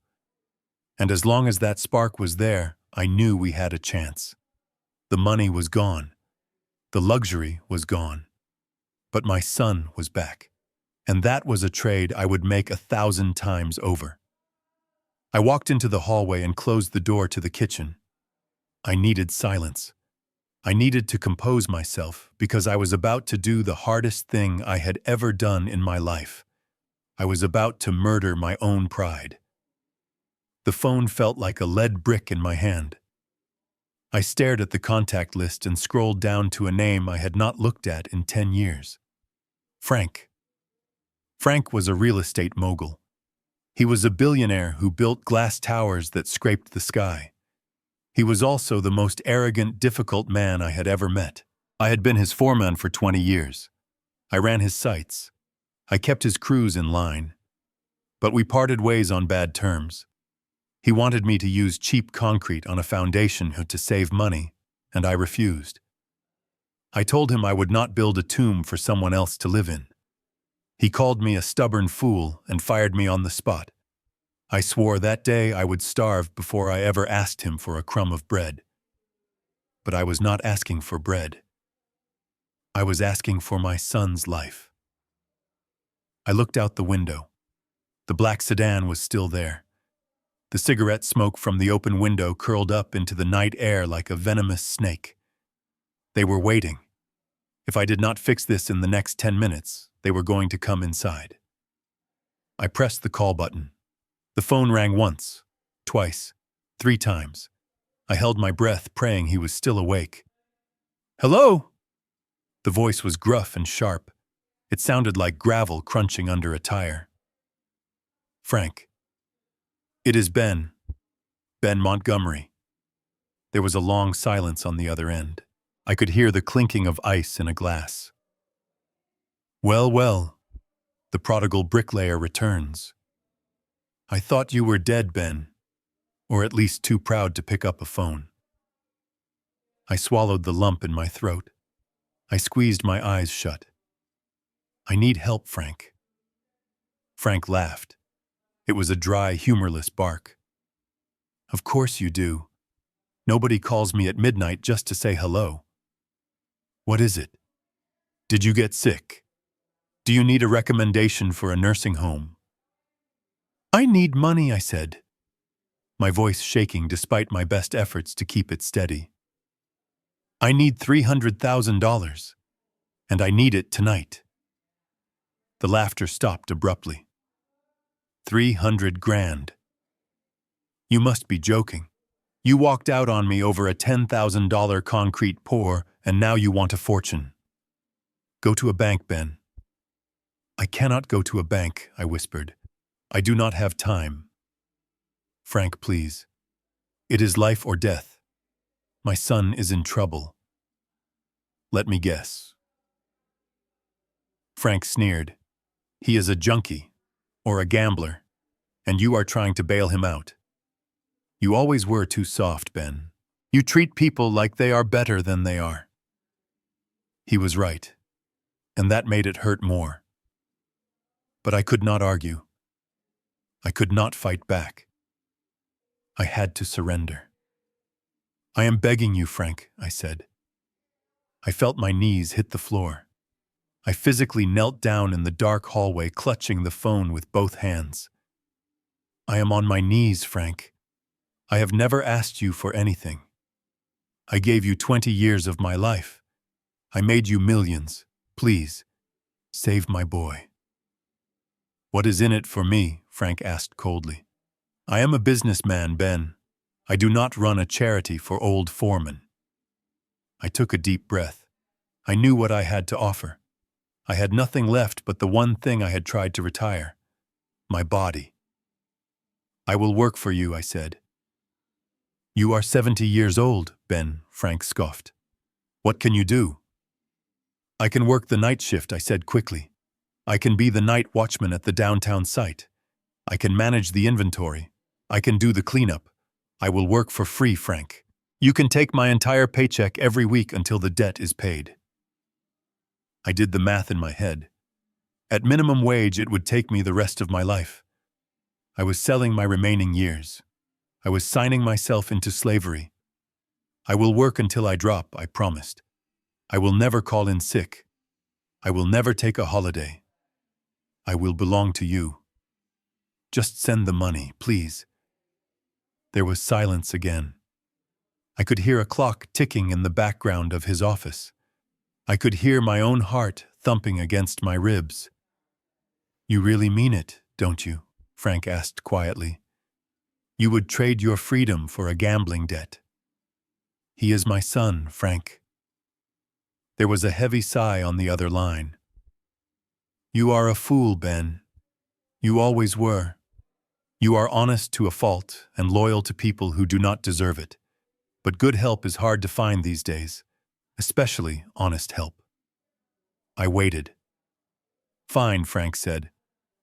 And as long as that spark was there, I knew we had a chance. The money was gone. The luxury was gone. But my son was back. And that was a trade I would make 1,000 times over. I walked into the hallway and closed the door to the kitchen. I needed silence. I needed to compose myself because I was about to do the hardest thing I had ever done in my life. I was about to murder my own pride. The phone felt like a lead brick in my hand. I stared at the contact list and scrolled down to a name I had not looked at in 10 years. Frank. Frank was a real estate mogul. He was a billionaire who built glass towers that scraped the sky. He was also the most arrogant, difficult man I had ever met. I had been his foreman for 20 years. I ran his sites. I kept his crews in line. But we parted ways on bad terms. He wanted me to use cheap concrete on a foundation to save money, and I refused. I told him I would not build a tomb for someone else to live in. He called me a stubborn fool and fired me on the spot. I swore that day I would starve before I ever asked him for a crumb of bread. But I was not asking for bread. I was asking for my son's life. I looked out the window. The black sedan was still there. The cigarette smoke from the open window curled up into the night air like a venomous snake. They were waiting. If I did not fix this in the next 10 minutes, they were going to come inside. I pressed the call button. The phone rang once, twice, 3 times. I held my breath, praying he was still awake. "Hello?" The voice was gruff and sharp. It sounded like gravel crunching under a tire. "Frank." "It is Ben. Ben Montgomery." There was a long silence on the other end. I could hear the clinking of ice in a glass. "Well, well, the prodigal bricklayer returns." I thought you were dead, Ben, or at least too proud to pick up a phone. I swallowed the lump in my throat. I squeezed my eyes shut. I need help, Frank. Frank laughed. It was a dry, humorless bark. Of course you do. Nobody calls me at midnight just to say hello. What is it? Did you get sick? Do you need a recommendation for a nursing home? I need money, I said, my voice shaking despite my best efforts to keep it steady. I need $300,000, and I need it tonight. The laughter stopped abruptly. 300 grand. You must be joking. You walked out on me over a $10,000 concrete pour, and now you want a fortune. Go to a bank, Ben. I cannot go to a bank, I whispered. I do not have time. Frank, please. It is life or death. My son is in trouble. Let me guess. Frank sneered. He is a junkie, or a gambler, and you are trying to bail him out. You always were too soft, Ben. You treat people like they are better than they are. He was right, and that made it hurt more. But I could not argue. I could not fight back. I had to surrender. I am begging you, Frank, I said. I felt my knees hit the floor. I physically knelt down in the dark hallway, clutching the phone with both hands. I am on my knees, Frank. I have never asked you for anything. I gave you 20 years of my life. I made you millions. Please, save my boy. What is in it for me? Frank asked coldly. I am a businessman, Ben. I do not run a charity for old foremen. I took a deep breath. I knew what I had to offer. I had nothing left but the one thing I had tried to retire. My body. I will work for you, I said. You are 70 years old, Ben, Frank scoffed. What can you do? I can work the night shift, I said quickly. I can be the night watchman at the downtown site. I can manage the inventory. I can do the cleanup. I will work for free, Frank. You can take my entire paycheck every week until the debt is paid. I did the math in my head. At minimum wage, it would take me the rest of my life. I was selling my remaining years. I was signing myself into slavery. I will work until I drop, I promised. I will never call in sick. I will never take a holiday. I will belong to you. Just send the money, please. There was silence again. I could hear a clock ticking in the background of his office. I could hear my own heart thumping against my ribs. You really mean it, don't you? Frank asked quietly. You would trade your freedom for a gambling debt. He is my son, Frank. There was a heavy sigh on the other line. You are a fool, Ben. You always were. You are honest to a fault and loyal to people who do not deserve it. But good help is hard to find these days, especially honest help. I waited. Fine, Frank said.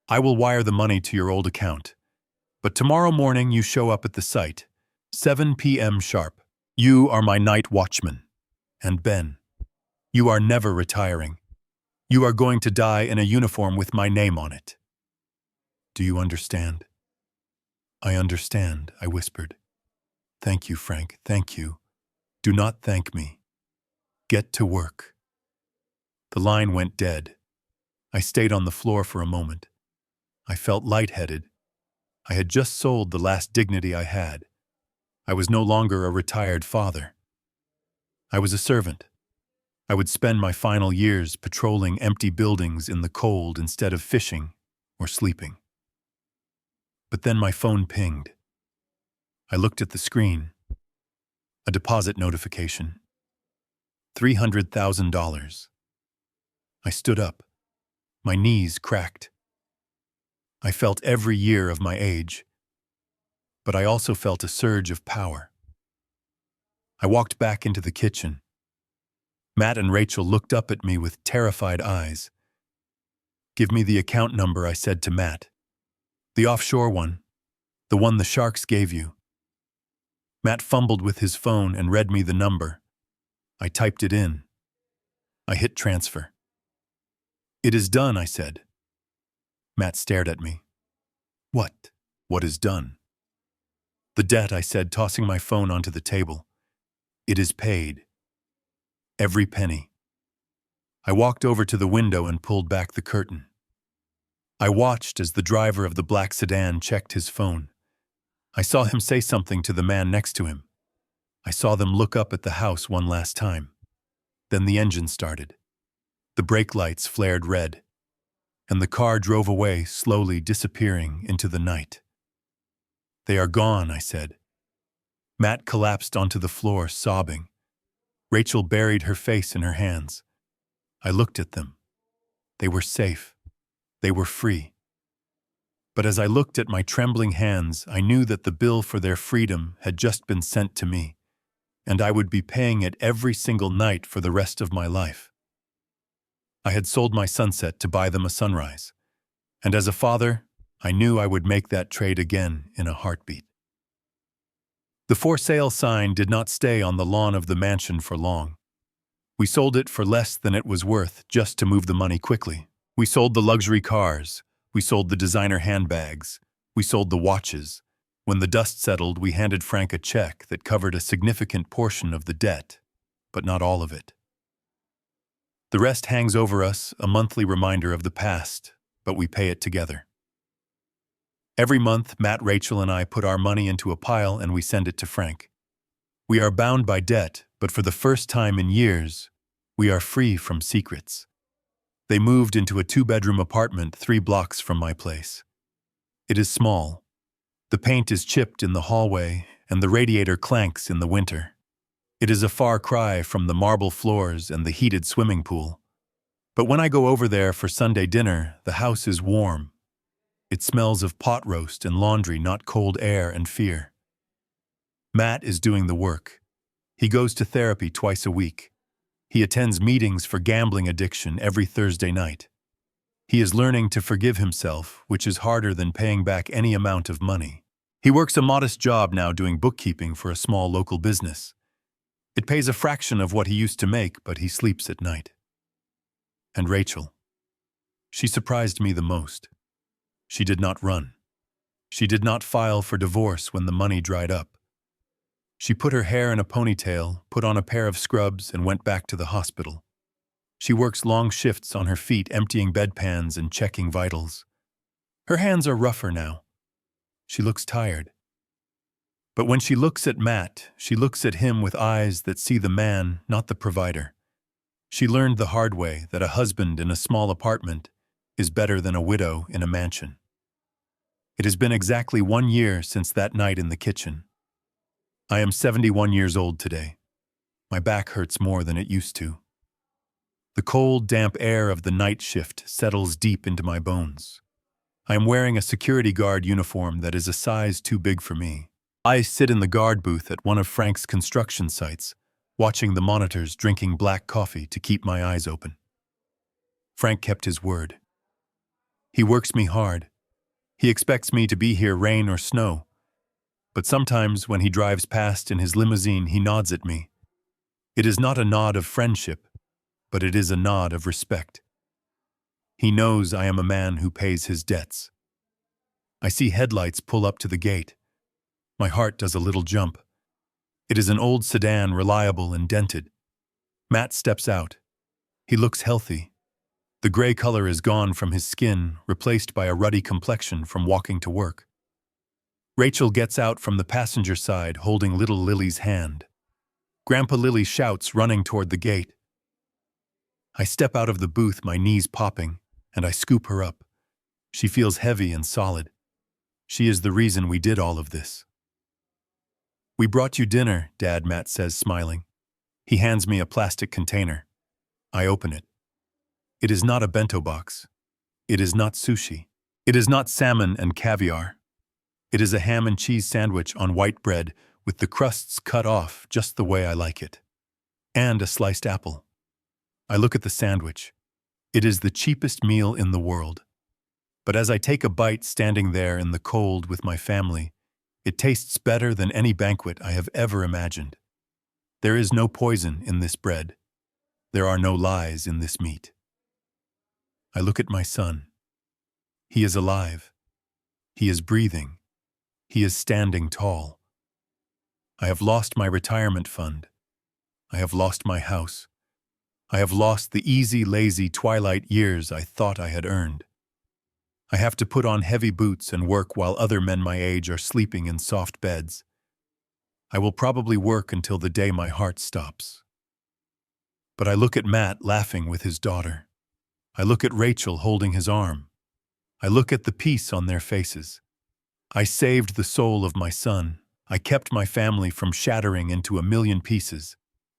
I will wire the money to your old account. But tomorrow morning you show up at the site, 7 p.m. sharp. You are my night watchman. And Ben, you are never retiring. You are going to die in a uniform with my name on it. Do you understand? I understand, I whispered. Thank you, Frank, thank you. Do not thank me. Get to work. The line went dead. I stayed on the floor for a moment. I felt lightheaded. I had just sold the last dignity I had. I was no longer a retired father. I was a servant. I would spend my final years patrolling empty buildings in the cold instead of fishing or sleeping. But then my phone pinged. I looked at the screen. A deposit notification. $300,000. I stood up. My knees cracked. I felt every year of my age, but I also felt a surge of power. I walked back into the kitchen. Matt and Rachel looked up at me with terrified eyes. Give me the account number, I said to Matt. The offshore one. The one the sharks gave you. Matt fumbled with his phone and read me the number. I typed it in. I hit transfer. "It is done," I said. Matt stared at me. "What? What is done?" "The debt," I said, tossing my phone onto the table. "It is paid. Every penny." I walked over to the window and pulled back the curtain. I watched as the driver of the black sedan checked his phone. I saw him say something to the man next to him. I saw them look up at the house one last time. Then the engine started. The brake lights flared red, and the car drove away, slowly disappearing into the night. "They are gone," I said. Matt collapsed onto the floor, sobbing. Rachel buried her face in her hands. I looked at them. They were safe. They were free. But as I looked at my trembling hands, I knew that the bill for their freedom had just been sent to me, and I would be paying it every single night for the rest of my life. I had sold my sunset to buy them a sunrise, and as a father, I knew I would make that trade again in a heartbeat. The for sale sign did not stay on the lawn of the mansion for long. We sold it for less than it was worth, just to move the money quickly. We sold the luxury cars. We sold the designer handbags. We sold the watches. When the dust settled, we handed Frank a check that covered a significant portion of the debt, but not all of it. The rest hangs over us, a monthly reminder of the past, but we pay it together. Every month, Matt, Rachel, and I put our money into a pile and we send it to Frank. We are bound by debt, but for the first time in years, we are free from secrets. They moved into a 2-bedroom apartment 3 blocks from my place. It is small. The paint is chipped in the hallway, and the radiator clanks in the winter. It is a far cry from the marble floors and the heated swimming pool. But when I go over there for Sunday dinner, the house is warm. It smells of pot roast and laundry, not cold air and fear. Matt is doing the work. He goes to therapy twice a week. He attends meetings for gambling addiction every Thursday night. He is learning to forgive himself, which is harder than paying back any amount of money. He works a modest job now doing bookkeeping for a small local business. It pays a fraction of what he used to make, but he sleeps at night. And Rachel. She surprised me the most. She did not run. She did not file for divorce when the money dried up. She put her hair in a ponytail, put on a pair of scrubs, and went back to the hospital. She works long shifts on her feet, emptying bedpans and checking vitals. Her hands are rougher now. She looks tired. But when she looks at Matt, she looks at him with eyes that see the man, not the provider. She learned the hard way that a husband in a small apartment is better than a widow in a mansion. It has been exactly 1 year since that night in the kitchen. I am 71 years old today. My back hurts more than it used to. The cold, damp air of the night shift settles deep into my bones. I am wearing a security guard uniform that is a size too big for me. I sit in the guard booth at one of Frank's construction sites, watching the monitors, drinking black coffee to keep my eyes open. Frank kept his word. He works me hard. He expects me to be here rain or snow. But sometimes when he drives past in his limousine, he nods at me. It is not a nod of friendship, but it is a nod of respect. He knows I am a man who pays his debts. I see headlights pull up to the gate. My heart does a little jump. It is an old sedan, reliable and dented. Matt steps out. He looks healthy. The gray color is gone from his skin, replaced by a ruddy complexion from walking to work. Rachel gets out from the passenger side, holding little Lily's hand. Grandpa Lily shouts, running toward the gate. I step out of the booth, my knees popping, and I scoop her up. She feels heavy and solid. She is the reason we did all of this. "We brought you dinner," Dad, Matt says, smiling. He hands me a plastic container. I open it. It is not a bento box. It is not sushi. It is not salmon and caviar. It is a ham and cheese sandwich on white bread with the crusts cut off just the way I like it. And a sliced apple. I look at the sandwich. It is the cheapest meal in the world. But as I take a bite standing there in the cold with my family, It tastes better than any banquet I have ever imagined. There is no poison in this bread. There are no lies in this meat. I look at my son. He is alive. He is breathing. He is standing tall. I have lost my retirement fund. I have lost my house. I have lost the easy, lazy twilight years I thought I had earned. I have to put on heavy boots and work while other men my age are sleeping in soft beds. I will probably work until the day my heart stops. But I look at Matt laughing with his daughter. I look at Rachel holding his arm. I look at the peace on their faces. I saved the soul of my son. I kept my family from shattering into a million pieces.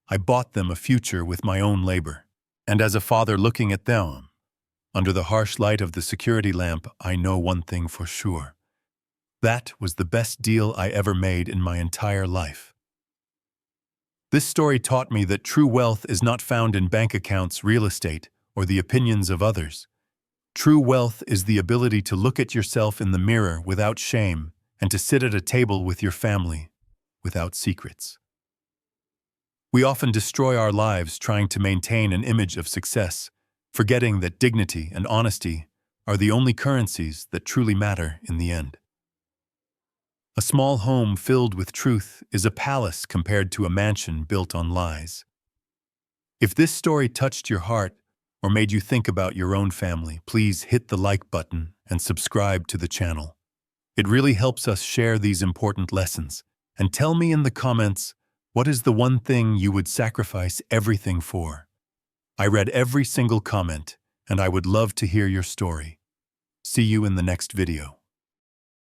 I bought them a future with my own labor. And as a father looking at them, under the harsh light of the security lamp, I know one thing for sure. That was the best deal I ever made in my entire life. This story taught me that true wealth is not found in bank accounts, real estate, or the opinions of others. True wealth is the ability to look at yourself in the mirror without shame and to sit at a table with your family without secrets. We often destroy our lives trying to maintain an image of success, forgetting that dignity and honesty are the only currencies that truly matter in the end. A small home filled with truth is a palace compared to a mansion built on lies. If this story touched your heart or made you think about your own family, please hit the like button and subscribe to the channel. It really helps us share these important lessons. And tell me in the comments, what is the one thing you would sacrifice everything for? I read every single comment, and I would love to hear your story. See you in the next video.